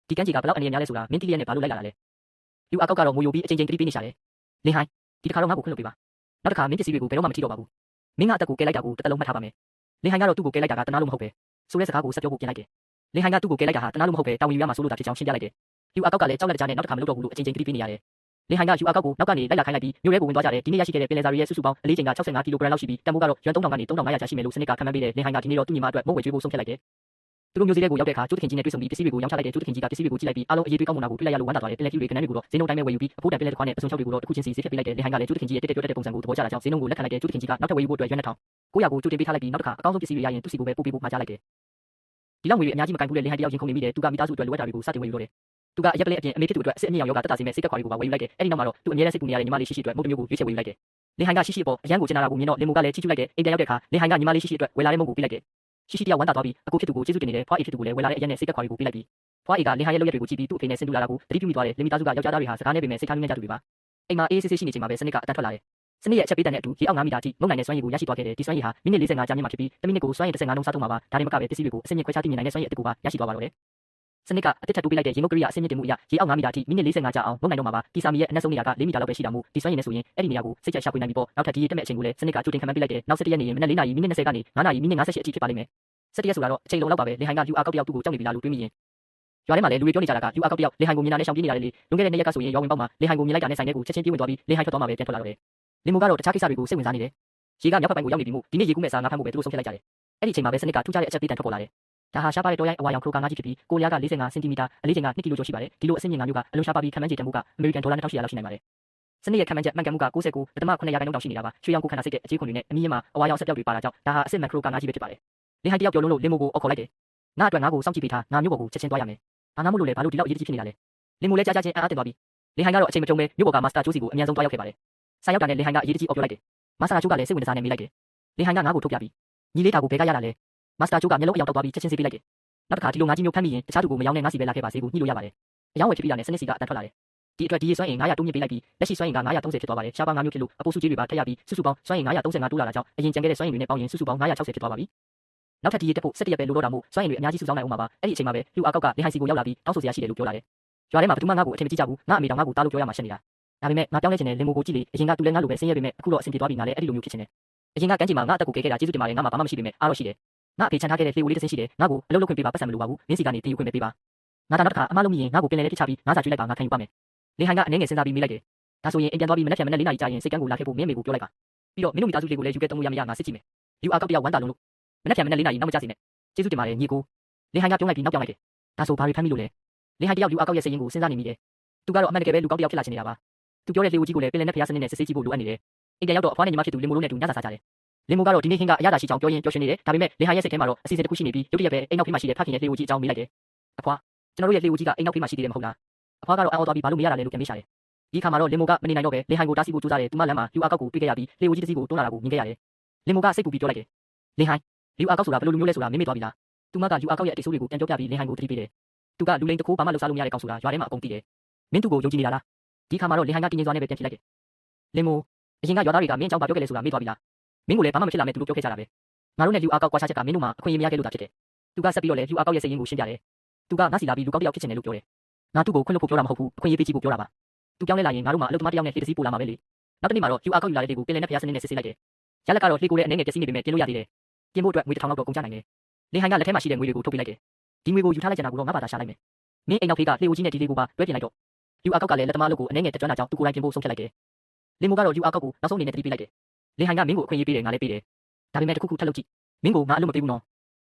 ဒီကမ်းခြေကဘလောက်အနေများလဲဆိုတာမင်းသိရနဲ့ဘာလို့လိုက်လာတာလဲယူအာကောက်ကတော့ငိုယိုပြီးအချိန်ချင်းသတိပေးနေရှာတယ်လင်ဟန်ဒီတစ်ခါတော့ငါ့ကိုခွင့်လွှတ်ပေးပါနောက်တစ်ခါမင်းပစ္စည်းတွေကိုဘယ်တော့မှမထိတော့ပါဘူးမင်းကအသက်ကိုကဲလိုက်တာကိုတစ်သက်လုံးမှတ်ထားပါမယ်လင်ဟန်ကတော့သူ့ကိုကဲလိုက်တာကတနာလို့မဟုတ်ပဲဆိုတဲ့စကားကိုဆက်ပြောဖို့ပြန်လိုက်တယ်လင်ဟန်ကသူ့ကိုကဲလိုက်တာဟာတနာလို့မဟုတ်ပဲတာဝန်ယူရမှာဆိုလို့တာဖြစ်ကြောင်းရှင်းပြလိုက်တယ်ယူအာကောက်ကလည်းကြောက်လက်ကြားနဲ့နောက်တစ်ခါမလုပ်တော့ဘူးလို့အချိန်ချင်းသတိပေးနေရတယ်လင်ဟန်ကယူအာကောက်ကိုနောက်ကနေလိုက်လာခိုင်းလိုက်ပြီးမြို့ရဲကိုဝင်သွားကြတယ်ဒီနေ့ရရှိခဲ့တဲ့ပင်လယ်စာရီရဲ့စုစုပေါင်းအလေးချိန်က65ကီလိုဂရမ်လောက်ရှိပြီးတန်ဖိုးကတော့ရွမ်3000ကနေ3500ကျရှိမယ်လို့စနစ်ကခန့်မှန်းပေးတယ်လင်ဟန်ကဒီနေ့တော့သူ့ညီမအတွက်မုတ်ဝဲကျွေးဖို့ဆုံးဖြတ်လိုက်တယ်သူတို့မျိုးစေ့တဲ့ကိုရောက်တဲ့အခါကျိုးတခင်ကြီးနဲ့တွေ့ဆုံပြီးပစ္စည်းတွေကိုရောင်းချလိုက်တယ်ကျိုးတခင်ကြီးကပစ္စည်းတွေကိုကြည့်လိုက်ပြီးအားလုံးအရေးတွေးကောင်းမွန်တာကိုတွေ့လိုက်ရလို့ဝမ်းသာသွားတယ်ပင်လယ်ကျူတွေကနန်းတွေကိုတော့ဈေးနှုန်းတိုင်းပဲဝယ်ယူပြီးအဖိုးတန်ပင်လယ်တစ်ခွားနဲ့အစုံချောက်တွေကိုတော့တစ်ခုချင်းစီဈေးဖြတ်ပေးလိုက်တယ်လင်ဟန်ကလည်းကျိုးတခင်ကြီးရဲ့တက်တက်ကြွတဲ့ပုံစံကိုသဘောကျတာကြောင့်ဈေးနှုန်းကိုလက်ခံလိုက်တယ်ကျိုးတခင်ကြီးကနောက်ထပ်ဝယ်ယူဖို့အတွက်ရွက်2000 900ကိုကြိုတင်ပေးထားလိုက်ပြီးနောက်တစ်ခါအကောင်းဆုံးပစ္စည်းတွေရရင်သူ့စီကိုပဲပို့ပေးဖို့မှာကြားလိုက်တယ်ဒီလောက်ငွေတွေအများကြီးမကင်ဘူးလေလင်ဟန်တယောက်ချင်းခုန်နေမိတယ်သူကမိသားစုအတွက်လိုအပ်တာတွေကိုစတင်ဝယ်ယူတော့တယ်သူကအရက်ပလဲအပြင်အမေဖြစ်သူအတွက်အစ်အမြင့်ရောင်ယောဂတက်တာစီမဲ့စိတ်ကခွာတွေကိုပါဝယ်ယူလိုက်တယ်အဲ့ဒီနောက်မှာတော့သူအမြဲတမ်းစိတ်ပူနေရတဲ့ညီမလေးရှိရှိအတွက်မုတ်တမျိုးကိုရွေးချယ်ဝယ်ယူလိုက်တယ်လင်ဟန်ကရှိရှိပေါ်အရန်ကိုကျင်နာတာကိုမြင်တော့လင်မိုကလည်းချီးကျူးလိုက်တယ်အိမ်ပြန်ရောက်တဲ့အခါလင်ဟန်ကညီမလေးရှိရှိအတွက်ဝယ်လာတဲ့မုတ်ကိုပေးလိုက်တယ်ရှိရှိတယောက်ဝမ်းသာသွားပြီးအကိုဖြစ်သူကိုကျေးဇူးတင်နေတယ်ဖွားအေဖြစ်သူကိုလည်းဝယ်လာတဲ့အရက်နဲ့စိတ်ကခွာတွေကိုပေးလိုက်ပြီးဖွားအေကလင်ဟန်ရဲ့လုပ်ရက်တွေကိုကြည့်ပြီးသူ့အဖေနဲ့ဆင်တူလာတာကိုသတိပြုမိသွားတယ်လင်မီသားစုကယောက်ျားသားတွေဟာစကားနဲ့ပြင်မဲ့စိတ်ထားမြင့်ကြသူတွေပါအိမ်မှာအေးဆေးဆေးရှိနေချိန်မှာပဲစနစ်ကအတန်းထွက်လာတယ်စနစ်ရဲ့အချက်ပေးတဲ့နဲ့အတူရေအောက်9မီတာထိမုန်နိုင်တဲ့စွမ်းရည်ကိုရရှိသွားခဲ့တယ်ဒီစွမ်းရည်ဟာမိနစ်45ကြာမြင့်မှာဖြစ်ပြီးတစ်မိနစ်ကိုစွမ်းရည်15နှုန်းစားသုံးမှာပါဒါတင်မကပဲပစ္စည်းတွေကိုအဆင့်မြင့်ခွဲခြားသိမြင်နိုင်တဲ့စွမ်းရည်အတစ်ခုပါရရှိသွားပါတော့တယ်စနစ်ကအတစ်ထပ်တိုးပေးလိုက်တဲ့ရေငုတ်ကရိယာအဆင့်မြင့်တင်မှုအရာရေအောက်9မီတာထိမိနစ်45ကြာအောင်မုန်နိုင်တော့မှာပါတီဆာမီရဲ့အနက်ဆုံးနေရာက4မီတာလောက်ပဲရှိတာမို့ဒီစွမ်းရည်နဲ့ဆိုရင်အဲ့ဒီနေရာကိုစိတ်ကြရှာဖွေနိုင်ပြီပေါ့နောက်ထပ်ဒီရေတက်မဲ့အချိန်ကိုလည်းစနစ်ကကြိုတင်ခံမှန်းပေးလိုက်တယ်နောက်7ရက်နေရင်မနက်4နာရီမိနစ်20ကနေ9နာရီမိနစ်58အထိဖြစ်ပါလိမ့်မယ်7ရက်ဆိုတာတော့အချိန်လုံးလောက်ပါပဲလင်ဟန်ကယူအာကောက်တယောက်သူ့ကိုကြောက်နေပြီလားလို့တွေးမိရင်ရွာထဲမှာလည်းလူတွေပြောနေကြတာကယူအာကောက်တယောက်လင်ဟန်ကိုမြင်တာနဲ့ရှောင်ပြေးနေတာလေလွန်ခဲ့တဲ့2ရက်ကဆိုရင်ရွာဝင်ပေါက်မှာလင်ဟန်ကိုမြင်လိုက်တာနဲ့ဆိုင်ထဲကိုချက်ချင်းပြေးဝင်သွားပြီးလင်ဟန်ထွက်သွားမှပဲပြန်ထွက်လာတော့တယ်လင်မိုကတော့တခြားကိစ္စတွေကိုစိတ်ဝင်စားနေတယ်ရေကမြောက်ဘက်ပိုင်းကိုရောက်နေပြီမို့ဒီနေ့ရေကူးမဲ့စာငါဖမ်းဖို့ပဲသူတို့ဆုံးဖြတ်လိုက်ကြတယ်အဲ့ဒီအချိန်မှာပဲစနစ်ကထူးခြားတဲ့အချက်ပေးတန်ထွက်ပေါ်လာတယ်ဒါဟာရှားပါတဲ့တော်ရိုင်းအဝါရောင်ခရိုကာငါးကြီးဖြစ်ပြီးကိုလျားက45စင်တီမီတာအလေးချိန်က2ကီလိုကျော်ရှိပါတယ်ဒီလိုအဆင့်မြင့်ငါမျိုးကအလုံးရှားပါပြီးခံမှန်းခြေတန်ဖိုးကအမေရိကန်ဒေါ်လာ2800လောက်ရှိနိုင်ပါတယ် စနစ်ရဲ့ခံမှန်းချက်မှန်ကန်မှုက99.9%တောင်ရှိနေတာပါရွှေရောင်ကိုခန္ဓာစိတ်တဲ့အခြေခွန်တွေနဲ့အမြင့်မှာအဝါရောင်ဆက်ပြောက်တွေပါတာကြောင့်ဒါဟာအစစ်မက်ခရိုကာငါကြီးပဲဖြစ်ပါတယ်လင်းဟိုင်းတယောက်ပြောလုံးလို့လင်းမိုးကိုအော်ခေါ်လိုက်တယ်ငါအတွက်ငါကိုစောင့်ကြည့်ပေးထားငါမျိုးပေါ်ကိုချက်ချင်းသွားရမယ်ငါမို့လို့လေဘာလို့ဒီလောက်အရေးကြီးဖြစ်နေတာလဲလင်းမိုးလဲကြားချင်းအားတင်သွားပြီလင်းဟိုင်းကတော့အချိန်မကြုံပဲမျိုးပေါ်ကမာစတာချိုးစီကိုအမြန်ဆုံးသွားရောက်ခဲ့ပါတယ်ဆာရောက်တာနဲ့လင်းဟိုင်းကအရေးကြီးအော်ပြောလိုက်တယ်မာစတာချိုးကလည်းစိတ်ဝင်စားနေမိလိုက်တယ်လင်းဟိုင်းကငါ့ကိုထုတ်ပြပြီးညီလေးတာကိုဘယ်ကရတာလဲမာစတာချိုးကမျက်လုံးအယောင်တောက်သွားပြီးချက်ချင်းဆေးပေးလိုက်တယ်နောက်တစ်ခါဒီလိုငါကြီးမျိုးဖမ်းမိရင်တခြားသူကိုမယောင်းနဲ့ငါစီပဲလာခဲ့ပါစေကိုညှိလို့ရပါတယ်အယောင်ဝယ်ဖြစ်ပြီးတာနဲ့စနစ်စီကအတန်ထွက်လာတယ်ဒီအတွက်ဒီရေစွမ်းအင်900တိုးမြင့်ပေးလိုက်ပြီးလက်ရှိစွမ်းအင်က930ဖြစ်သွားပါတယ်ရှားပါ9မျိုးဖြစ်လို့အပိုးစုကြီးတွေပါထပ်ရပြီးစုစုပေါင်းစွမ်းအင်935တိုးလာတာကြောင့်အရင်ကျန်ခဲ့တဲ့စွမ်းအင်တွေနဲ့ပေါင်းရင်စုစုပေါင်း960ဖြစ်သွားပါပြီနောက်ထပ်ဒီရေတက်ဖို့17ရက်ပဲလိုတော့တာမို့စွမ်းအင်တွေအများကြီးစုဆောင်းနိုင်အောင်ပါအဲ့ဒီအချိန်မှာပဲလူအကောက်ကလင်းဟိုင်းစီကိုရောက်လာပြီးတောင်းဆိုစရာရှိတယ်လို့ပြောလာတယ်ရွာထဲမှာဘယ်သူမှငါ့ကိုအထင်မကြီးကြဘူးငါအမေတော်ငါ့ကိုတားလို့ပြောရမှာရှက်နေတာဒါပေမဲ့ငါပြောင်းလဲချင်တဲ့လင်မိုကိုကြည့်လေအရင်ကသူလည်းငါ့လိုပဲဆင်းရဲပေမဲ့အခုတော့အဆင်ပြေသွားပြီငါလည်းအဲ့ဒီလိုမျိုးဖြစ်ချင်တယ်အရင်ကကန်းချီမှာငါအသက်ကိုကယ်ခဲ့တာကျေးဇူးတင်ပါတယ်ငါမှဘာမှမရှိပေမဲ့အားတော့ရှိတယ်ငါအဖေချန်ထားခဲ့တဲ့လှေဝလေးတစ်စင်းရှိတယ်ငါ့ကိုအလုပ်လုပ်ခွင့်ပေးပါပတ်စံမလိုပါဘူးမင်းစီကနေတင်ယူခွင့်ပေးပါငါတာနောက်တစ်ခါအမားလုံးမိရင်ငါ့ကိုပြင်လဲတစ်ချပြီးငါစာကျွေးလိုက်ပါငါခံယူပါမယ်လင်းဟိုင်းကအနှဲငယ်စဉ်းစားပြီးမေးလိုက်တယ်ဒါဆိုရင်အိမ်ပြန်သွားပြီးမနေ့ဖြန်မနေ့4နာရီကြာရင်စိတ်ကန်းကိုလာခဲ့ဖို့မင်းမေကိုပြောလိုက်ပါပြီးတော့မင်းတို့မိသားစုလေးကိုလည်းယူခဲ့တုံးလို့ရမရငါစစ်ကြည့်မယ်လူအကောက်တယောက်ဝမ်းတာလုံးလို့မနေ့ဖြန်မနေ့4နာရီနောက်မကြစေနဲ့ကျေးဇူးတင်ပါတယ်ညီကိုလင်းဟိုင်းကပြောလိုက်ပြီးနောက်ပြောင်းလိုက်တယ်ဒါဆိုဘာတွေဖမ်းမိလို့လဲလင်းဟိုင်းတယောက်လူအကောက်ရဲ့စိတ်ရင်းကိုစဉ်းစားနေမိတယ်သူကတော့အမှန်တကယ်ပဲလူကောက်တယောက်ဖြစ်လာချင်နေတာပါသူပြောတဲ့လေဦးကြီးကိုလည်းပင်လယ်နဲ့ဖျားစနစ်နဲ့စစ်ဆေးကြည့်ဖို့လိုအပ်နေတယ်အိမ်ပြန်ရောက်တော့အဖွားနဲ့ညီမဖြစ်သူလင်မိုးလုံးနဲ့တူညစာစားကြတယ်လင်မိုးကတော့ဒီနေ့ဟင်းကအရသာရှိကြောင်းပြောရင်ပြောရှင်နေတယ်ဒါပေမဲ့လင်းဟိုင်းရဲ့စိတ်ထဲမှာတော့အစီအစဉ်တစ်ခုရှိနေပြီးရုပ်တရက်ပဲအိမ်နောက်ဖေးမှာရှိတဲ့ဖခင်ရဲ့လေဦးကြီးအကြောင်းမေးလိုက်တယ်အဖွားကျွန်တော်တို့ရဲ့လေဦးကြီးကအိမ်နောက်ဖေးမှာရှိသေးတယ်မဟုတ်လားအဖွားကတော့အော်သွားပြီးဘာလို့မရတာလဲလို့ပြန်မေးရှာတယ်ဒီခါမှာတော့လင်မိုးကမနေနိုင်တော့ပဲလင်းဟိုင်းကိုတားဆီးဖို့ကြိုးစားတယ်သူမလမ်းမှာလူအကောက်ကိုတွေ့ခဲ့ရပြီးလေဦးကြီးတစ်စီးကိုတွန်းလာတာကိုမြင်ခဲ့ရတယ်လင်မိုးကစိတ်ပူပြီးပြောလိုက်တယ်လင်းဟိုင်းလူအကောက်ဆိုတာဘယ်လိုလူမျိုးလဲဆိုတာမေးမေးသွားပြီလားသူမကလူအကောက်ရဲ့အတိတ်ဆိုးတွေကိုပြန်ပြောပြပြီးလင်းဟိုင်းကိုသတိပေးတယ်သူကလူလိန်တခိုးဘာမှလှုပ်ရှားလို့မရတဲ့ကောင်ဆိုတာရွာထဲမှာအကုန်သိတယ်မင်းသူ့ကိုယုံကြည်နေတာလားဒီခါမှာတော့လင်းဟိုင်းကတင်းငင်းစွာနဲ့ပဲပြန်ဖြေလိုက်တယ်လင်မိုးအရင်ကရွာသားတွေကမင်းအကြောင်းဘာပြောခဲ့လဲဆိုတာမေးသွားပြီလားမင်းကိုလည်းဘာမှမဖြစ်လာမဲ့သူတို့ပြောခဲ့ကြတာပဲငါတို့နဲ့လူအကောက်ကွာခြားချက်ကမင်းတို့မှာအခွင့်အရေးမရခဲ့လို့သာဖြစ်တယ်သူကဆက်ပြီးတော့လည်းလူအကောက်ရဲ့စိတ်ရင်းကိုရှင်းပြတယ်သူကငါစီလာပြီးလူကောက်တယောက်ဖြစ်ချင်တယ်လို့ပြောတယ်ငါသူ့ကိုခွင့်လွှတ်ဖို့ပြောတာမဟုတ်ဘူးအခွင့်အရေးပေးကြည့်ဖို့ပြောတာပါသူပြောင်းလဲလာရင်ငါတို့မှာအလုပ်သမားတယောက်နဲ့လှေတစ်စီးပို့လာမှာပဲလေနောက်တစ်နေ့မှာတော့လူအကောက်ယူလာတဲ့တွေကိုပင်လယ်နဲ့ဖျားစနစ်နဲ့စစ်ဆေးလိုက်တယ်ရလက်ကတော့လှေကိုလည်းအနေငယ်ပျက်စီးနေပေမဲ့တင်လို့ရသေးတယ်တင်ဖို့အတွက်ငွေ1000လောက်တော့ကုန်ကျနိုင်တယ်လင်းဟိုင်းကလက်ထဲမှာရှိတဲ့ငွေတွေကိုထုတ်ပေးလိုက်တယ်ဒီငွေကိုယူထားလိုက်ကြတာကိုတော့ငါဘာသာရှာလိုက်မယ်မင်းအိမ်နောက်ဖေးကလှေဦးကြီးနဲ့ဒီလေးကိုပါတွဲပြင်လိုက်တော့လူအကောက်ကလည်းလက်သမားလုပ်ကိုအနေငယ်တက်ကြွတာကြောင့်သူကိုယ်တိုင်ပြင်ဖို့ဆုံးဖြတ်လိုက်တယ်လင်မိုကတော့လူအကောက်ကိုနောက်ဆုံးအနေနဲ့တတိပေးလိုက်တယ်လင်းဟိုင်းကမင်းကိုအခွင့်အရေးပေးတယ်ငါလည်းပေးတယ်ဒါပေမဲ့တခုခုထပ်လုပ်ကြည့်မင်းကိုငါအလုပ်မပေးဘူးန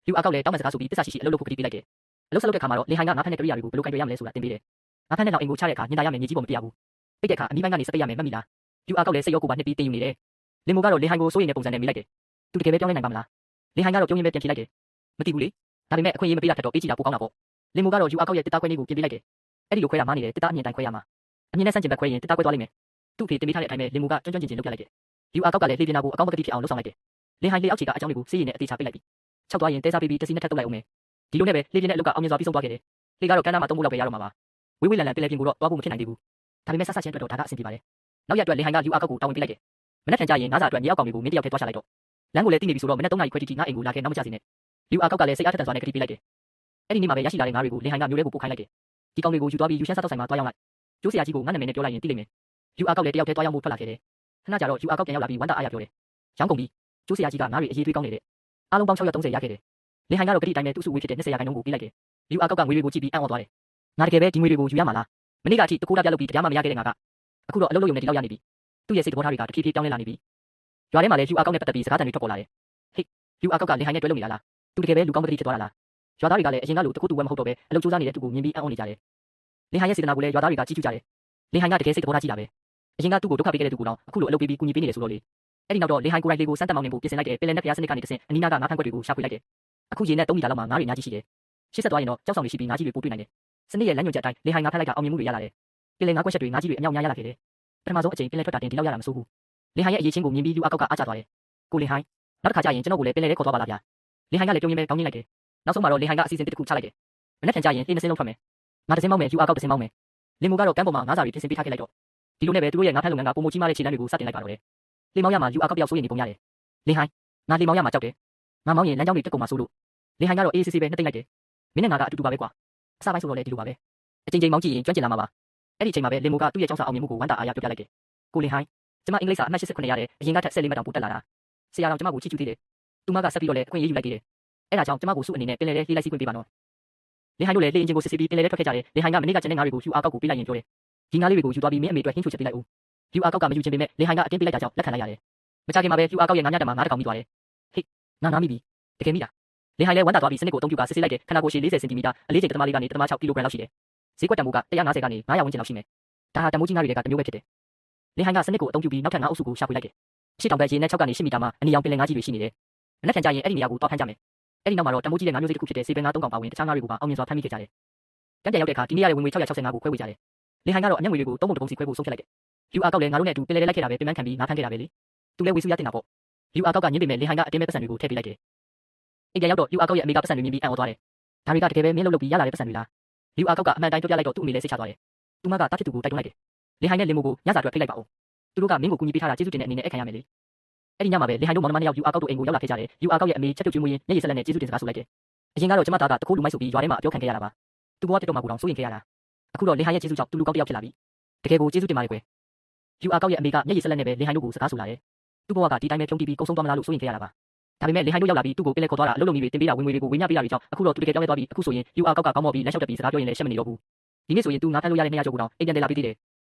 ော်လူအကောက်လည်းတောင်းပန်စကားဆိုပြီးတစ္ဆာရှိရှိအလုပ်လုပ်ဖို့ကတိပေးလိုက်တယ်အလုပ်ဆက်လုပ်တဲ့ခါမှာတော့လင်းဟိုင်းကငါဖက်နဲ့ကရိယာတွေကိုဘယ်လိုကင်တွယ်ရမလဲဆိုတာသင်ပေးတယ်ငါဖက်နဲ့နောက်အိမ်ကိုချတဲ့အခါညင်တာရမယ်မြေကြီးပေါ်မပြရဘူးပိတ်တဲ့အခါအနီးပိုင်းကနေစပိတ်ရမယ်မှတ်မိလားလူအကောက်လည်းစိတ်ရောကိုပါနှစ်ပြီးတင်ယူနေတယ်လင်မိုကတော့လင်းဟိုင်းကိုစိုးရိမ်တဲ့ပုံစံနဲ့မိလိုက်တယ်သူတကယ်ပဲပြောင်းလဲနိုင်ပါမလားလင်းဟိုင်းကတော့ပြုံးရင်းပဲပြန်ဖြေလိုက်တယ်မသိဘူးလေဒါပေမဲ့အခွင့်အရေးမပေးတာထက်တော့ပေးကြည့်တာပိုကောင်းတာပေါ့လင်မိုကတော့လူအကောက်ရဲ့တစ်သားခွဲလေးကိုပြင်ပေးလိုက်တယ်အဲ့ဒီလိုခွဲတာမားနေတယ်တစ်သားအမြင်တိုင်းခွဲရမှာအမြင်နဲ့ဆန့်ကျင်ဘက်ခွဲရင်တစ်သားခွဲသွားလိမ့်မယ်သူ့ဖေတင်ပေးထားတဲ့အတိုင်းပဲလင်မိုကကျွမ်းကျွမ်းကျင်ကျင်လုပ်ပြလိုက်တယ်လူအကောက်ကလည်းလှေပြင်တာကိုအကောင်းပကတိဖြစ်အောင်လုပ်ဆောင်လိုက်တယ်လင်းဟိုင်းလေအောက်ခြေကအကြောင်းတွေကိုစေးရင်နဲ့အသေးချပိတ်လိုက်ပြီ၆သွားရင်တဲစားပေးပြီးတစီနဲ့ထပ်တုပ်လိုက်အောင်မယ်ဒီလိုနဲ့ပဲလှေပြင်တဲ့အလုပ်ကအောင်မြင်စွာပြီးဆုံးသွားခဲ့တယ်လှေကတော့ကမ်းနားမှာ3ဖို့လောက်ပဲရတော့မှာပါဝေးဝေးလန်လန်ပင်လယ်ပြင်ကိုတော့သွားဖို့မဖြစ်နိုင်သေးဘူးဒါပေမဲ့ဆက်ဆက်ချင်းအတွက်တော့ဒါကအဆင်ပြေပါတယ်နောက်ရက်အတွက်လင်းဟိုင်းကလူအကောက်ကိုတာဝန်ပေးလိုက်တယ်မနေ့ကကြာရင်ငါးစာအတွက်မြေအောက်ကောင်တွေကိုမင်းတယောက်ထဲသွားချလိုက်တော့လမ်းကိုလည်းသိနေပြီဆိုတော့မနေ့3နာရီခွဲတိတိငါအိမ်ကိုလာခဲ့နောက်မကြစေနဲ့လူအကောက်ကလည်းစိတ်အားထက်သန်စွာနဲ့ကတိပေးလိုက်တယ်အဲ့ဒီနေ့မှာပဲရရှိလာတဲ့ငါးတွေကိုလင်းဟိုင်းကမျိုးလေးကိုပို့ခိုင်းလိုက်တယ်ဒီကောင်တွေကိုယူသွားပြီးယူရှမ်းစားတော့ဆိုင်မှာသွားရောက်လိုက်ကျိုးဆရာကြီးကိုငါနာမည်နဲ့ပြောလိုက်ရင်သိလိမ့်မယ်လူအကောက်လည်းတယောက်ထဲသွားရောက်မှုထွက်လာခဲ့တယ်ခဏကြာတော့လူအကောက်ပြန်ရောက်လာပြီးဝမ်းတာအားရပြောတယ်ရောင်းကုန်ပြီကျိုးဆရာကြီးကငါးတွေအရေးသွေးကောင်းနေတဲ့အားလုံးပေါင်း630ရခဲ့တယ်လင်းဟိုင်းကတော့ကတိတိုင်းနဲ့သူ့စုဝေးဖြစ်တဲ့20%ကိုပေးလိုက်တယ်လူအကောက်ကငွေတွေကိုကြည့်ပြီးအံ့ဩသွားတယ်ငါတကယ်ပဲဒီငွေတွေကိုယူရမှာလားမနေ့ကအထိတကိုးတာပြလုပ်ပြီးတရားမှမရခဲ့တဲ့ငါကအခုတော့အလုပ်လုပ်ရုံနဲ့ဒီလောက်ရနေပြီသူ့ရဲ့စိတ်သဘောထားတွေကတဖြည်းဖြည်းပြောင်းလဲလာနေပြီရွာထဲမှာလည်းလူအကောက်နဲ့ပတ်သက်ပြီးစကားသံတွေထွက်ပေါ်လာတယ်ဟေ့လူအကောက်ကလင်းဟိုင်းနဲ့တွဲလုပ်နေတာလားသူတကယ်ပဲလူကောင်းပကတိဖြစ်သွားတာလားရွာသားတွေကလည်းအရင်ကလိုတခုတူဝဲမဟုတ်တော့ပဲအလုပ်စူးစမ်းနေတဲ့သူကိုမြင်ပြီးအံ့ဩနေကြတယ်လင်းဟိုင်းရဲ့စေတနာကိုလည်းရွာသားတွေကကြည့်ကြည့်ကြတယ်လင်းဟိုင်းကတကယ်စိတ်သဘောထားကြည့်တာပဲအရင်ကသူ့ကိုဒုက္ခပေးခဲ့တဲ့သူကတော့အခုလိုအလုပ်ပေးပြီးကူညီပေးနေတယ်ဆိုတော့လေအဲ့ဒီနောက်တော့လင်းဟိုင်းကိုယ်တိုင်လေးကိုစမ်းသပ်မောင်းနှင်ဖို့ပြင်ဆင်လိုက်တယ်ပင်လယ်နဲ့ဖျားစနစ်ကနေတဆင့်အနီးနားကငါးဖမ်းခွက်တွေကိုရှာဖွေလိုက်တယ်အခုရေနဲ့3မီတာလောက်မှာငါးတွေများကြီးရှိတယ်ရှေ့ဆက်သွားရင်တော့ကြောက်ဆောင်တွေရှိပြီးငါးကြီးတွေပို့တွေ့နိုင်တယ်စနစ်ရဲ့လမ်းညွှန်ချက်အတိုင်းလင်းဟိုင်းငါးဖက်လိုက်တာအောင်မြင်မှုတွေရလာတယ်ပင်လယ်ငါးကွက်ချက်တွေငါးကြီးတွေအမြောက်များရလာခဲ့တယ်ပထမဆုံးအချိန်ပင်လယ်ထွက်တာတင်ဒီလောက်ရတာမစိုးဘူးလင်းဟိုင်းရဲ့အရေးချင်းကိုမြင်ပြီးလူအကောက်ကအားကျသွားတယ်ကိုလင်းဟိုင်းနောက်တစ်ခါကျရင်ကျွန်တော်ကိုလည်းပင်လယ်ထဲခေါ်သွားပါလားဗျာလင်းဟိုင်းကလည်းပြုံးရင်းပဲကောင်းရင်းလိုက်တယ်နောက်ဆုံးမှာတော့လင်းဟိုင်းကအစီအစဉ်တစ်ခုချလိုက်တယ်မနေ့ကကျရင်လှေ2စင်းလုံးထွက်မယ်ငါတစ်စင်းမောင်းမယ်လူအကောက်တစ်စင်းမောင်းမယ်လင်းမိုကတော့ကမ်းပေါ်မှာငါးစာတွေပြင်ဆင်ပေးထားခဲ့လိုက်တော့ဒီလိုနဲ့ပဲသူတို့ရဲ့ငါးဖက်လုပ်ငန်းကပုံမကြီးမားတဲ့ခြေလှမ်းတွေကိုစတင်လိုက်ပါတော့တယ်လှေမောင်းရမှာလူအကောက်ပြောက်ဆိုးရင်နေပုံရတယ်လင်းဟိုင်းငါလှေမောင်းရမှာကြောက်တယ်ငါမောင်းရင်လမ်းကြောင်းတွေတက်ကုန်မှာစိုးလို့လင်းဟိုင်းကတော့အေးစစ်စစ်ပဲနှိမ့်လိုက်တယ်မင်းနဲ့ငါကအတူတူပါပဲကွာအစပိုင်းဆိုတော့လည်းဒီလိုပါပဲအချိန်ချင်းမောင်းကြည့်ရင်ကျွမ်းကျင်လာမှာပါအဲ့ဒီအချိန်မှာပဲလင်မိုကသူ့ရဲ့ကျောင်းစာအောင်မြင်မှုကိုဝမ်းသာအားရပြောပြလိုက်တယ်ကိုလင်းဟိုင်းကျမအင်္ဂလိပ်စာအမှတ်89ရတယ်အရင်ကထက်14မှတ်တောင်ပိုတက်လာတာဆရာတော်ကျမကိုချစ်ကျူးသေးတယ်သူမကဆက်ပြီးတော့လည်းအခွင့်အရေးယူလိုက်သေးတယ်အဲ့ဒါကြောင့်ကျမကိုစုအနေနဲ့ပင်လယ်ထဲလှေလိုက်စီးခွင့်ပေးပါနော်လင်းဟိုင်းတို့လည်းလှေအင်ဂျင်ကိုစစ်ဆေးပြီးပင်လယ်ထဲထွက်ခဲ့ကြတယ်လင်းဟိုင်းကမနေ့ကကျန်တဲ့ငါးတွေကိုယူအားကောက်ကိုပေးလိုက်ရင်ပြောတယ်ဒီငါးလေးတွေကိုယူသွားပြီးမင်းအမေအတွက်ဟင်းချိုချက်ပေးလိုက်ဦးယူအားကောက်ကမယူချင်ပေမဲ့လင်းဟိုင်းကအတင်းပေးလိုက်တာကြောင့်လက်ခံလိုက်ရတယ်မကြခင်မှာပဲယူအားကောက်ရဲ့ငါးညတက်မှာငါးတစ်ကောင်မိသွားတယ်ဟေ့ငါးမိပြီတကယ်မိလားလင်းဟိုင်းလည်းဝမ်းသာသွားပြီးစနစ်ကိုအသုံးပြုကစစ်ဆေးလိုက်တယ်ခန္ဓာကိုယ်ရှည်40စင်တီမီတာအလေးချိန်3.4ကနေ3.6ကီလိုဂရမ်လောက်ရှိတယ်ဈေးကွက်တန်ဖိုးက150ကနေ900ဝန်းကျင်လောက်ရှိမယ်ဒါဟာတန်ဖိုးကြီးငါးတွေကတစ်မျိုးပဲဖြစ်တယ် လင်ဟိုင်းကစနစ်ကိုအသုံးပြုပြီးနောက်ထပ်ငါးအုပ်စုကိုရှာဖွေလိုက်တယ်ရှေ့တောင်ဘက်ရေနဲ့6ကနေ10မီတာမှာအနီရောင်ပင်လယ်ငါးကြီးတွေရှိနေတယ်မနက်ဖြန်ကျရင်အဲ့ဒီနေရာကိုတော့ဖမ်းကြမယ်အဲ့ဒီနောက်မှာတော့တမိုးကြီးတဲ့ငါးမျိုးစိတစ်ခုဖြစ်တဲ့စေပင်ငါး3ကောင်ပါဝင်တခြားငါးတွေကိုပါအောင်မြင်စွာဖမ်းမိခဲ့ကြတယ်တန်းပြန်ရောက်တဲ့အခါဒီနေ့ရတဲ့ဝင်ငွေ665ကိုခွဲဝေကြတယ်လင်ဟိုင်းကတော့အမျက်ငွေတွေကိုသုံးပုံတစ်ပုံစီခွဲဖို့ဆုံးဖြတ်လိုက်တယ်ယူအာကောက်လည်းငါတို့နဲ့အတူပင်လယ်လိုက်ခဲ့တာပဲပြင်ပန်းခံပြီးငါဖမ်းခဲ့တာပဲလေသူလည်းဝေစုရတင်တာပေါ့ယူအာကောက်ကညင်းပေမဲ့လင်ဟိုင်းကအတင်းမဲ့ပတ်စံတွေကိုထည့်ပေးလိုက်တယ်အိမ်ပြန်ရောက်တော့ယူအာကောက်ရဲ့အမေကပတ်စံတွေမြင်ပြီးအံ့ဩသွားတယ်ဒါတွေကတကယ်ပဲမင်းလုပ်ပြီးရလာတဲ့ပတ်စံတွေလားယူအာကောက်ကအမှန်တိုင်းပြောပြလိုက်တော့သူ့အမေလည်းစိတ်ချသွားတယ်သူမကတားဖြစ်သူကိုတိုက်တွန်းလိုက်တယ်လင်ဟိုင်းနဲ့လင်မိုကိုညစာအတွက်ဖိတ်လိုက်ပါဦးသူတို့ကမင်းကိုကူညီပေးထားတာကျေးဇူးတင်တဲ့အနေနဲ့အခမ်းရမယ်လေအဲ့ဒီညမှာပဲလင်ဟိုင်းတို့မောင်နှမနှစ်ယောက်ယူအာကောက်တို့အိမ်ကိုရောက်လာခဲ့ကြတယ်ယူအာကောက်ရဲ့အမေချက်ပြုတ်ကျွေးမွေးရင်မျက်ရည်ဆက်လက်နဲ့ကျေးဇူးတင်စကားဆိုလိုက်တယ်အရင်ကတော့ကျမသားကတခိုးလူမိုက်ဆိုပြီးရွာထဲမှာအပြောခံခဲ့ရတာပါသူဘဝတက်တော့မှကိုတော့စိုးရင်ခဲ့ရတာအခုတော့လင်ဟိုင်းရဲ့ကျေးဇူးကြောင့်သူလူကောက်တစ်ယောက်ဖြစ်လာပြီတကယ်ကိုကျေးဇူးတင်ပါတယ်ကွယ်ယူအာကောက်ရဲ့အမေကမျက်ရည်ဆက်လက်နဲ့ပဲလင်ဟိုင်းတို့ကိုစကားဆိုလာတယ်သူ့ဘဝကဒီတိုင်းပဲဖြုံးတီးပြီးကုန်းဆုံးသွားမလားလို့စိုးရင်ခဲ့ရတာပါဒါပေမဲ့လင်ဟိုင်းတို့ရောက်လာပြီးသူ့ကိုပင်လဲခေါ်သွားတာအလုပ်လုပ်နေပြီးတင်ပေးတာဝင်ငွေတွေကိုဝေမျှပေးတာတွေကြောင့်အခုတော့သူတကယ်ပြောင်းလဲသွားပြီးအခုဆိုရင်ယူအာကောက်ကကောင်းမော်ပြီးလက်လျှောက်တက်ပြီးစကားပြောရင်လည်းရှက်မနေတော့ဘူးဒီနေ့ဆိုရင်သူငါဖမ်းလို့ရတဲ့200ကျော်ကိုတော့အိမ်ပြန်တယ်လာပေးသေးတယ်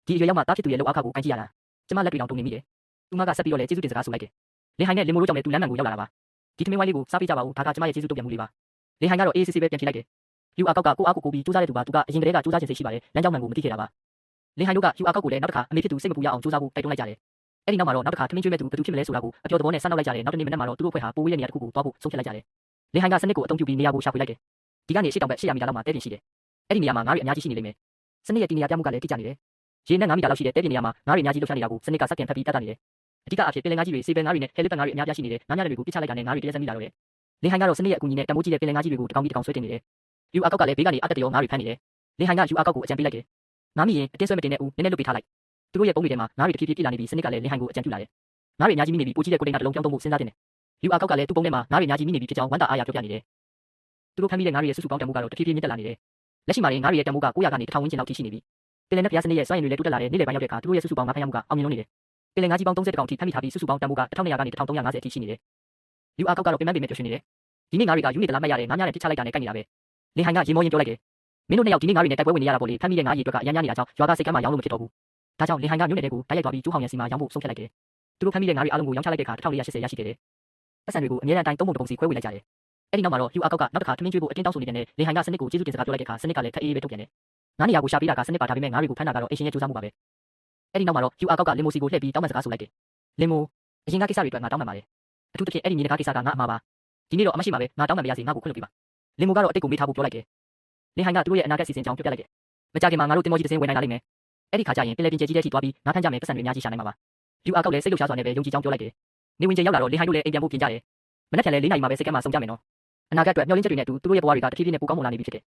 ဒီအရွယ်ရောက်မှတားဖြစ်သူရဲ့လောက်အခါကိုကန်ကြည့်ရတာကျမလက်တွေတောင်တုန်နေမိတယ်သူမကဆက်ပြီးတော့လည်းကျေးဇူးတင်စကားဆိုလိုက်တယ်လင်ဟိုင်းနဲ့လင်မိုတို့ကြောင့်လည်းသူလမ်းမှန်ကိုရောက်လာတာပါဒီသမီးဝိုင်းလေးကိုစားပေးကြပါဦးဒါကကျမရဲ့ကျေးဇူးတုံ့ပြန်မှုလေးပါလင်ဟိုင်းကတော့အေးစစ်စစ်ပဲပြန်ဖြေလိုက်တယ်ယူအာကောက်ကကိုအားကိုကိုပြီးစူးစမ်းတဲ့သူကသူကအရင်ကတည်းကစူးစမ်းခြင်းစိတ်ရှိပါတယ်လမ်းကြောင်းမှန်ကိုမသိခဲ့တာပါလင်ဟိုင်းတို့ကယူအာကောက်ကိုလည်းနောက်တစ်ခါအမေဖြစ်သူစိတ်မပူရအောင်စူးစမ်းဖို့တိုက်တွန်းလိုက်ကြတယ်အဲ့ဒီနောက်မှာတော့နောက်တစ်ခါထမင်းကျွေးမဲ့သူဘယ်သူဖြစ်မလဲဆိုတာကိုအပြောသဘောနဲ့စမ်းနောက်လိုက်ကြတယ်နောက်တစ်နေ့မနက်မှာတော့သူတို့အဖွဲ့ဟာပိုးဝေးတဲ့နေရာတစ်ခုကိုသွားဖို့ဆုံးဖြတ်လိုက်ကြတယ်လင်ဟိုင်းကစနစ်ကိုအသုံးပြုပြီးနေရာကိုရှာဖွေလိုက်တယ်ဒီကနေရှေ့တောင်ဘက်800မီတာလောက်မှာတဲပြင်ရှိတယ်အဲ့ဒီနေရာမှာငါးတွေအများကြီးရှိနေလိမ့်မယ်စနစ်ရဲ့ဒီနေရာပြမှုကလည်းတိကျနေတယ်ရေနဲ့9မီတာလောက်ရှိတဲ့တဲပြင်နေရာမှာငါးတွေအများကြီးလှုပ်ရှားနေတာကိုစနစ်ကစက်တင်ဖက်ပြီးတတ်တာနေတယ်အဓိကအဖြစ်ပင်လယ်ငါးကြီးတွေစေပင်ငါးတွေနဲ့ဟဲလစ်ပန်ငါးတွေအများပြားရှိနေတယ်ငါးများတွေကိုပစ်ချလိုက်တာနဲ့ငါးတွေတရက်စက်မိလာတော့တယ်လင်ဟိုင်းကတော့စနစ်ရဲ့အကူအညီနဲ့တမိုးကြီးတဲ့ပင်လယ်ငါးကြီးတွေကိုတကောင်ပြီးတကောင်ဆွဲတင်နေတယ်ယူအာကောက်ကလည်းဘေးကနေအတက်တရောငါးတွေဖမ်းနေတယ်လင်ဟိုင်းကယူအာကောက်ကိုအကြံပေးလိုက်တယ်ငါးမိရင်အတင်းဆွဲမတင်နဲ့ဦးနည်းနည်းလွတ်ပေးထားလိုက်သူတို့ရဲ့ပုံတွေထဲမှာငါးတွေတဖြည်းဖြည်းပြစ်လာနေပြီးစနစ်ကလည်းလင်ဟိုင်းကိုအကြံပြုလာတယ်ငါးတွေအများကြီးမိနေပြီးပိုကြီးတဲ့ကိုတိန်ကတလုံးပြောင်းသုံးဖို့စဉ်းစားတင်တယ်ယူအာကောက်ကလည်းသူ့ပုံထဲမှာငါးတွေအများကြီးမိနေပြီးဖြစ်ကြောင်းဝမ်းသာအားရပြောပြနေတယ်သူတို့ဖမ်းမိတဲ့ငါးတွေရဲ့စုစုပေါင်းတန်ဖိုးကတော့တဖြည်းဖြည်းမြင့်တက်လာနေတယ်လက်ရှိမှာငါးတွေရဲ့တန်ဖိုးက900ကနေ1000ဝန်းကျင်လောက်ထိရှိနေပြီပင်လယ်နဲ့ပြားစနစ်ရဲ့စွမ်းရည်တွေလည်းတိုးတက်လာတဲ့နေ့လယ်ပိုင်းရောက်တဲ့အခါသူတို့ရဲ့စုစုပေါင်းငါးဖမ်းရမှုကအောင်မြင်လို့နေတယ်ပင်လယ်ငါးကြီးပေါင်း30ကောင်ထိဖမ်းမိထားပြီးစုစုပေါင်းတန်ဖိုးက1200ကနေ1350အထိရှိနေတယ်ယူအာကောက်ကတော့ပင်ပန်းပင်မဲ့ပျော်ရွှင်နေတယ်ဒီနေ့ငါးတွေကယူနေတလားမရတဲ့ငါးများနဲ့ပစ်ချလိုက်တာနဲ့ကိုက်နေတာပဲလင်ဟိုင်းကရေမောရင်ပြောလိုက်တယ်မင်းတို့နှစ်ယောက်ဒီနေ့ငါးတွေနဲ့တိုက်ပွဲဝင်နေရတာပေါ့လေဖမ်းမိတဲ့ငါးရေအတွက်ကအများကြီးနေတာကြောင့်ရွာကစိတ်ကမ်းမှာရောင်းလို့မဖြစ်တော့ဘူးဒါကြောင့်လင်ဟိုင်းကမြို့နယ်တွေကိုတိုက်ရိုက်သွားပြီးကျိုးဟောင်ရန်စီမှာရောင်းဖို့ဆုံးဖြတ်လိုက်တယ်သူတို့ဖမ်းမိတဲ့ငါးတွေအားလုံးကိုရောင်းချလိုက်တဲ့အခါ1480ရရှိခဲ့တယ်ပတ်စံတွေကိုအများအတိုင်းသုံးပုံတစ်ပုံစီခွဲဝေလိုက်ကြတယ်အဲ့ဒီနောက်မှာတော့ယူအာကောက်ကနောက်တစ်ခါထမင်းကျွေးဖို့အတင်းတောင်းဆိုနေတဲ့လင်ဟိုင်းကစနစ်ကိုကျေးဇူးတင်စကားပြောလိုက်တဲ့အခါစနစ်ကလည်းခက်အေးပဲထုတ်ပြန်တယ်ငါးနေရာကိုရှာပေးတာကစနစ်ပါဒါပေမဲ့ငါးတွေကိုဖမ်းတာကတော့အရှင်ရဲ့ကြိုးစားမှုပါပဲအဲ့ဒီနောက်မှာတော့ယူအာကောက်ကလင်မိုစီကိုလှည့်ပြီးတောင်းပန်စကားဆိုလိုက်တယ်လင်မိုအရင်ကကိစ္စတွေအတွက်ငါတောင်းပန်ပါတယ်အထူးသဖြင့်အဲ့ဒီမြေနဂါကိစ္စကငါအမှားပါဒီနေ့တော့အမရှိပါပဲငါတောင်းပန်ပါရစေငါ့ကိုခွင့်လွှတ်ပေးပါလင်မိုကတော့အတိတ်ကိုမေးထားဖို့ပြောလိုက်တယ်လင်ဟိုင်းကသူတို့ရဲ့အနာဂတ်စီစဉ်ကြောင်းပြောပြလိုက်တယ်မကြခင်မှာငါတို့တင်မောကြီးတစ်စင်းဝင်နိုင်လာလိမ့်မယ်အဲ့ဒီခါကျရင်ပင်လယ်ပြင်ကျဲကြီးတဲ့ထိသွားပြီးငါဖမ်းကြမယ်ပတ်စံတွေအများကြီးရှာနိုင်မှာပါယူအာကောက်လည်းစိတ်လှုပ်ရှားစွာနဲ့ပဲယုံကြည်ကြောင်းပြောလိုက်တယ်နေဝင်ကျရောက်လာတော့လင်ဟိုင်းတို့လည်းအိမ်ပြန်ဖို့ပြင်ကြတယ်မနက်ဖြန်လည်း4 နာရီမှာပဲစိတ်ကမ်းမှာဆုံးကြမယ်နော်အနာဂတ်အတွက်မျှော်လင့်ချက်တွေနဲ့သူတို့ရဲ့ဘဝတွေကတဖြည်းဖြည်းနဲ့ပိုကောင်းမွန်လာနေပြီဖြစ်တယ်